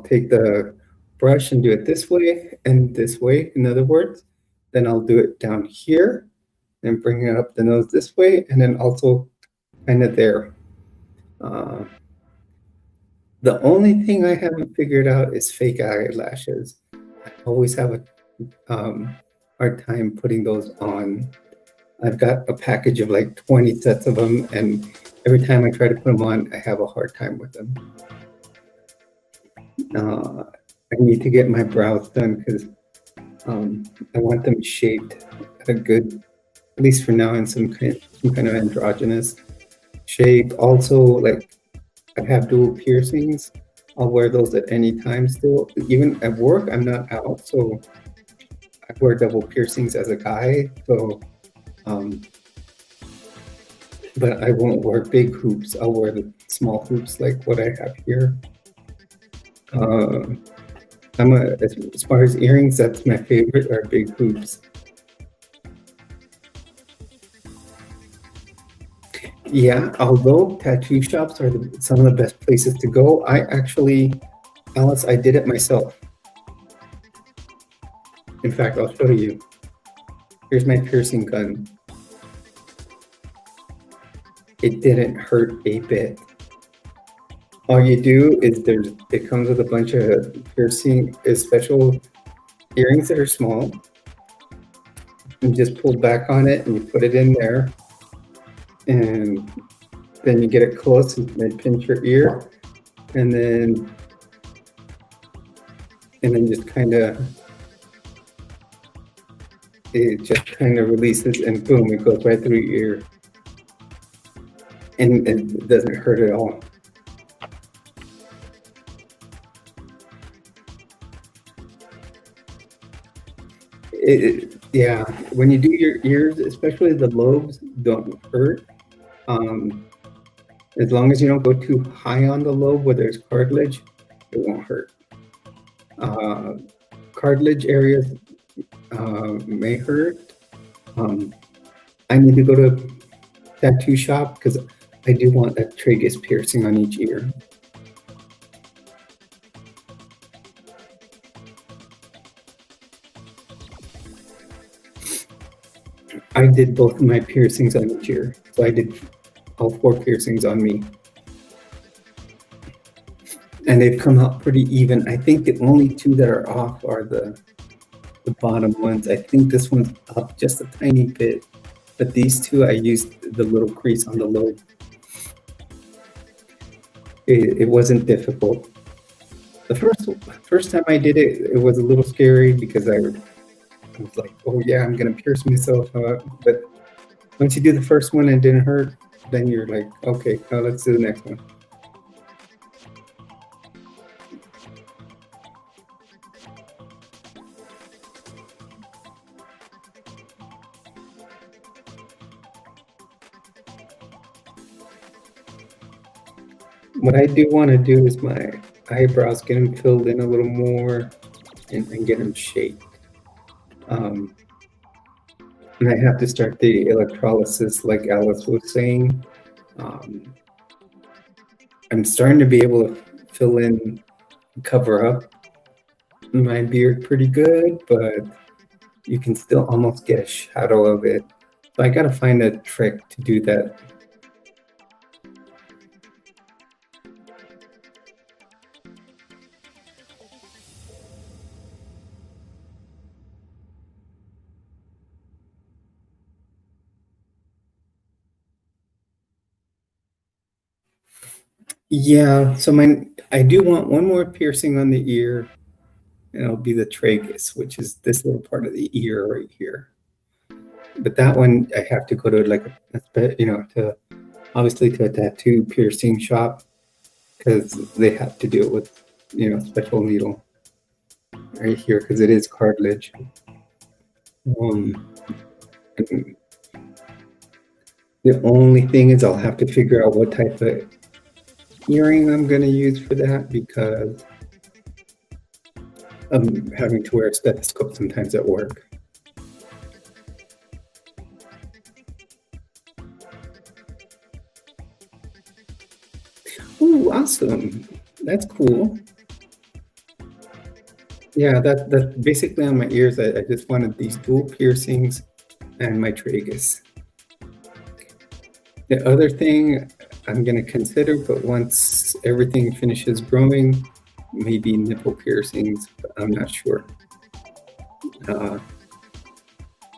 take the brush and do it this way and this way, in other words. Then I'll do it down here and bring it up the nose this way, and then also kind of there. The only thing I haven't figured out is fake eyelashes. I always have a hard time putting those on. I've got a package of like 20 sets of them, and every time I try to put them on, I have a hard time with them. I need to get my brows done because I want them shaped at a good, at least for now, in some kind of androgynous shape. Also, like I have dual piercings. I'll wear those at any time still. Even at work, I'm not out, so I wear double piercings as a guy. So, but I won't wear big hoops. I'll wear the small hoops like what I have here. As far as earrings, that's my favorite, are big hoops. Yeah, although tattoo shops are some of the best places to go, Alice, I did it myself. In fact, I'll show you. Here's my piercing gun. It didn't hurt a bit. All you do is it comes with a bunch of special earrings that are small. You just pull back on it and you put it in there. And then you get it close and then pinch your ear. And then just it just kind of releases, and boom, it goes right through your ear. And it doesn't hurt at all. Yeah, when you do your ears, especially the lobes, don't hurt. As long as you don't go too high on the lobe where there's cartilage, it won't hurt. Cartilage areas may hurt. I need to go to a tattoo shop because I do want a tragus piercing on each ear. I did both of my piercings on each ear. So I did all 4 piercings on me. And they've come out pretty even. I think the only 2 that are off are the bottom ones. I think this one's up just a tiny bit. But these 2, I used the little crease on the lobe. It wasn't difficult. The first time I did it, it was a little scary because I was like, oh yeah, I'm gonna pierce myself. But once you do the first one and it didn't hurt, then you're like, okay, now let's do the next one. What I do want to do is my eyebrows, get them filled in a little more and get them shaped. And I have to start the electrolysis like Alice was saying. I'm starting to be able to fill in, cover up my beard pretty good, but you can still almost get a shadow of it. So I gotta find a trick to do that. Yeah, so I do want one more piercing on the ear, and it'll be the tragus, which is this little part of the ear right here. But that one, I have to go to like to obviously to a tattoo piercing shop because they have to do it with special needle right here because it is cartilage. Um, the only thing is I'll have to figure out what type of earring I'm going to use for that because I'm having to wear a stethoscope sometimes at work. Oh, awesome. That's cool. Yeah, that's basically on my ears. I just wanted these dual piercings and my tragus. The other thing I'm going to consider, but once everything finishes growing, maybe nipple piercings, but I'm not sure.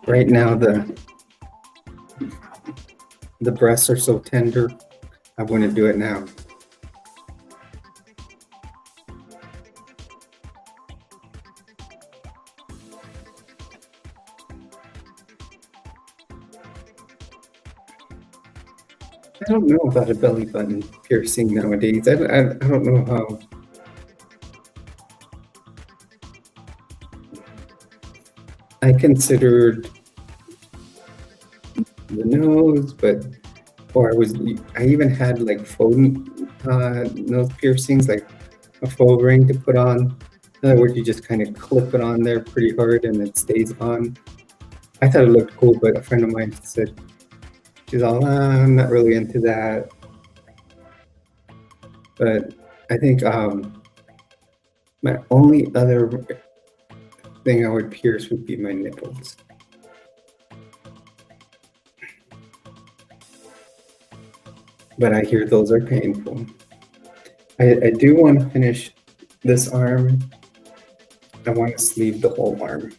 Right now, the breasts are so tender, I want to do it now. I don't know about a belly button piercing nowadays. I don't know how. I considered the nose, I even had like faux nose piercings, like a faux ring to put on. In other words, you just kind of clip it on there pretty hard and it stays on. I thought it looked cool, but a friend of mine said, she's all, I'm not really into that. But I think my only other thing I would pierce would be my nipples. But I hear those are painful. I do want to finish this arm. I want to sleeve the whole arm.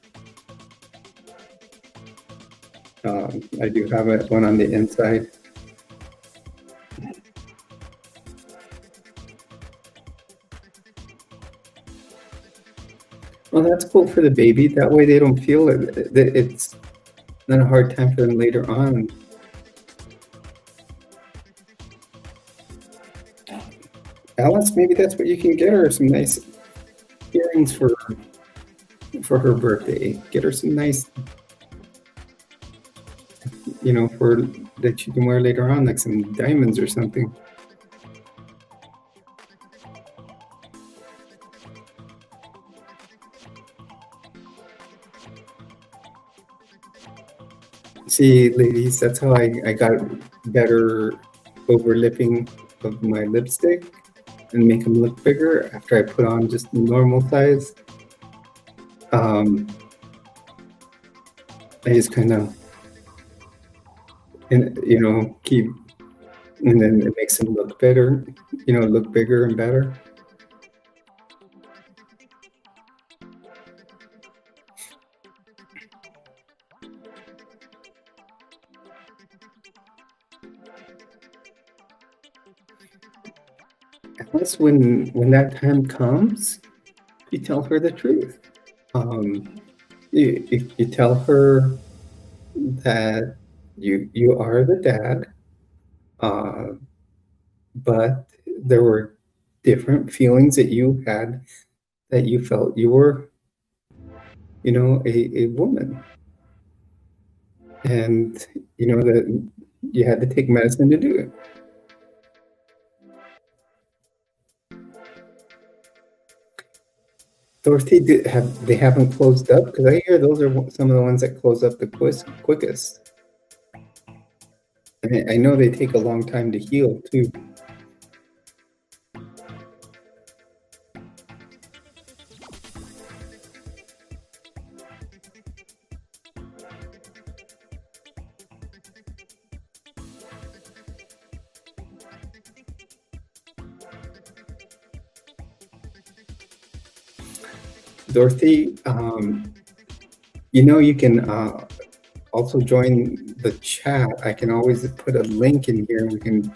I do have one on the inside. Well, that's cool for the baby. That way they don't feel it. It's not a hard time for them later on. Alice, maybe that's what you can get her, some nice earrings for her birthday. Get her some nice, for that you can wear later on, like some diamonds or something. See, ladies, that's how I got better overlipping of my lipstick and make them look bigger after I put on just normal size. I just kind of, keep, and then it makes them look better, look bigger and better. Plus, when that time comes, you tell her the truth. You tell her that you are the dad, but there were different feelings that you had that you felt you were, a woman, and that you had to take medicine to do it. Dorothy, they haven't closed up? Because I hear those are some of the ones that close up the quickest. I know they take a long time to heal too. Dorothy, you can also join the chat. I can always put a link in here and we can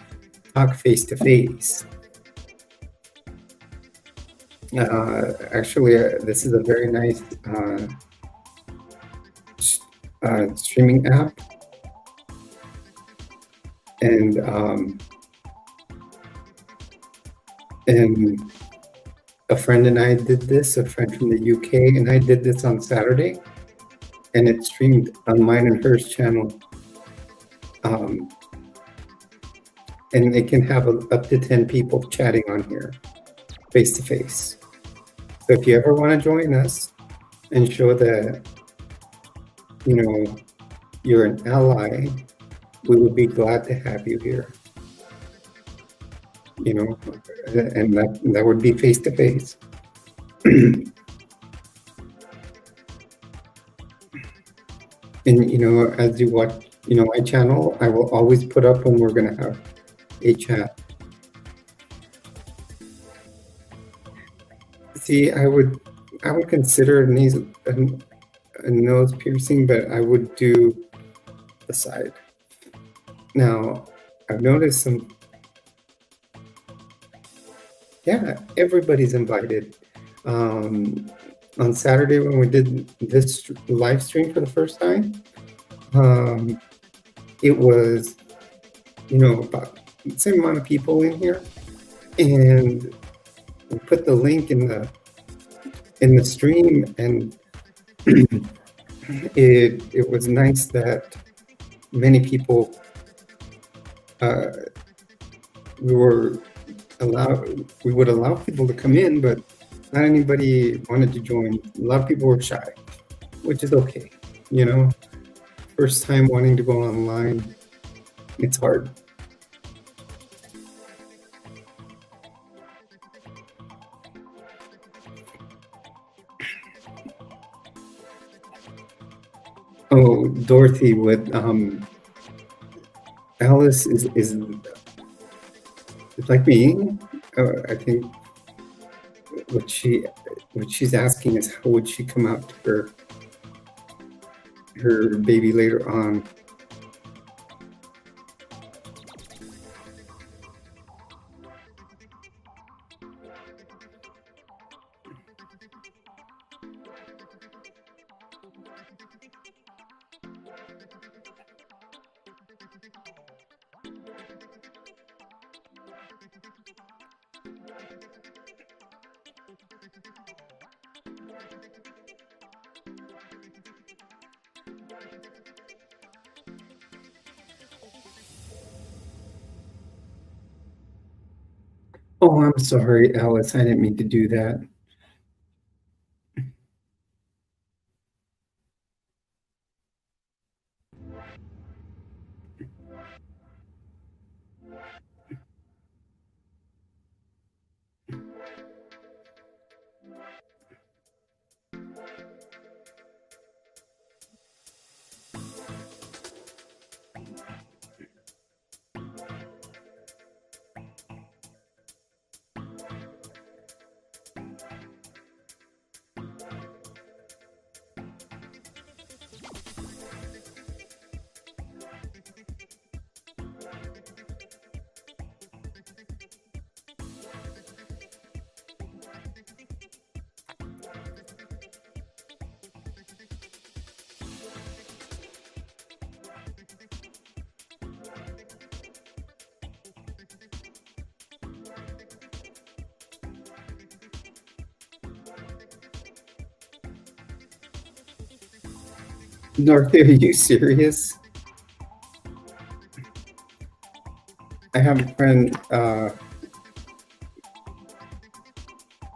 talk face to face. Actually, this is a very nice streaming app, and a friend and I did this. A friend from the UK and I did this on Saturday, and it streamed on mine and hers channel. And it can have up to 10 people chatting on here, face to face. So if you ever want to join us and show that, you know, you're an ally, we would be glad to have you here. You know, and that would be face to face. And you know, as you watch, you know, my channel, I will always put up when we're gonna have a chat. See, I would consider a nose piercing, but I would do the side. Now, I've noticed some. Yeah, everybody's invited. On Saturday when we did this live stream for the first time, it was, you know, about the same amount of people in here, and we put the link in the stream, and it was nice that many people we would allow people to come in, but not anybody wanted to join. A lot of people were shy, which is okay. You know, first time wanting to go online, it's hard. Oh, Dorothy with Alice is like me. I think what she's asking is how would she come out to her baby later on. Oh, I'm sorry, Alice. I didn't mean to do that. Dorothy, are you serious? I have a friend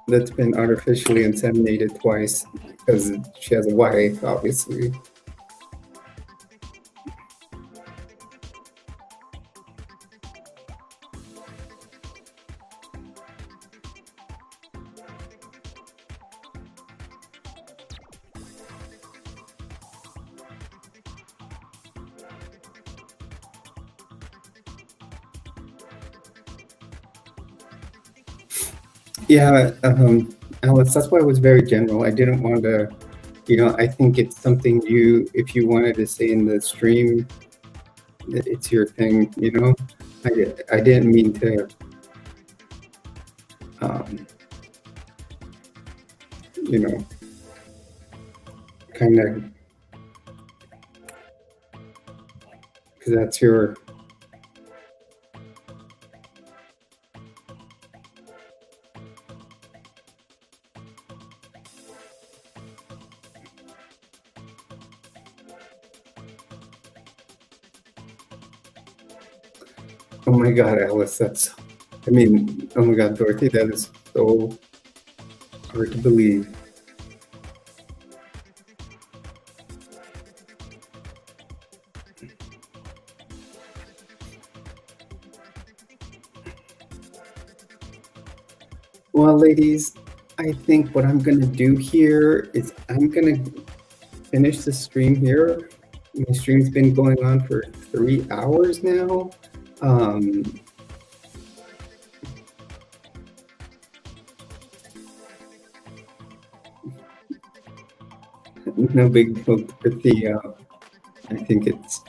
that's been artificially inseminated twice because she has a wife, obviously. Yeah, Alice, that's why it was very general. I didn't want to, you know, I think it's something if you wanted to say in the stream, it's your thing, you know? I didn't mean to you know, kind of, because that's your, oh my God, Alice, that's, I mean, oh my God, Dorothy, that is so hard to believe. Well, ladies, I think what I'm gonna do here is I'm gonna finish the stream here. My stream's been going on for 3 hours now. No big deal with the, I think it's,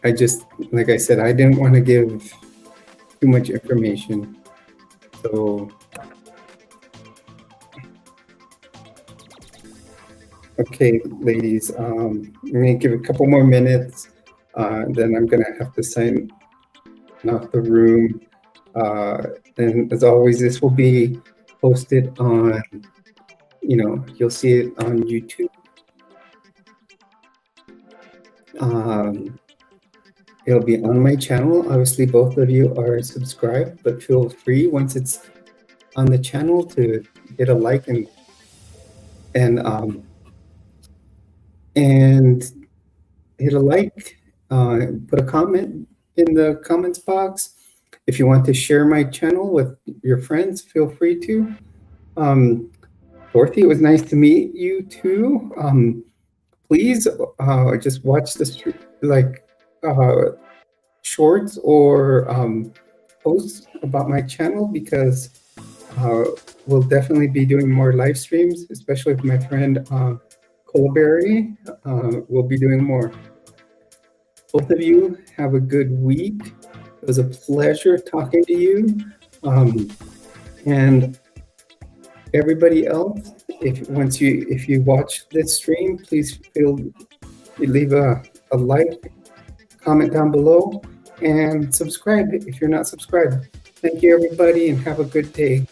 I just, like I said, I didn't want to give too much information. So, okay, ladies, I'm gonna give a couple more minutes, then I'm gonna have to sign off the room. And as always, this will be posted on, you know, you'll see it on YouTube. It'll be on my channel. Obviously, both of you are subscribed, but feel free once it's on the channel to hit a like and hit a like, put a comment in the comments box. If you want to share my channel with your friends, feel free to. Dorothy, it was nice to meet you too. Please just watch the shorts or posts about my channel, because we'll definitely be doing more live streams, especially with my friend Colberry. We'll be doing more. Both of you have a good week. It was a pleasure talking to you. And everybody else, if you watch this stream, please leave a like, comment down below, and subscribe if you're not subscribed. Thank you, everybody, and have a good day.